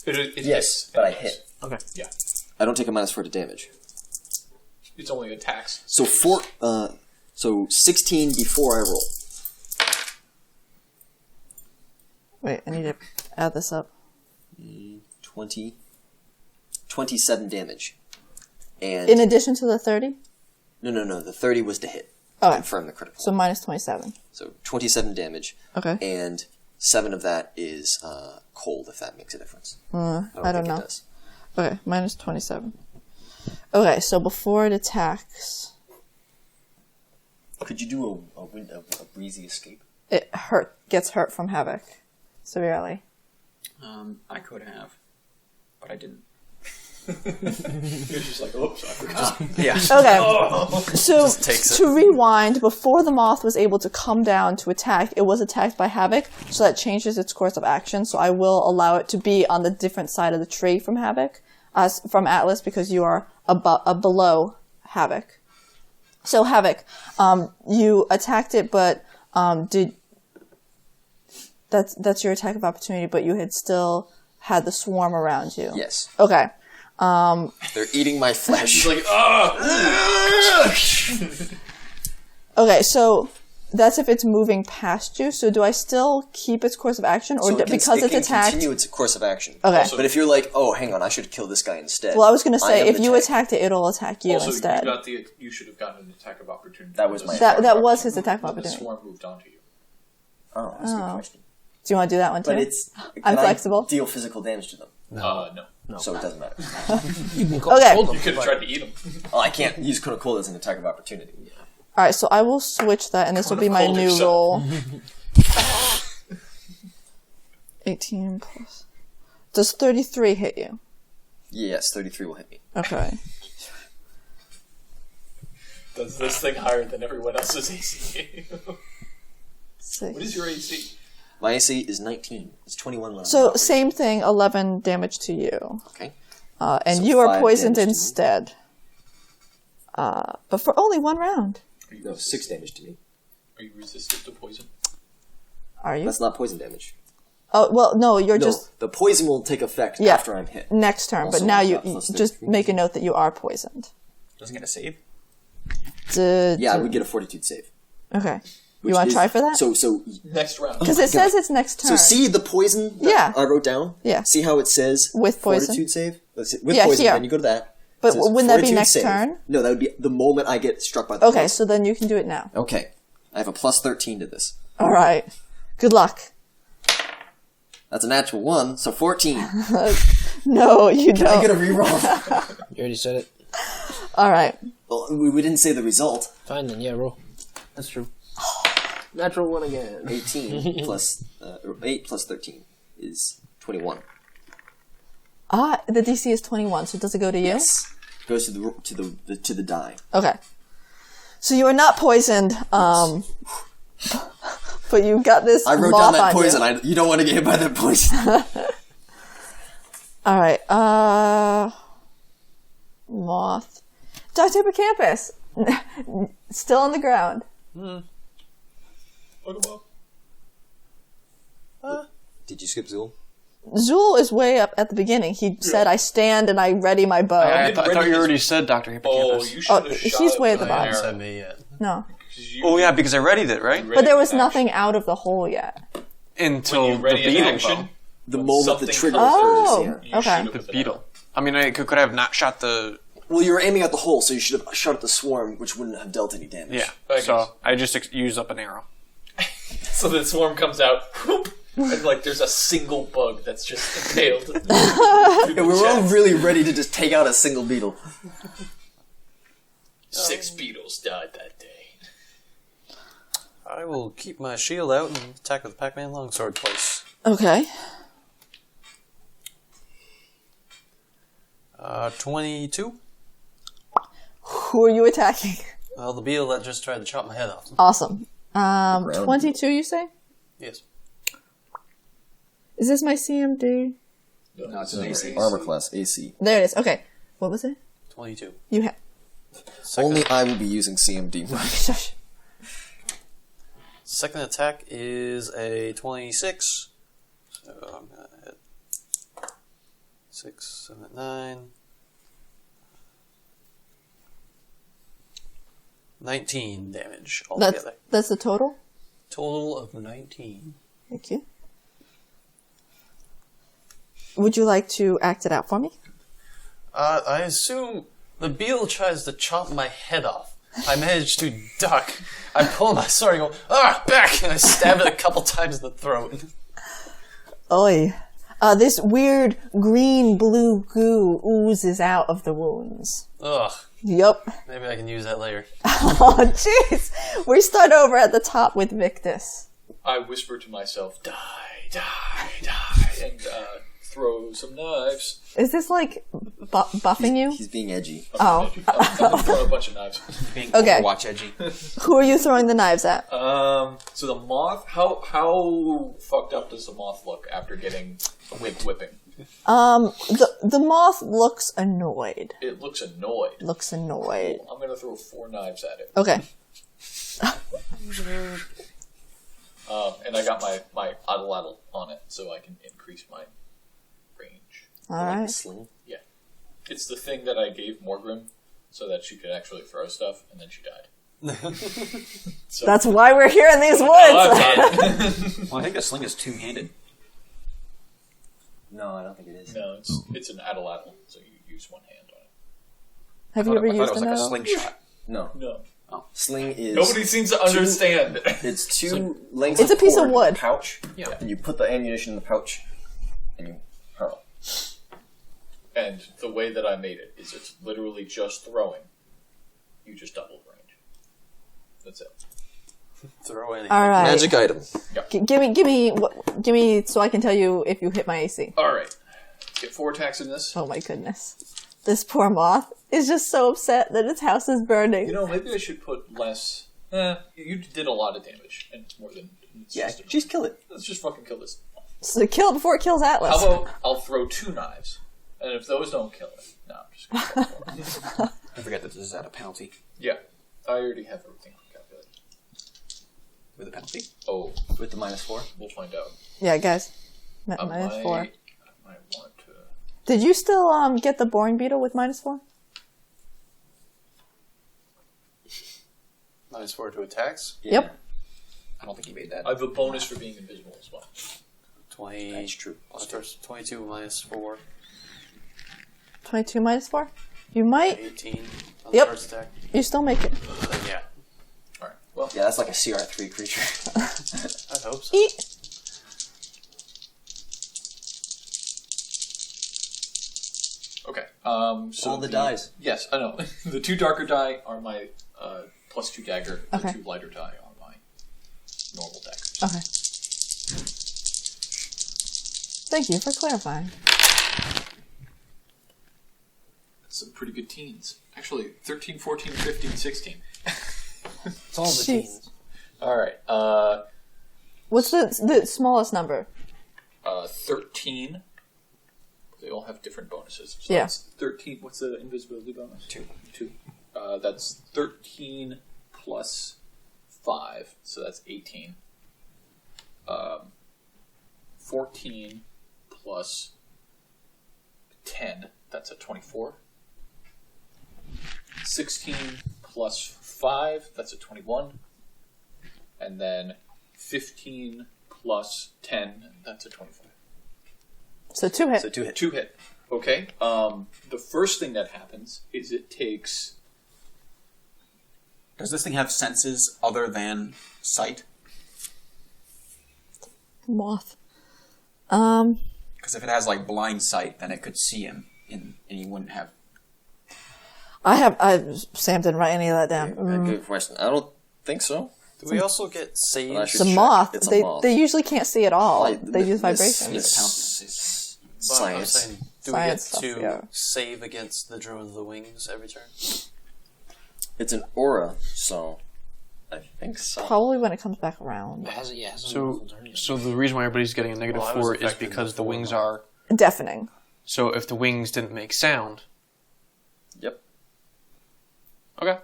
It Yes, but I hit. Okay. Yeah. I don't take a -4 to damage. It's only attacks. So 16 before I roll. Wait, I need to add this up. 20. 27 damage. And In addition to the 30? no. The 30 was to hit. Okay. Confirm the critical. So minus 27. So 27 damage. Okay. And 7 of that is cold, if that makes a difference. I don't think know. It does. Okay, minus 27. Okay, so before it attacks, Could you do a breezy escape? it gets hurt from Havoc severely. I could have, but I didn't. You're just like, oops, I forgot. Yeah. Okay, so takes to rewind, before the moth was able to come down to attack, it was attacked by Havoc, so that changes its course of action. So I will allow it to be on the different side of the tree from Havoc, from Atlas, because you are below Havoc. So Havoc, you attacked it, but that's your attack of opportunity, but you had still had the swarm around you. Yes. Okay. They're eating my flesh. She's like, Okay, so that's if it's moving past you. So do I still keep its course of action, or So it can, because it it's can attacked? continue its course of action. Okay. But if you're like, oh, hang on, I should kill this guy instead. Well, I was going to I say, am if the you tank. attacked it, it'll attack you also, instead. you should have gotten an attack of opportunity. That was my That was his attack of When the opportunity. swarm moved onto you. Oh, that's a good question. Do you want to do that one too? But it's... I'm can I flexible. deal physical damage to them, No. so it doesn't matter. You can call Okay. hold them, You could have but- tried to eat him. Oh, I can't use Code of Cold as an attack of opportunity. All right, so I will switch that, and this will be my Hold new yourself. roll. 18 plus. Does 33 hit you? Yes, 33 will hit me. Okay. Does this thing higher than everyone else's AC? Six. What is your AC? My AC is 19. It's 21 left. So same thing, 11 damage to you. Okay. And So you are 5 poisoned damage to me. instead. But for only 1 round. No, 6 damage to me. Are you resistant to poison? Are you? That's not poison damage. Oh, well, no, you're No, just the poison will take effect Yeah. after I'm hit. next turn. Also, But now I've you got plus just 33. make a note that you are poisoned. Doesn't get a save. Yeah, I would get a fortitude save. Okay. You which want to is- try for that? So Next round. Because it says it's next turn. So see the poison that Yeah. I wrote down? Yeah. See how it says With poison? fortitude save? Let's see, with Yeah, poison, here. then you go to that. But It says wouldn't that be fortitude next save. turn? No, that would be the moment I get struck by the Okay, poison. so then you can do it now. Okay. I have a plus 13 to this. All right. Good luck. That's a natural 1, so 14. No, you Can I get don't. a reroll? You already said it. All right. Well, we didn't say the result. Fine then, yeah, roll. That's true. Natural one again. 18 plus 8 plus 13 is 21. The DC is 21, so does it go to you? Yes. Goes to the die. Okay. So you are not poisoned, but you got this I wrote moth down that on you. poison. You don't want to get hit by that poison. All right. Moth. Dr. Hippocampus. Still on the ground. Look him up. Did you skip Zul? Zhul is way up at the beginning. He said, I stand and I ready my bow. I thought you already said Dr. Oh, Hippocampus. you should have Oh, shot he's it way at with the an bottom. arrow. Said me yet. No. 'Cause you- Oh yeah, because I readied it, right? But there was ready in nothing action. out of the hole yet. Until When you the ready in beetle. action, The when moment the something trigger comes Oh. occurs, yeah. you Okay. shoot it The with an beetle. I mean, I could have not shot the... Well, you were aiming at the hole, so you should have shot at the swarm, which wouldn't have dealt any damage. Yeah, I guess. so I just used up an arrow. arrow. So the swarm comes out, whoop, and like there's a single bug that's just impaled. And we were all really ready to just take out a single beetle. 6 beetles died that day. I will keep my shield out and attack with the Pac-Man longsword twice. Okay. 22. Who are you attacking? Well, the beetle that just tried to chop my head off. Awesome. 22, you say? Yes. Is this my CMD? No, it's an AC. Armor class, AC. There it is. Okay. What was it? 22. You have. Only I will be using CMD. Shush. Second attack is a 26. So I'm gonna hit 6, 7, 9. 19 damage altogether. That's the total? Total of 19. Thank you. Would you like to act it out for me? I assume the beetle tries to chop my head off. I manage to duck. I pull my sword and go, back! And I stab it a couple times in the throat. Oi. This weird green-blue goo oozes out of the wounds. Ugh. Yup. Maybe I can use that later. Oh, jeez. We start over at the top with Victus. I whisper to myself, die, die, die, and throw some knives. Is this like buffing you? He's being edgy. Oh. I'm gonna throw a bunch of knives. Being Okay. Overwatch edgy. Who are you throwing the knives at? So the moth, how fucked up does the moth look after getting whipping? The moth looks annoyed. It looks annoyed. I'm gonna throw 4 knives at it. Okay. And I got my addle on it, so I can increase my range. Alright. Sling. Yeah. It's the thing that I gave Morgrim so that she could actually throw stuff, and then she died. So, That's why we're here in these woods. Well, I think the sling is two-handed. No, I don't think it is. no, it's an addle, so you use one hand on it. Have you ever I thought used it was an like a arrow? slingshot. No. No. Sling is... Nobody seems to understand. It's 2 lengths It's a piece of cord in wood. a pouch. Yeah. And you put the ammunition in the pouch, and you hurl. And the way that I made it is it's literally just throwing. You just double range. That's it. Throw anything. All right. Magic item. Give me, so I can tell you if you hit my AC. All right. Get 4 attacks in this. Oh my goodness. This poor moth is just so upset that its house is burning. You know, maybe I should put less. You did a lot of damage, and it's more than. It's Yeah, just- just kill it. let's just fucking kill this. So kill it before it kills Atlas. How about I'll throw 2 knives, and if those don't kill it, no, I'm just gonna throw 1. I forget that this is at a penalty. Yeah, I already have everything calculated. With a penalty? Oh, With the -4. we'll find out. Yeah, guys. I -4. might want to. Did you still get the boring beetle with -4? -4 to attacks. Yeah. Yep. I don't think he made that. I have a bonus for being invisible as well. 20. That's true. 22 -4. 22 -4? You might. 18 on Yep. the first attack. You still make it. Then yeah. All right. Well, Yeah, that's like a CR3 creature. I hope so. Eat. okay. So All the dies. Yes, I know. The 2 darker die are my +2 dagger. Okay. The 2 lighter die are my normal daggers. Okay. Thank you for clarifying. Some pretty good teens. Actually, 13, 14, 15, 16. It's all the Jeez. teens. All right. What's the smallest number? 13. They all have different bonuses. So Yeah. that's 13. What's the invisibility bonus? 2. 2. That's 13 plus 5, so that's 18. 14 plus 10, that's a 24. 16 plus 5, that's a 21. And then 15 plus 10, that's a 25. So 2 hit. So 2 hit. 2 hit. Okay. The first thing that happens is it takes. Does this thing have senses other than sight? Moth. Because if it has like blind sight, then it could see him, and he wouldn't have. Sam didn't write any of that down. Good question. I don't think so. Do we also get saved? I should The check. moth, It's a they, moth. they usually can't see at all. Like, They use this- vibration. It's I'm science. saying, do Science we get stuff, to yeah. save against the drone of the wings every turn? It's an aura, so I think so. Probably when it comes back around. It hasn't, yeah, it hasn't So, been turned yet. so the reason why everybody's getting a negative Well, I was 4 is affected because the before, wings though. are. Deafening. So if the wings didn't make sound. Yep. Okay.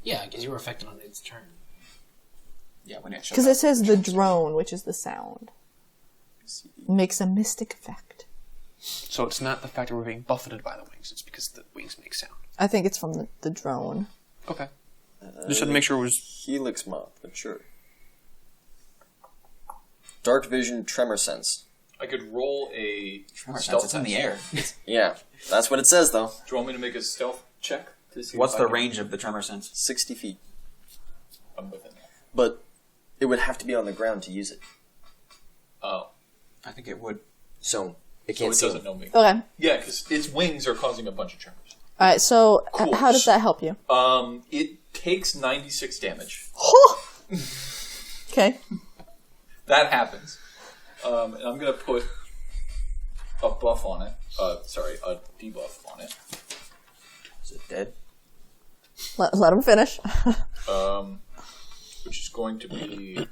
Yeah, because you were affected on its turn. Yeah, when it shows Because up. it says the drone, which is the sound. Makes a mystic effect. So it's not the fact that we're being buffeted by the wings; it's because the wings make sound. I think it's from the drone. Okay. Just had to make sure it was. Helix moth, but sure. Dark vision, tremor sense. I could roll a Tremor stealth sense, it's in the test. air. Yeah, that's what it says, though. Do you want me to make a stealth check? To see What's if the I can- range of the tremor sense? 60 feet. I'm within that. But it would have to be on the ground to use it. Oh, I think it would. So it so can't it see doesn't him. know me. Okay. Yeah, because its wings are causing a bunch of tremors. All right. So Cool. how does that help you? It takes 96 damage. Okay. That happens. And I'm going to put a buff on it. A debuff on it. Is it dead? Let him finish. Which is going to be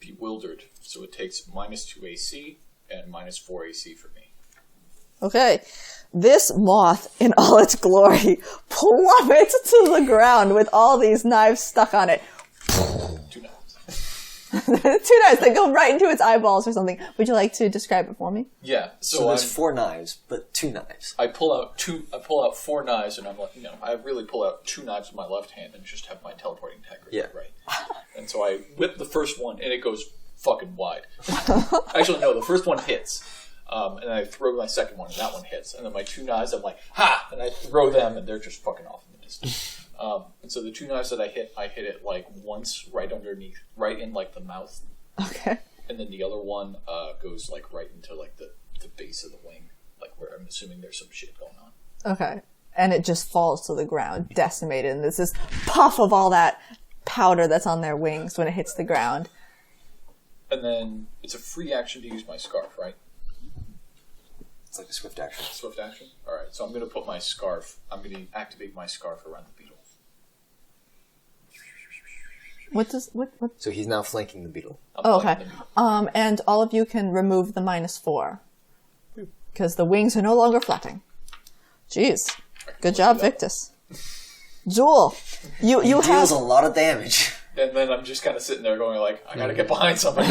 bewildered. So it takes -2 AC and -4 AC for me. Okay. This moth, in all its glory, plummets to the ground with all these knives stuck on it. 2 knives. 2 knives that go right into its eyeballs or something. Would you like to describe it for me? Yeah. So there's 4 knives, but 2 knives. I pull out 4 knives, and I'm like, I really pull out 2 knives with my left hand and just have my teleporting integrity right. And so I whip the first one, and it goes fucking wide. Actually, no, the first one hits. And I throw my second one, and that one hits. And then my 2 knives, I'm like, ha! And I throw them, and they're just fucking off in the distance. And so the 2 knives that I hit it like once right underneath, right in like the mouth. Okay. And then the other one goes like right into like the base of the wing, like where I'm assuming there's some shit going on. Okay. And it just falls to the ground, decimated. And there's this puff of all that powder that's on their wings when it hits the ground. And then it's a free action to use my scarf, right? It's like a swift action. Swift action? Alright, so I'm going to put my scarf, I'm going to activate my scarf around the beetle. What? So he's now flanking the beetle. Oh, okay. And all of you can remove the -4. Because the wings are no longer flapping. Jeez. Good job, Victus. Jewel, you have... Deals a lot of damage. And then I'm just kind of sitting there going like, I gotta get behind somebody.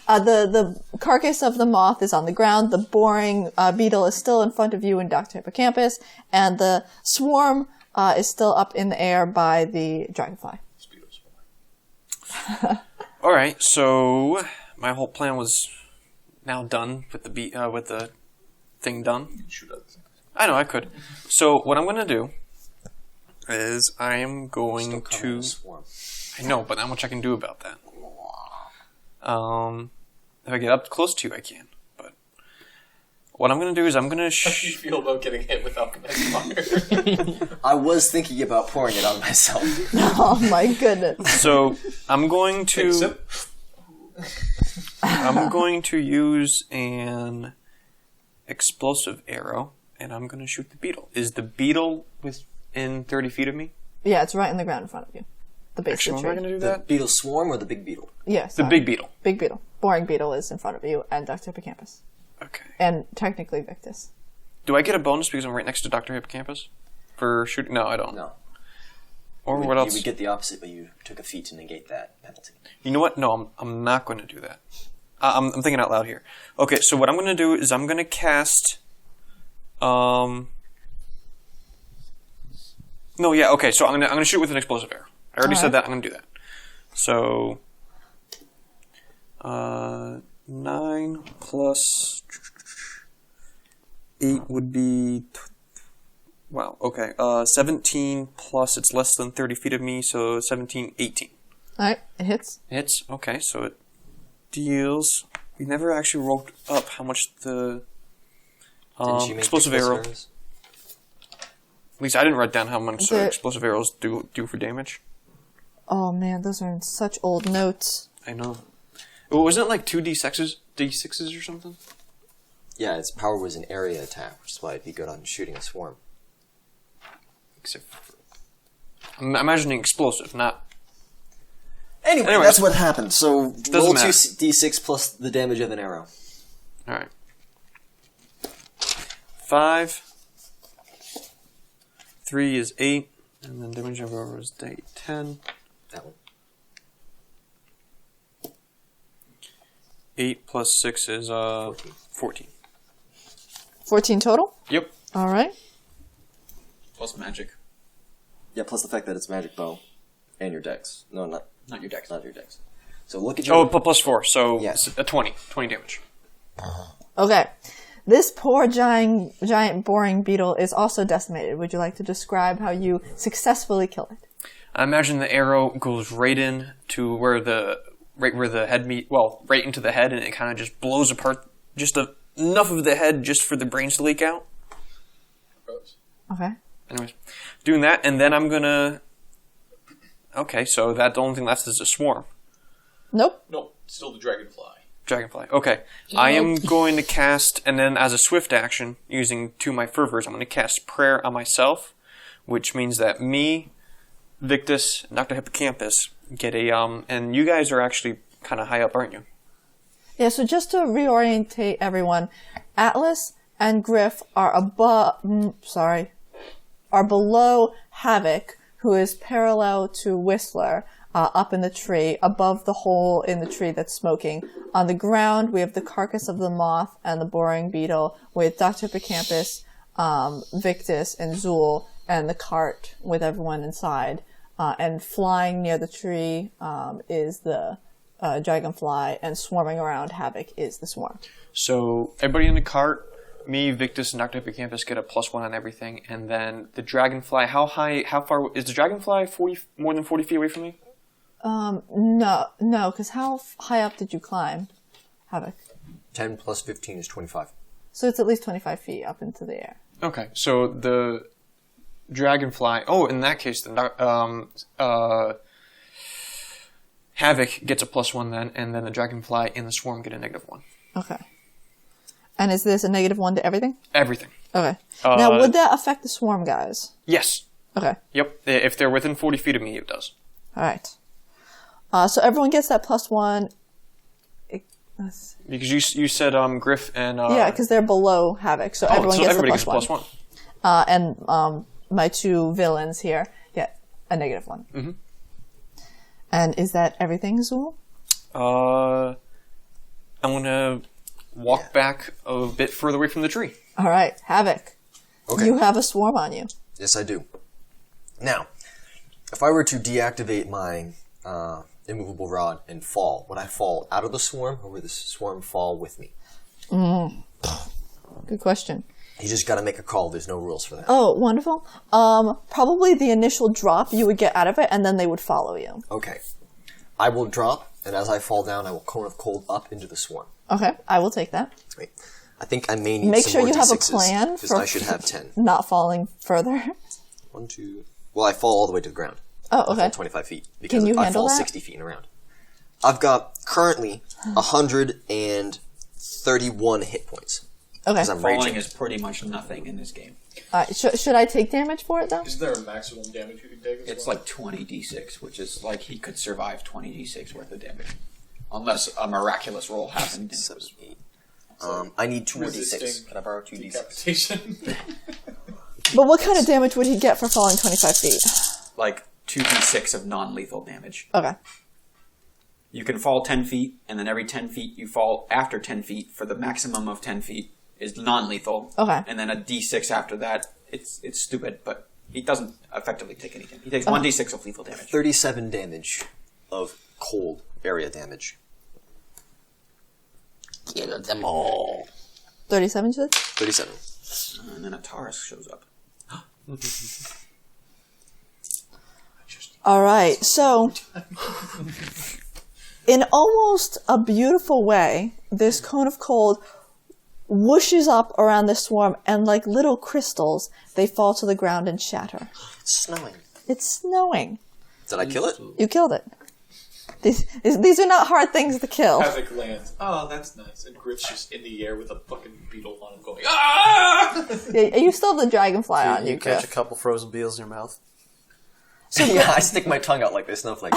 The carcass of the moth is on the ground. The boring beetle is still in front of you in Dr. Hippocampus. And the swarm is still up in the air by the dragonfly. All right, so my whole plan was now done with the thing done. You can shoot other things. I know I could. So what I'm going to do is I am going Still coming in to. a swarm. I know, but not much I can do about that. If I get up close to you, I can. But what I'm going to do is I'm going to. How do you feel about getting hit with alchemized fire? I was thinking about pouring it on myself. Oh my goodness. So I'm going Take a to. sip. I'm going to use an explosive arrow, and I'm going to shoot the beetle. Is the beetle within 30 feet of me? Yeah, it's right in the ground in front of you. The base Actually, of am I the tree. going to do The that? beetle swarm or the big beetle? Yes. The big beetle. Big beetle. Boring beetle is in front of you and Dr. Hippocampus. Okay. And technically Victus. Do I get a bonus because I'm right next to Dr. Hippocampus? For shooting? No, I don't. No. Or You what else? would get the opposite, but you took a feat to negate that penalty. You know what? No, I'm not going to do that. I'm thinking out loud here. Okay, so what I'm going to do is I'm going to cast... No, yeah, okay, so I'm gonna shoot with an explosive arrow. I already said that, I'm going to do that. So... 9 plus 8 would be... Wow, okay. 17 plus, it's less than 30 feet of me, so 17, 18. Alright, it hits. Hits, okay, so it deals... We never actually rolled up how much the Didn't you make explosive arrow... At least I didn't write down how much explosive arrows do for damage. Oh man, those are in such old notes. I know. Well, wasn't it like 2d6s or something? Yeah, its power was an area attack, which is why it'd be good on shooting a swarm. Except I'm imagining explosive, not... Anyway, Anyways. that's what happened. So Doesn't roll matter. 2d6 plus the damage of an arrow. Alright. 5. 3 is 8. And then damage of arrow is 10. That one. 8 plus 6 is 14. 14 total? Yep. Alright. Plus magic. Yeah, plus the fact that it's magic bow. And your dex. No, not Not your dex. Not your dex. So look at your... Oh, plus 4, so Yes. a 20 damage. Okay. This poor giant boring beetle is also decimated. Would you like to describe how you successfully kill it? I imagine the arrow goes right in to where the head right into the head, and it kind of just blows apart just enough of the head just for the brains to leak out. Okay. Anyways, doing that, and then I'm gonna... Okay, so the only thing left is a swarm. Nope. Nope, still the dragonfly. Dragonfly. Okay. I am going to cast, and then as a swift action, using 2 of my fervors, I'm going to cast Prayer on myself, which means that me, Victus, and Dr. Hippocampus get a, and you guys are actually kind of high up, aren't you? Yeah, so just to reorientate everyone, Atlas and Griff are below Havoc, who is parallel to Whistler, up in the tree, above the hole in the tree that's smoking. On the ground, we have the carcass of the moth and the boring beetle with Dr. Hippocampus, Victus, and Zhul, and the cart with everyone inside. And flying near the tree is the dragonfly, and swarming around Havoc is the swarm. So everybody in the cart, me, Victus, and Dr. Hippocampus get a +1 on everything, and then the dragonfly, how far, is the dragonfly more than 40 feet away from me? No, because how high up did you climb, Havoc? 10 plus 15 is 25. So it's at least 25 feet up into the air. Okay, so the dragonfly, in that case, then, Havoc gets a +1 then, and then the dragonfly and the swarm get a -1. Okay. And is this a -1 to everything? Everything. Okay. Now, would that affect the swarm guys? Yes. Okay. Yep. If they're within 40 feet of me, it does. All right. So everyone gets that +1. Because you said Griff and... yeah, because they're below Havoc, so everyone gets everybody the +1. +1. And my 2 villains here get a -1. Mm-hmm. And is that everything, Zhul? I'm going to walk back a bit further away from the tree. All right, Havoc. Okay. You have a swarm on you. Yes, I do. Now, if I were to deactivate my immovable rod and fall, would I fall out of the swarm, or would the swarm fall with me? Good question. You just got to make a call. There's no rules for that. Oh, wonderful. Probably the initial drop you would get out of it, and then they would follow you. Okay. I will drop, and as I fall down, I will cone of cold up into the swarm. Okay, I will take that. Wait. I think I may need Make some sure more you have a D6s, plan because for I should have 10. not falling further. 1, 2... Well, I fall all the way to the ground. Oh, I okay. fall 25 feet. Because Can you I handle fall that? 60 feet in a round. I've got currently 131 hit points. Okay. Because I'm Falling raging. is pretty much nothing in this game. Should I take damage for it, though? Is there a maximum damage you can take as It's well? like 20 d6, which is like he could survive 20 d6 worth of damage. Unless a miraculous roll happened. And it 7, was 8. I need 2 more Resisting D6. Can I borrow 2 D6? decapitation. But what kind of damage would he get for falling 25 feet? like 2d6 of non-lethal damage. Okay. You can fall 10 feet, and then every 10 feet you fall after 10 feet for the maximum of 10 feet is non-lethal. Okay. And then a d6 after that. It's stupid, but he doesn't effectively take anything. He takes 1d6 of lethal damage. 37 damage of cold area damage. Kill them all. 37, you said? 37. And then a Taurus shows up. All right. So, in almost a beautiful way, this cone of cold whooshes up around the swarm, and like little crystals, they fall to the ground and shatter. It's snowing. It's snowing. Did I kill it? You killed it. These are not hard things to kill. Havoc lands. Oh, that's nice. And Griff's just in the air with a fucking beetle on him going, ah! Yeah, you still have the dragonfly on you, You catch a Griff. couple frozen beetles in your mouth. Yeah, I stick my tongue out like this snowflake.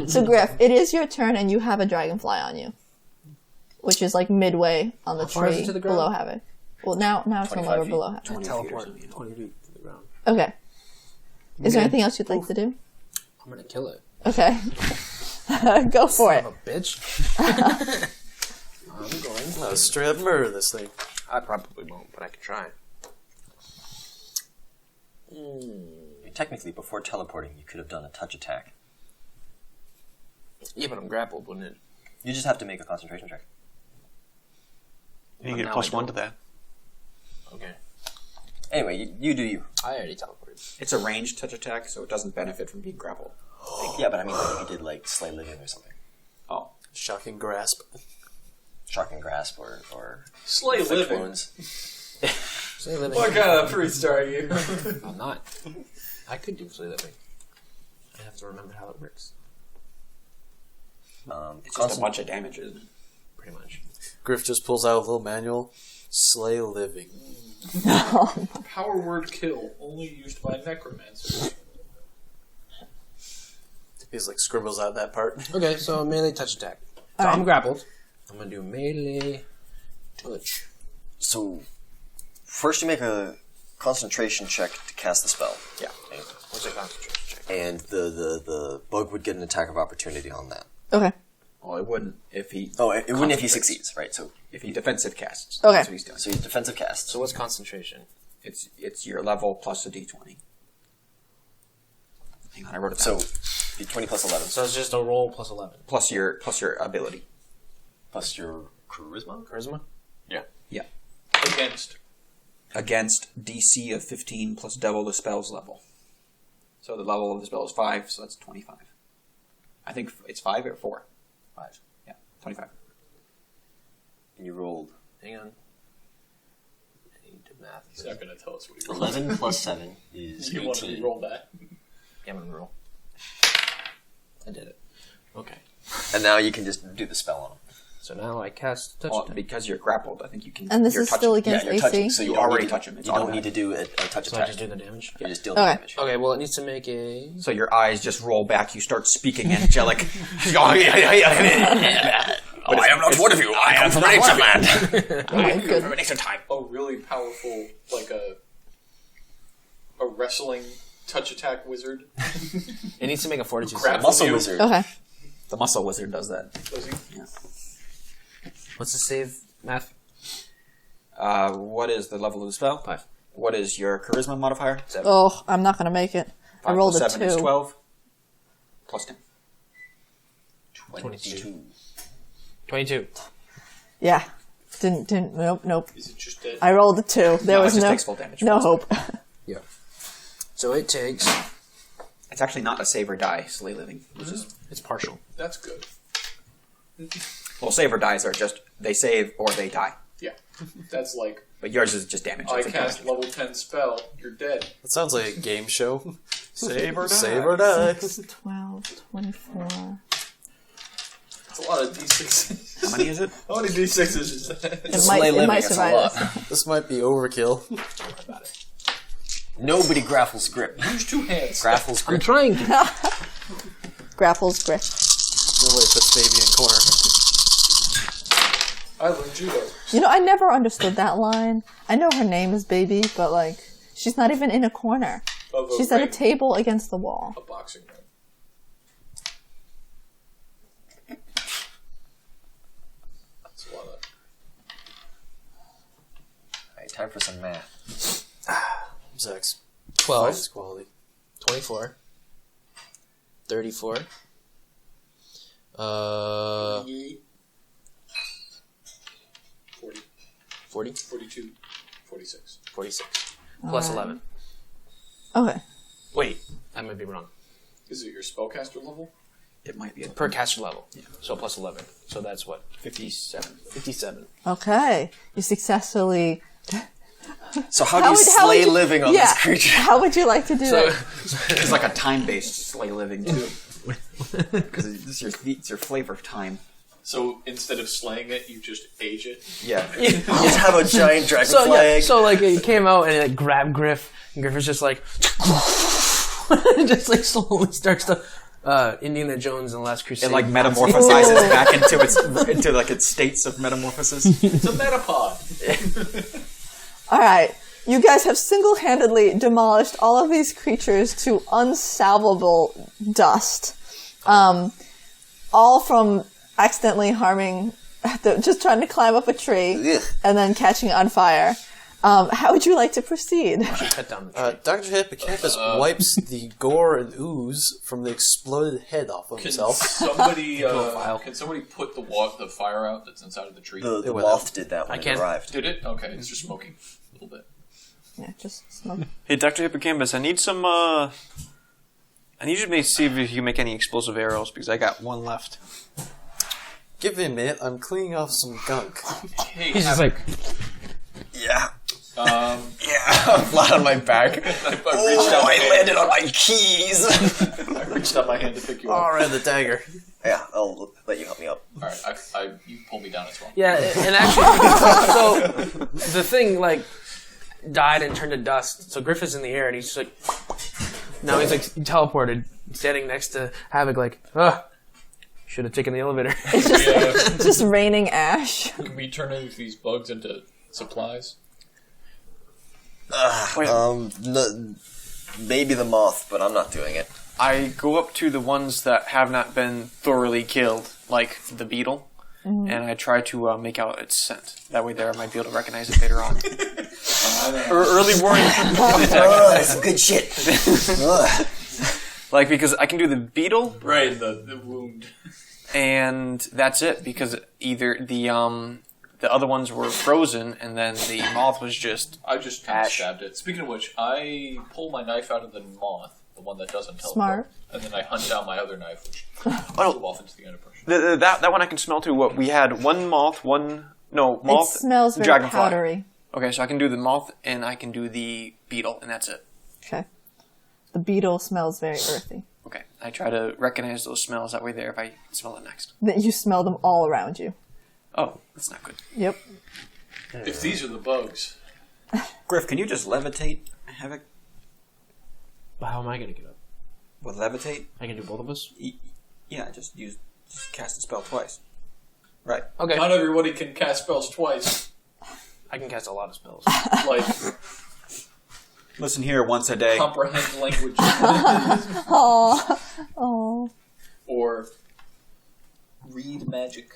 So, Griff, it is your turn, and you have a dragonfly on you, which is like midway on the far is tree it to the ground? below Havoc. Well, now it's no 25 longer feet. below Havoc. 20 Teleport feet or something. 20 feet to the ground. Okay. Is there anything else you'd like to do? I'm gonna kill it. Okay. Go for it. Son of a bitch. I'm going. No, straight up murder this thing. I probably won't, but I can try. Technically, before teleporting, you could have done a touch attack. Yeah, but I'm grappled, wouldn't it? You just have to make a concentration check. You Well, get now plus I 1 to don't. that. Okay. Anyway, you do you. I already teleported. It's a ranged touch attack, so it doesn't benefit from being grappled. Yeah, but I mean, like, if you did like slay living or something, Oh, Shocking grasp. shocking grasp or Slay inflict living. wounds. Slay living. What kind of priest are you? I'm not. I could do slay living. I have to remember how it works. it's just a bunch of damage, isn't it? Pretty much. Griff just pulls out a little manual. Slay living. Power word kill, only used by necromancers. He's like scribbles out that part. Okay, so melee touch attack. So Alright. I'm grappled. I'm gonna do melee touch. So, first you make a concentration check to cast the spell, Yeah. What's a concentration check? and the bug would get an attack of opportunity on that. Okay. Well, it wouldn't if he Oh, it wouldn't if he concentrates. succeeds, right? So If he defensive casts. Okay. That's what he's doing. he's defensive cast. So what's concentration? It's your level plus a d20. Hang on, I wrote it So, down. be 20 plus 11, So it's just a roll plus 11. Plus your ability. plus your charisma. Charisma? Yeah. Against. Against DC of 15 plus double the spell's level. So the level of the spell is 5, so that's 25. I think it's 5 or 4? 5. Yeah, 25. And you rolled Hang on. I need to math. He's not going to tell us what he rolled. 11 plus 7 is You want to 18. roll that? Yeah, I'm gonna roll. I did it. Okay. And now you can just do the spell on him. So now I cast touch Well, attack. because you're grappled, I think you can. And this you're is touching. still against you're AC? touching, so You don't already need to- touch him. It's You don't automatic. need to do a touch So I attack. just do the damage? You just deal Okay. damage. Okay, well, it needs to make a... So your eyes just roll back. You start speaking angelic. I am not one of you. I am from ancient land. Okay, good. From an extra time. A really powerful, like a wrestling touch attack wizard. It needs to make a fortitude Grab save. Muscle you. wizard. Okay. The muscle wizard does that. Does he? What's the save, math? What is the level of the spell? 5. What is your charisma modifier? 7. Oh, I'm not going to make it. I 5 rolled plus a 7 is 2. 12. Plus 10. 22. 22. Yeah. Didn't, nope. Is it just dead? I rolled a 2. There No, was it just no, takes full damage. no hope. Yeah. So it takes... It's actually not a save or die, slay living. It's partial. That's good. Well, save or dies are just, they save or they die. Yeah. That's like, But yours is just damage. I It's a cast damage. level 10 spell, you're dead. That sounds like a game show. Save or die. Save or die. 12, 24. It's a lot of d6s. How many is it? How many d6s is that? It might survive this. This might be overkill. Nobody grapples grip. Use 2 hands. Grapples I'm grip. trying to... Grapples grip. No way puts baby in corner. I learned judo. You know, I never understood that line. I know her name is Baby, but like, she's not even in a corner. Of She's at a ring. table against the wall. A boxing ring. That's a lot of... Alright, time for some math. Sex. 12. Finest quality. 24. 34. 40. 40. 42. 46. 46. Plus 11. Okay. Wait, I might be wrong. Is it your spellcaster level? It might be a Per caster level. So plus 11. So that's what? 57. 57. Okay. You successsually... So how do you slay living on yeah, this creature? How would you like to do it? It's like a time-based slay living, too. Because it's your flavor time. So instead of slaying it, you just age it? Yeah. You just have a giant dragon So flag. yeah, so like it came out and it like, grabbed Griff, and Griff was just like, just like slowly starts to Indiana Jones and the Last Crusade. It like metamorphosizes back into like its states of metamorphosis. It's a metapod. All right. You guys have single-handedly demolished all of these creatures to unsalvable dust. All from accidentally harming, just trying to climb up a tree Ugh. and then catching on fire. How would you like to proceed? Cut down the tree. Dr. Hippocampus wipes the gore and ooze from the exploded head off of Can himself. somebody file. can somebody put the fire out that's inside of the tree? The moth did that when I it can't- arrived. Did it? Okay, it's just smoking a little bit. Yeah, just smoke. Hey, Dr. Hippocampus, I need some, I need you to see if you can make any explosive arrows, because I got one left. Give me a minute, I'm cleaning off some gunk. Hey, He's just like, Yeah. I'm flat on my back. I reached out. I landed on my keys. I reached out my hand to pick you up. Alright, the dagger. Yeah, I'll let you help me up. All right, you pull me down as well. yeah, and actually, so the thing like died and turned to dust. So Griff is in the air, and he's just like, now he's like teleported, standing next to Havoc, like, should have taken the elevator. It's just raining ash. Can we turn these bugs into supplies? Maybe the moth, but I'm not doing it. I go up to the ones that have not been thoroughly killed, like the beetle, and I try to make out its scent. That way there I might be able to recognize it later on. Early warning. That's some good shit. Like, because I can do the beetle, Right, the wound. and that's it, because either the other ones were frozen, and then the moth was just... I just kind of Ash. stabbed it. Speaking of which, I pull my knife out of the moth, the one that doesn't teleport, Smart. and then I hunt down my other knife, which flew off into the underbrush. That one I can smell too. What we had, one moth, moth, It smells very dragonfly. powdery. Okay, so I can do the moth, and I can do the beetle, and that's it. Okay. The beetle smells very earthy. Okay, I try to recognize those smells, that way there if I smell it next. That you smell them all around you. Oh, that's not good. Yep. If these are the bugs, Griff, can you just levitate Havoc? How am I gonna get up? With levitate? I can do both of us. Yeah, just cast the spell twice. Right. Okay, not everybody can cast spells twice. I can cast a lot of spells. Like, Listen here once a day. comprehend language. Oh. Or read magic.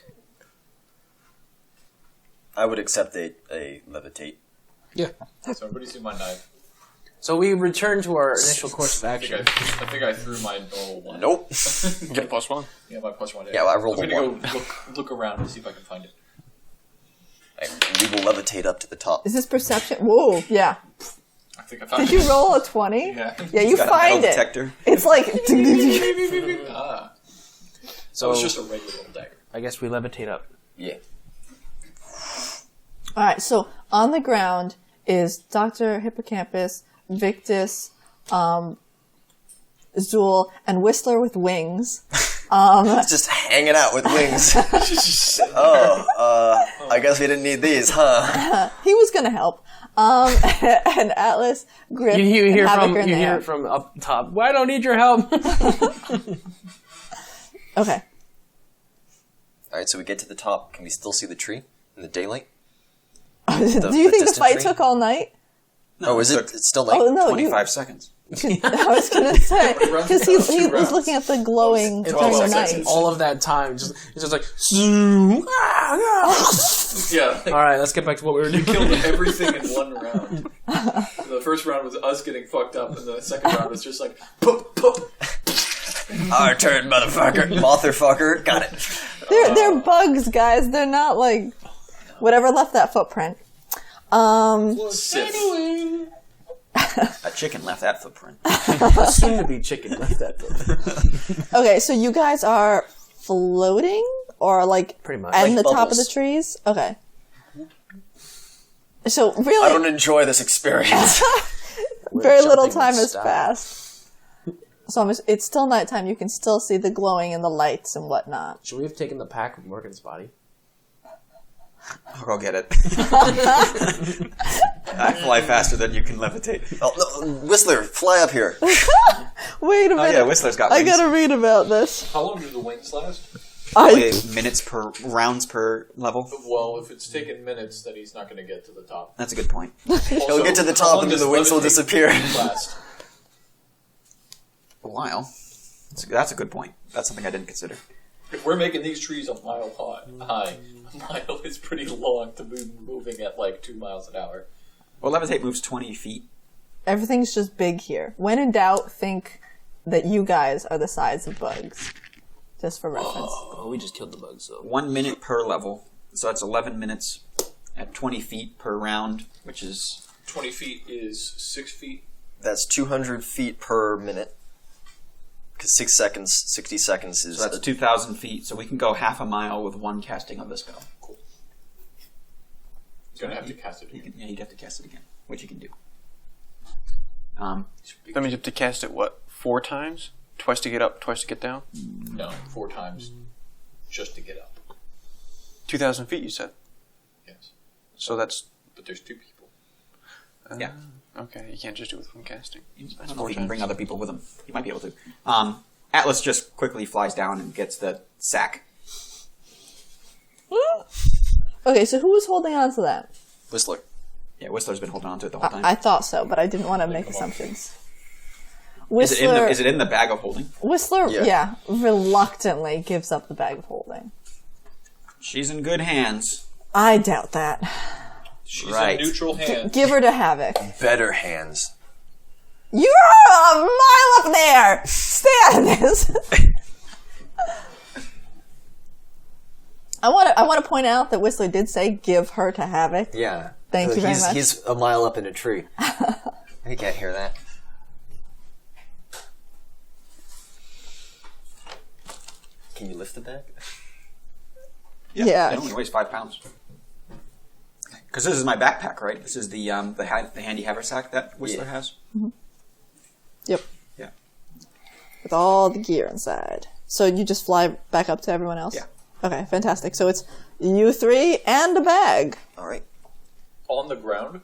I would accept a levitate. Yeah. So everybody see my knife. So we return to our initial course of I action. think I threw my normal one. Nope. Get a +1. Yeah, my +1. Yeah, well, I rolled I'm a gonna 1. go look around and see if I can find it. We will levitate up to the top. Is this perception? Whoa, yeah. I think I found Did you roll a 20? Yeah. Yeah, you Got a metal find it. detector. It's like... Ah, So it's just a regular old dagger. I guess we levitate up. Yeah. Alright, so on the ground is Dr. Hippocampus, Victus, Zhul, and Whistler with wings. It's just hanging out with wings. I guess we didn't need these, huh? He was gonna help. And Atlas, Griff, You hear and Havoc from are in you hear there. it from up top. Well, I don't need your help. Okay. Alright, so we get to the top. Can we still see the tree in the daylight? Do you the think the distant fight tree? took all night? Oh, is it? It's still late? Oh no, 25 seconds. I was gonna say because he Two was rounds. looking at the glowing during the night. All of that time, it's just like. Yeah. Like, All right, let's get back to what we were doing. killed everything in one round. The first round was us getting fucked up, and the second round was just like, poop, poop. Our turn, motherfucker. Motherfucker. Got it. They're bugs, guys. They're not like whatever left that footprint. Sif. A chicken left that footprint. Soon to be chicken left that foot. Okay, so you guys are floating or like Pretty much. at Like the top of the bubbles. trees. Okay. So I really, don't enjoy this experience. very little jumping time with has style. passed. So it's still nighttime. You can still see the glowing and the lights and whatnot. Should we have taken the pack of Morgan's body? I'll go get it. I fly faster than you can levitate. Oh, no, Whistler, fly up here. Wait a Oh minute. yeah, Whistler's got I wings. gotta read about this. How long do the wings last? Okay, minutes per rounds per level. Well, if it's taken minutes, then he's not going to get to the top. That's a good point. He'll get to the top and then the wings will disappear. Last. A while. That's a good point. That's something I didn't consider. If we're making these trees a mile high, a mile is pretty long to be moving at like 2 miles an hour. Well, levitate moves 20 feet. Everything's just big here. When in doubt, think that you guys are the size of bugs. Just for reference. Oh, we just killed the bugs, so. 1 minute per level. So that's 11 minutes at 20 feet per round, which is... 20 feet is 6 feet. That's 200 feet per minute. Because 60 seconds is... So that's 2,000 feet. So we can go half a mile with one casting of the spell. Cool. He's going to have to cast it again. Yeah, you'd have to cast it again, which you can do. That means you have to cast it, what, 4 times? Twice to get up, twice to get down? No, 4 times just to get up. 2,000 feet, you said? Yes. So that's... But there's 2 people. Yeah. Okay, you can't just do it with one casting. I don't know if you can bring other people with him. You might be able to. Atlas just quickly flies down and gets the sack. Okay, so who was holding on to that? Whistler. Yeah, Whistler's been holding on to it the whole time. I thought so, but I didn't want to make assumptions. Whistler, Is it in the bag of holding? Whistler, Yeah. reluctantly gives up the bag of holding. She's in good hands. I doubt that. She's Right. in neutral hands. Give her to Havoc. Better hands. You're a mile up there! Stay out of this! I want to point out that Whistler did say give her to Havoc. Yeah. Thank you very much. He's a mile up in a tree. He can't hear that. Can you lift the bag? Yeah. It only weighs 5 pounds. Because this is my backpack, right? This is the handy haversack that Whistler has. Yep. Yeah. With all the gear inside. So you just fly back up to everyone else? Yeah. Okay, fantastic. So it's you 3 and a bag. All right. On the ground,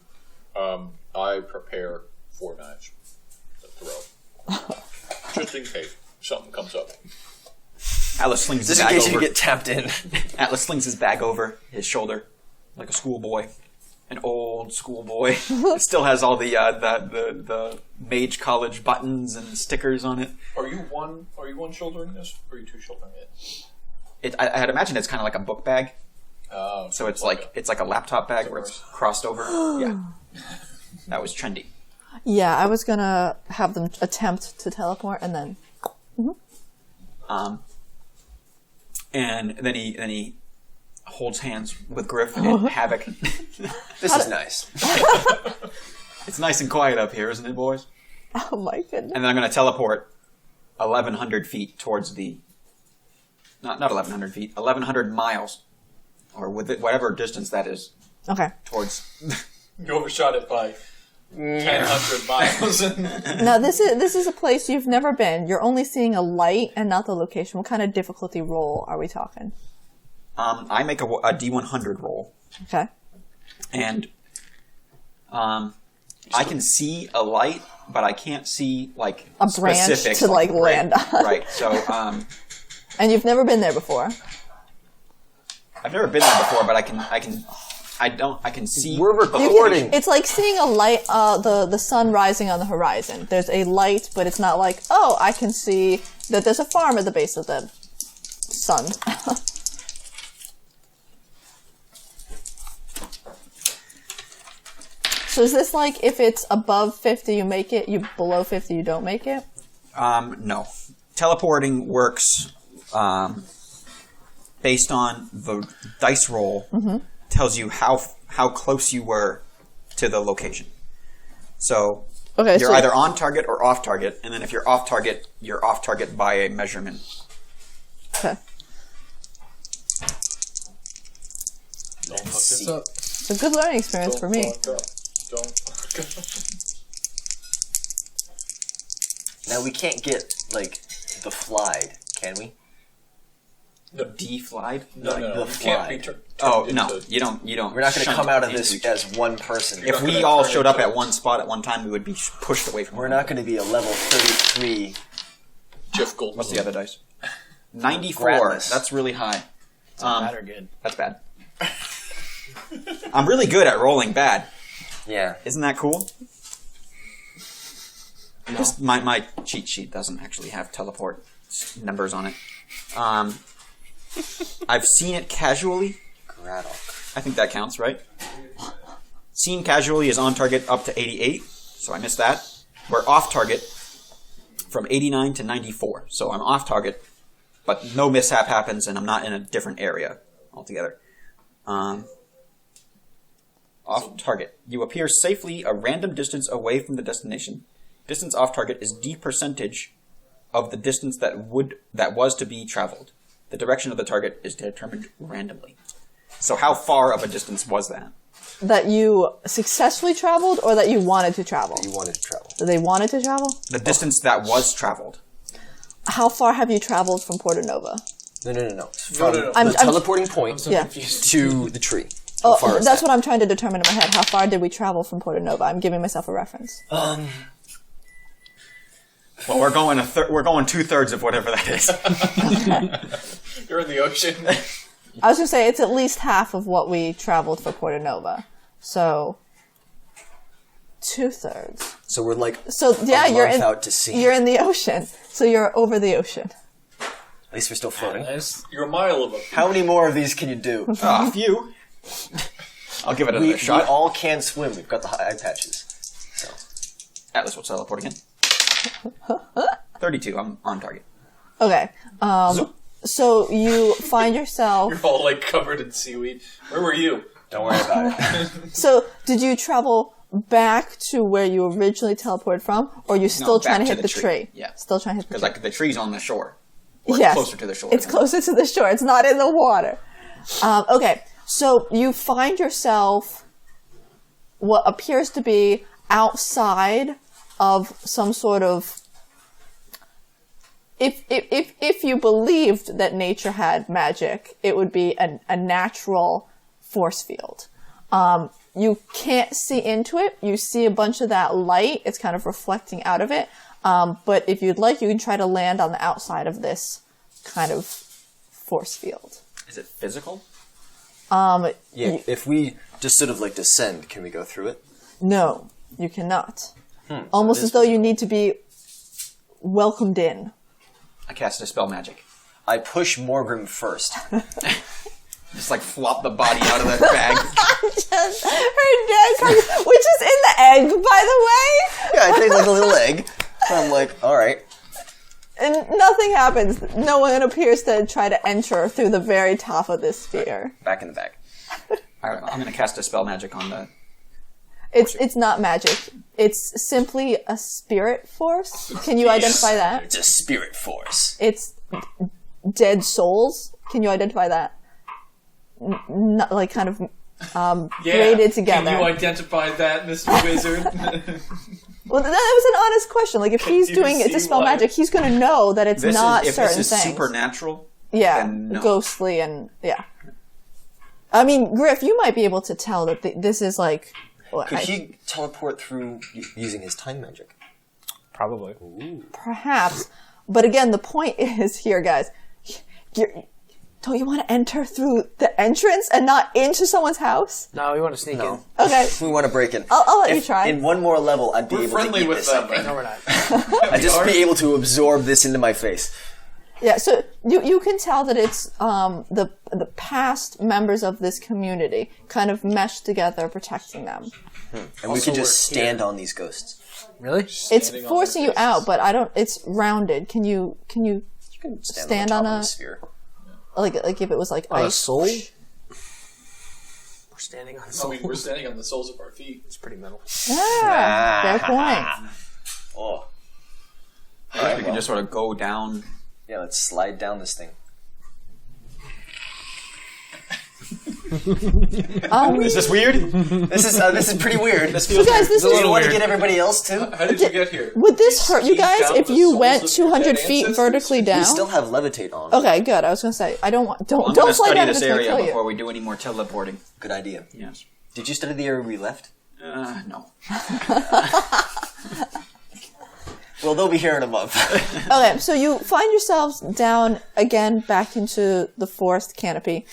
I prepare 4 knives to throw. Just in case something comes up. Atlas slings his Just in bag case over. you get tapped in. Atlas slings his bag over his shoulder like a schoolboy, an old schoolboy. It still has all the mage college buttons and stickers on it. Are you one shouldering this, or are you 2 shouldering it? I'd imagine it's kind of like a book bag. So it's like a laptop bag where it's crossed over. Yeah, that was trendy. Yeah, I was gonna have them attempt to teleport and then... And then he holds hands with Griff and Havoc. This is nice. It's nice and quiet up here, isn't it, boys? Oh my goodness. And then I'm going to teleport 1,100 feet towards the... Not 1,100 feet, 1,100 miles. Or with it, whatever distance that is Okay. towards... You overshot it by 1,000 miles. Now this is a place you've never been. You're only seeing a light and not the location. What kind of difficulty roll are we talking? I make a D100 roll. Okay. And I can see a light, but I can't see, like, A branch specifics, to, like, land on. Right, so... And you've never been there before. I've never been there before, but I can see... We're recording. It's like seeing a light, the sun rising on the horizon. There's a light, but it's not like, oh, I can see that there's a farm at the base of the sun. So is this like if it's above 50 you make it, you below 50 you don't make it? No. Teleporting works based on the dice roll. Tells you how close you were to the location. So you're either on target or off target, and then if you're off target by a measurement. Okay. Don't fuck this up. It's a good learning experience for me. Don't fuck up. Now we can't get, like, the flied, can we? D-flied? No. the You can't fly. be turned No, into... you don't. We're not going to shunt come out of into this each- as one person. If we all showed up at one spot at one time, we would be pushed away from. We're not going to be a level 33. Jeff Gold. What's the other dice? 94. Gratis. That's really high. Bad or good? That's bad. I'm really good at rolling bad. Yeah. Isn't that cool? Just my cheat sheet doesn't actually have teleport numbers on it. I've seen it casually. Grattle. I think that counts, right? Seen casually is on target up to 88, so I missed that. We're off target from 89 to 94, so I'm off target, but no mishap happens, and I'm not in a different area altogether. Off target. You appear safely a random distance away from the destination. Distance off target is d percentage of the distance that was to be traveled. The direction of the target is determined randomly. So how far of a distance was that? That you successfully traveled or that you wanted to travel? You wanted to travel. That they wanted to travel? The distance that was traveled. How far have you traveled from Porto Nova? No. From no. the teleporting point Yeah. to the tree. Oh, How far is that's that? what I'm trying to determine in my head. How far did we travel from Porto Nova? I'm giving myself a reference. Well, we're going 2/3 of whatever that is. You're in the ocean. I was going to say it's at least half of what we traveled for Porto Nova. So 2/3. So we're like So yeah, a month out to sea. You're in the ocean. So you're over the ocean. At least we're still floating. You're a mile above. How many more of these can you do? A few. I'll give it another We shot. all can swim. We've got the eye patches. So Atlas will teleport again. 32. I'm on target. Okay. So you find yourself. You're all like covered in seaweed. Where were you? don't worry about it. So did you travel back to where you originally teleported from, or are you still trying to back hit the tree? Yeah. Still trying to hit the Because tree. the tree's on the shore. Or Yes. it's closer to the shore. It's closer to the shore. It's not in the water. Okay. So you find yourself what appears to be outside of some sort of. If you believed that nature had magic, it would be a natural force field. You can't see into it. You see a bunch of that light. It's kind of reflecting out of it. But if you'd like, you can try to land on the outside of this kind of force field. Is it physical? Yeah, if we just sort of like descend, can we go through it? No, you cannot. Almost as though you need to be welcomed in. I cast a spell magic. I push Morgrim first. Just like flop the body out of the bag. Her dead, which is in the egg, by the way. Yeah, I take like a little egg. And I'm like, alright. And nothing happens. No one appears to try to enter through the very top of this sphere. Back in the bag. Alright, I'm going to cast a spell magic on the... It's not magic. It's simply a spirit force. Can you identify that? It's a spirit force. It's dead souls. Can you identify that? Not like kind of braided together. Can you identify that, Mr. Wizard? Well, that was an honest question. Like, if he's you doing it to see spell why? magic, he's going to know that it's not if certain this is things. supernatural, Yeah, then no. ghostly and yeah. I mean, Griff, you might be able to tell that this is like. Could he teleport through using his time magic? Probably. Perhaps, but again, the point is here, guys. Don't you want to enter through the entrance and not into someone's house? No, we want to sneak in. Okay, We want to break in. I'll let you try. In one more level, I'd be We're able friendly to eat with this. them. No, we're not. I'd just be able to absorb this into my face. Yeah, so you can tell that it's the past members of this community kind of meshed together, protecting them. And we could just stand on these ghosts. Really? It's forcing you out, but I don't. It's rounded. Can you You can stand on on top of a the sphere. like if it was like On a ice? soul? We're standing on I soul. mean, we're standing on the soles of our feet. It's pretty metal. Yeah, fair point. Oh. we can just sort of go down. Yeah, let's slide down this thing. Is this weird? This is pretty weird. This So guys, this Do is you want to get everybody else too? How did you get here? would this hurt you Ski guys down if the you soles went of your 200 dead feet ancestors? vertically down? We still have levitate on. Okay, good. I was gonna say I don't want I'm don't going to slide study down. this It's gonna area kill before you. we do any more teleporting. Good idea. Yes. Did you study the area we left? No. Well, they'll be here in a month. Okay, so you find yourselves down again, back into the forest canopy.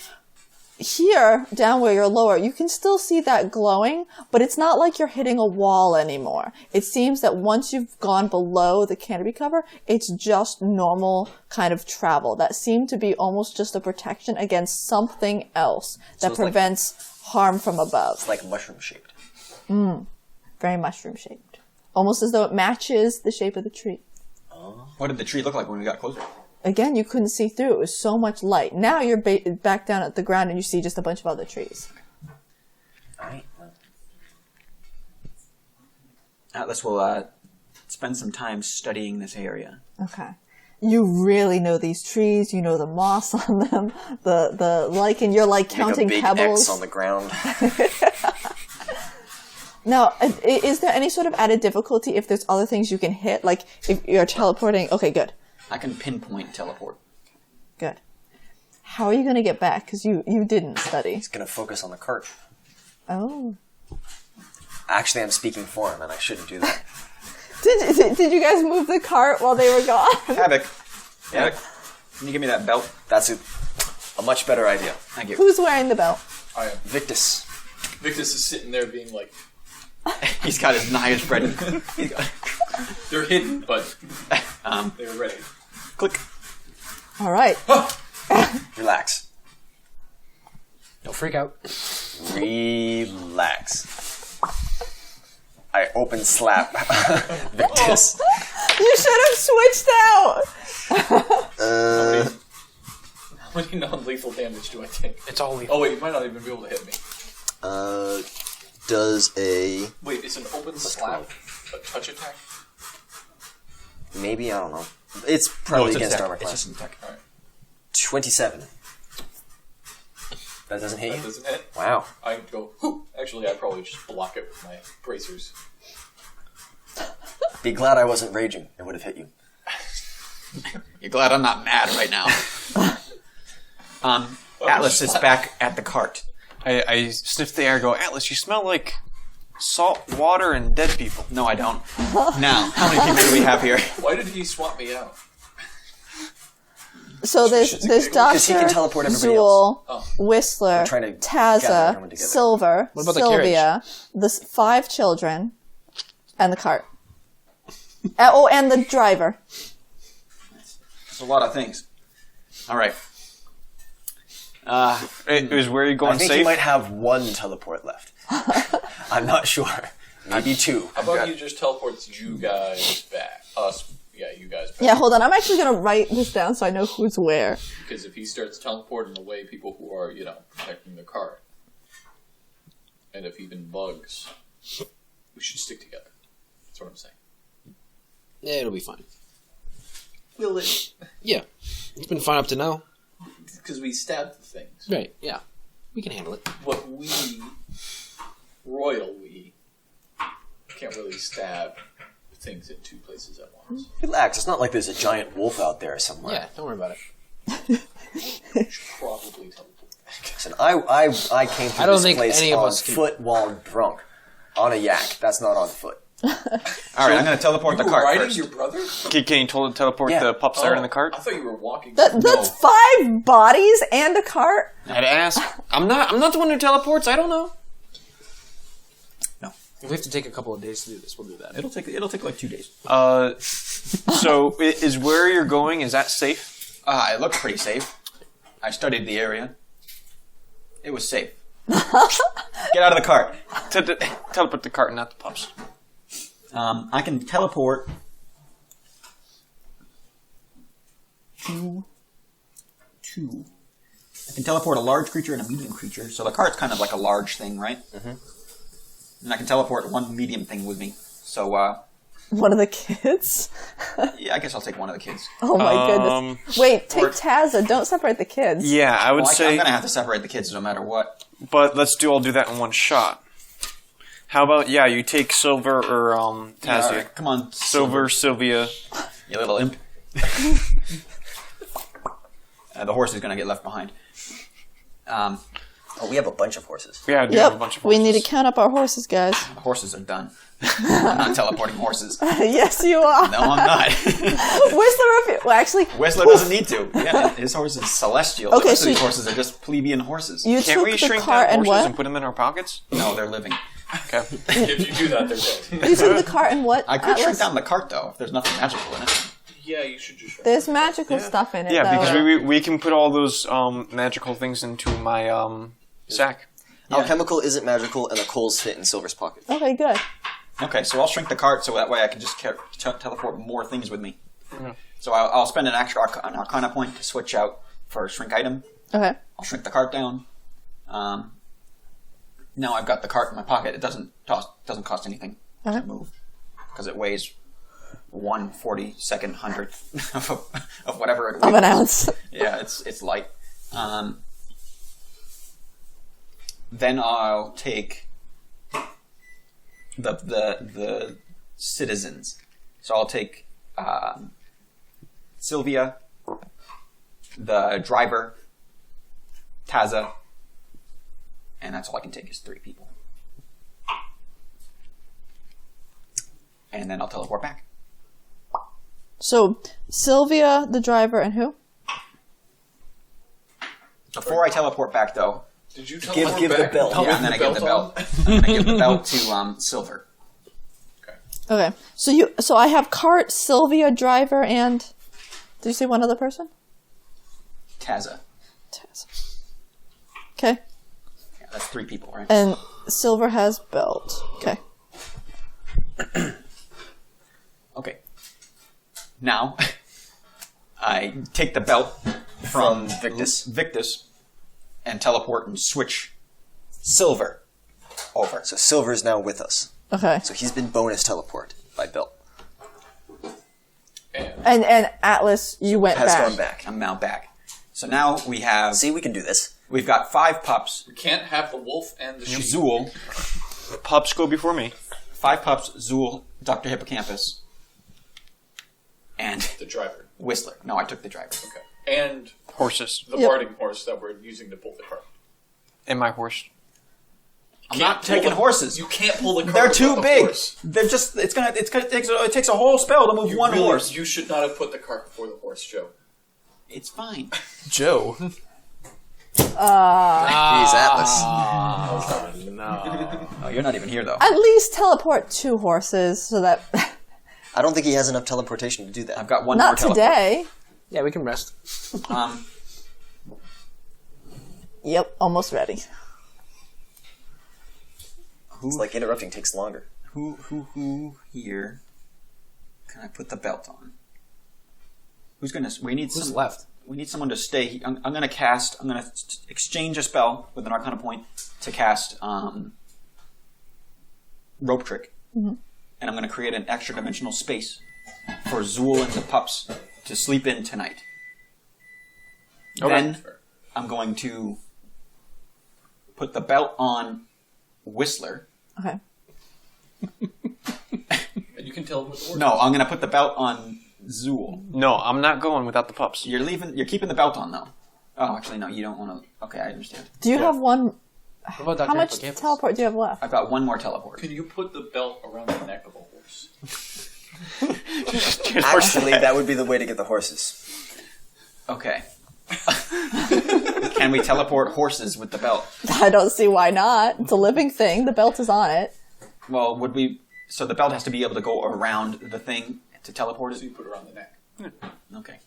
Here, down where you're lower, you can still see that glowing, but it's not like you're hitting a wall anymore. It seems that once you've gone below the canopy cover, it's just normal kind of travel. That seemed to be almost just a protection against something else that it's like- prevents harm from above. It's like mushroom shaped. Very mushroom shaped. Almost as though it matches the shape of the tree. What did the tree look like when we got closer? Again, you couldn't see through. It was so much light. Now you're back down at the ground and you see just a bunch of other trees. Alright. Atlas will spend some time studying this area. Okay. You really know these trees. You know the moss on them, the lichen. You're like counting Make a big pebbles. X on the ground. Now, is there any sort of added difficulty if there's other things you can hit? Like if you're teleporting? Okay, good. I can pinpoint teleport. Good. How are you going to get back? Because you didn't study. He's gonna focus on the cart. Oh. Actually, I'm speaking for him, and I shouldn't do that. Did you guys move the cart while they were gone? Havoc. Havoc. Can you give me that belt? That's a much better idea. Thank you. Who's wearing the belt? I am. Victus. Victus is sitting there being like, He's got his knives spread. they're hidden, but they're ready. Click. All right. Relax. Don't freak out. Relax. I open slap Victus. You should have switched out. How many non-lethal damage do I take? It's all lethal. Oh wait, you might not even be able to hit me. Does a... Wait, is an open slap a touch attack? Maybe, I don't know. It's probably against armor It's class. just an attack. Alright. 27. That doesn't hit That you? doesn't hit. Wow. I go, whew. Actually, I'd probably just block it with my bracers. Be glad I wasn't raging. It would have hit you. You're glad I'm not mad right now. Atlas is back at the cart. I sniff the air and go, Atlas, you smell like salt water and dead people. No, I don't. Now, how many people do we have here? Why did he swap me out? So there's Because he can Doctor, teleport everybody Zhul, else. Whistler, trying to gather Tazza, everyone together. Silver, What about the Sylvia, the 5 children, and the cart. And the driver. It's a lot of things. All right. Is where you going I think safe? he might have 1 teleport left. I'm not sure. Maybe 2. How about he just teleports you guys back? Us. Yeah, you guys back. Yeah, hold on. I'm actually going to write this down so I know who's where. Because if he starts teleporting away people who are, protecting the cart, and if even bugs, we should stick together. That's what I'm saying. Yeah, it'll be fine. Will it? Yeah. It's been fine up to now. Because we stabbed the things. Right, yeah. We can handle it. But we, royal we, can't really stab things in 2 places at once. Relax. It's not like there's a giant wolf out there somewhere. Yeah, don't worry about it. We should probably teleport back. Listen, I came to I don't this think place any of on us can- foot while drunk. On a yak. That's not on foot. All right, I'm going to teleport the You were cart riding first. your brother? Can you teleport Yeah. the pups that are in the cart? I thought you were walking. That's 5 bodies and a cart? I'd ask. I'm not the one who teleports. I don't know. If we have to take a couple of days to do this, we'll do that. It'll take like 2 days. So is where you're going, is that safe? It looked pretty safe. I studied the area. It was safe. Get out of the cart. Teleport the cart, not the pups. I can teleport two. I can teleport a large creature and a medium creature. So the cart's kind of like a large thing, right? Mm-hmm. And I can teleport 1 medium thing with me. So, One of the kids? yeah, I guess I'll take one of the kids. Oh my goodness. Wait, take Tazza. Don't separate the kids. Yeah, I would I'm say, going to have to separate the kids no matter what. but let's do that in one shot. How about, you take Silver or Tazia? Yeah, all right, come on, Silver, Sylvia. you little imp. The horse is going to get left behind. Oh, we have a bunch of horses. Yeah, I do have a bunch Yep. of We horses. need to count up our horses, guys. The horses are done. I'm not teleporting horses. Yes, you are. No, I'm not. Whistler, well, actually, Whistler doesn't need to. Yeah, his horse is celestial. Okay, the rest so of these horses are just plebeian horses. you Can't we took the shrink cart down and horses what? and put them in our pockets? No, they're living. Okay. If you do that, they're dead. You took the cart and what? I could shrink Atlas? down the cart, though, if there's nothing magical in it. Yeah, you should just. There's magical stuff in it, Yeah, though. because we can put all those magical things into my sack. Alchemical isn't magical, and the coals fit in Silver's pocket. Okay, good. Okay, so I'll shrink the cart so that way I can just teleport more things with me. So I'll spend an extra Arcana point to switch out for a shrink item. Okay. I'll shrink the cart down. Now I've got the cart in my pocket. It doesn't cost anything to move because it weighs 1/42 hundredth of whatever it weighs. Of an ounce. Yeah, it's light. Then I'll take the citizens. So I'll take Sylvia, the driver, Taza, and that's all I can take is 3 people. And then I'll teleport back. So, Sylvia, the driver, and who? Before I teleport back, though, Did you tell Give the belt. yeah, I'm gonna give the belt. I'm gonna give the belt to Silver. Okay. So I have Cart, Sylvia, driver, and... Did you say one other person? Taza. Okay. Yeah, that's 3 people, right? And Silver has belt. Okay. Okay. Now, I take the belt from Victus and teleport and switch Silver over. So Silver is now with us. Okay. So he's been bonus teleport by belt. And Atlas, you went Has back. gone back. I'm now back. So now we have... See, we can do this. We've got 5 pups. We can't have the wolf and the sheep. Zhul. Pups go before me. 5 pups, Zhul, Dr. Hippocampus, and The driver. Whistler. No, I took the driver. Okay. And Horses. the Yep. barding horse that we're using to pull the cart. And my horse. I'm Can't not taking pull the- horses. You can't pull the cart. They're too without the big. horse. They're just. It takes a whole spell to move one Really, horse. You should not have put the cart before the horse, Joe. It's fine. Joe. He's Atlas. Oh, you're not even here though. At least teleport 2 horses so that... I don't think he has enough teleportation to do that. I've got one more Not teleport. today. Yeah, we can rest. Yep, almost ready. It's like interrupting takes longer. Who here can I put the belt on? Who's gonna? We need Who's some. left? We need someone to stay. I'm gonna cast. I'm gonna exchange a spell with an Arcana point to cast Rope Trick, and I'm gonna create an extra dimensional space for Zhul and the pups to sleep in tonight. Then I'm going to put the belt on Whistler. Okay. And you can tell him with the horse. No, I'm going to put the belt on Zhul. No, I'm not going without the pups. You're keeping the belt on though. Oh, actually, no, you don't want to. Okay, I understand. Do you have one... What about Dr. How much Hippocampus? teleport do you have left? I've got one more teleport. Can you put the belt around the neck of a horse? Actually, that would be the way to get the horses. Okay. Can we teleport horses with the belt? I don't see why not. It's a living thing. The belt is on it. Well, would we? So the belt has to be able to go around the thing to teleport So it. you put it around the neck. Okay.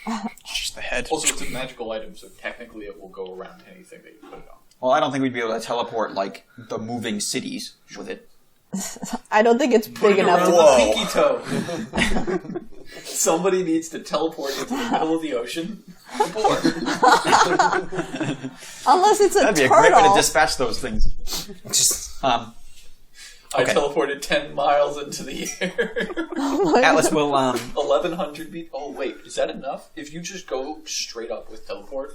It's just the head. Also, it's a magical item, so technically it will go around anything that you put it on. Well, I don't think we'd be able to teleport like the moving cities with it. I don't think it's big enough Around to... the pinky toe. Somebody needs to teleport into the middle of the ocean. Or Unless it's a That'd be a turtle. great way to dispatch those things. I Okay. teleported 10 miles into the air. Atlas will 1,100 feet. Oh, wait. Is that enough? If you just go straight up with teleport?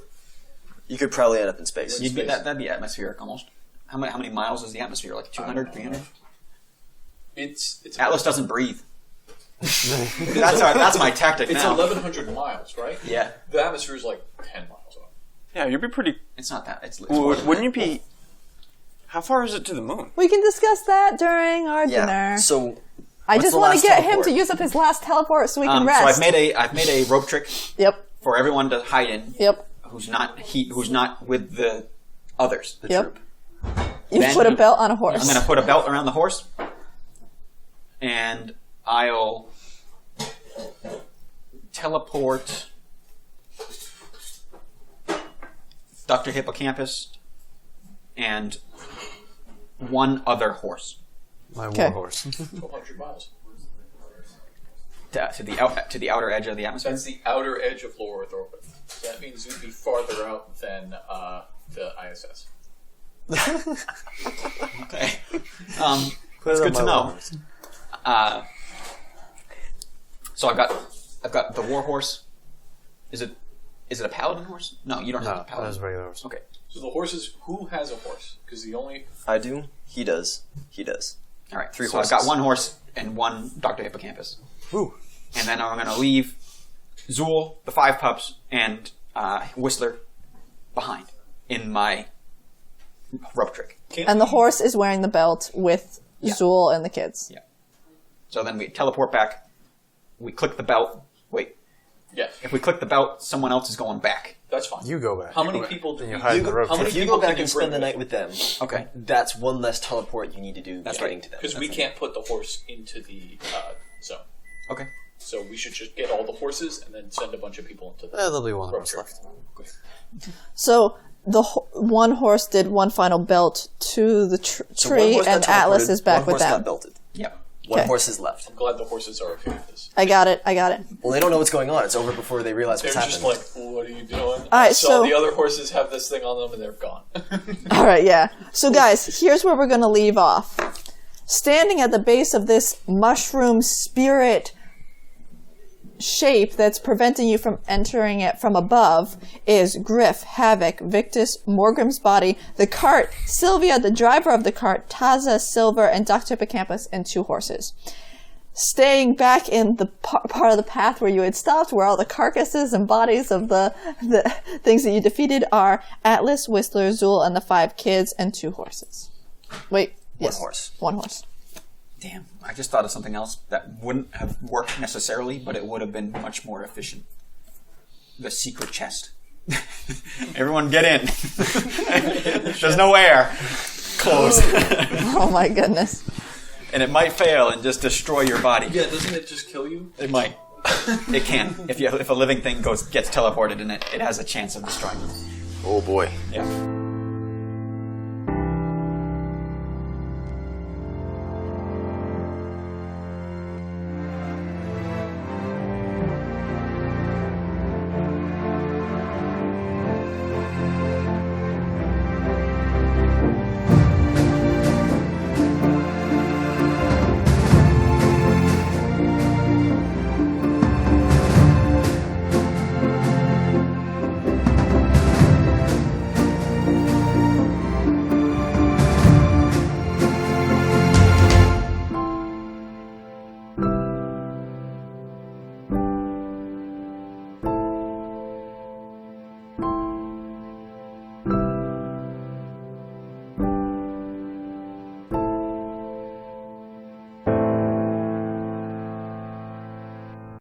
You could probably end up in space. that'd be atmospheric almost. How many miles is the atmosphere? Like 200, 300? It's Atlas doesn't breathe. That's my tactic It's now. 1,100 miles, right? Yeah, The atmosphere is like 10 miles up. Yeah, you'd be pretty... it's not that. It's more than Wouldn't that. you be... How far is it to the moon? We can discuss that during our Yeah. dinner. So I what's just the want to last get him teleport? to use up his last teleport so we can So rest. I've made a rope trick Yep. for everyone to hide in. Yep. Who's not with the others. The Yep. troop. You Then put a belt on a horse. I'm going to put a belt around the horse, and I'll teleport Dr. Hippocampus and one other horse. My Okay. warhorse. 1,200 miles. To the outer edge of the atmosphere. That's the outer edge of low Earth orbit. So that means it would be farther out than the ISS. Okay. It's good to know. So I've got the war horse. Is it a paladin horse? No, you don't have a No, paladin. that's regular horse. Okay. So the horses, who has a horse? Because the only... I do. He does. He does. All right. 3 So horses. I've got one horse and one Dr. Hippocampus. Ooh. And then I'm going to leave Zhul, the 5 pups, and Whistler behind in my rope trick. And the horse is wearing the belt with Zhul and the kids. Yeah. So then we teleport back. We click the belt. Wait. Yeah, If we click the belt, someone else is going back. that's fine. You go back. How many people do Then you we... hide in the rope. How many If you people go back can you and spend bring the night with them, Okay. that's one less teleport you need to do That's getting right. to them. Because we can't put the horse into the zone. Okay. So we should just get all the horses and then send a bunch of people into the... There'll be one road horse trip. left. So the one horse did one final belt to the So one tree, horse got and Atlas teleported, is back one with horse got them. belted. Yep. One Okay. horse is left. I'm glad the horses are okay with this. I got it. Well, they don't know what's going on. It's over before they realize They're what's just happened. like, what are you doing? right, so so- the other horses have this thing on them and they're gone. All right, yeah. So, guys, here's where we're going to leave off. Standing at the base of this mushroom spirit shape that's preventing you from entering it from above is Griff, Havoc, Victus, Morgrim's body, the cart, Sylvia, the driver of the cart, Taza, Silver, and Dr. Hippocampus, and 2 horses. Staying back in the part of the path where you had stopped, where all the carcasses and bodies of the things that you defeated are Atlas, Whistler, Zhul, and the 5 kids, and 2 horses. Wait, yes. horse. 1 horse. Damn. I just thought of something else that wouldn't have worked necessarily, but it would have been much more efficient. The secret chest. Everyone get in. There's no air. Close. Oh my goodness. And it might fail and just destroy your body. Yeah, doesn't it just kill you? It might. It can. If a living thing gets teleported in it, it has a chance of destroying you. Oh boy. Yeah.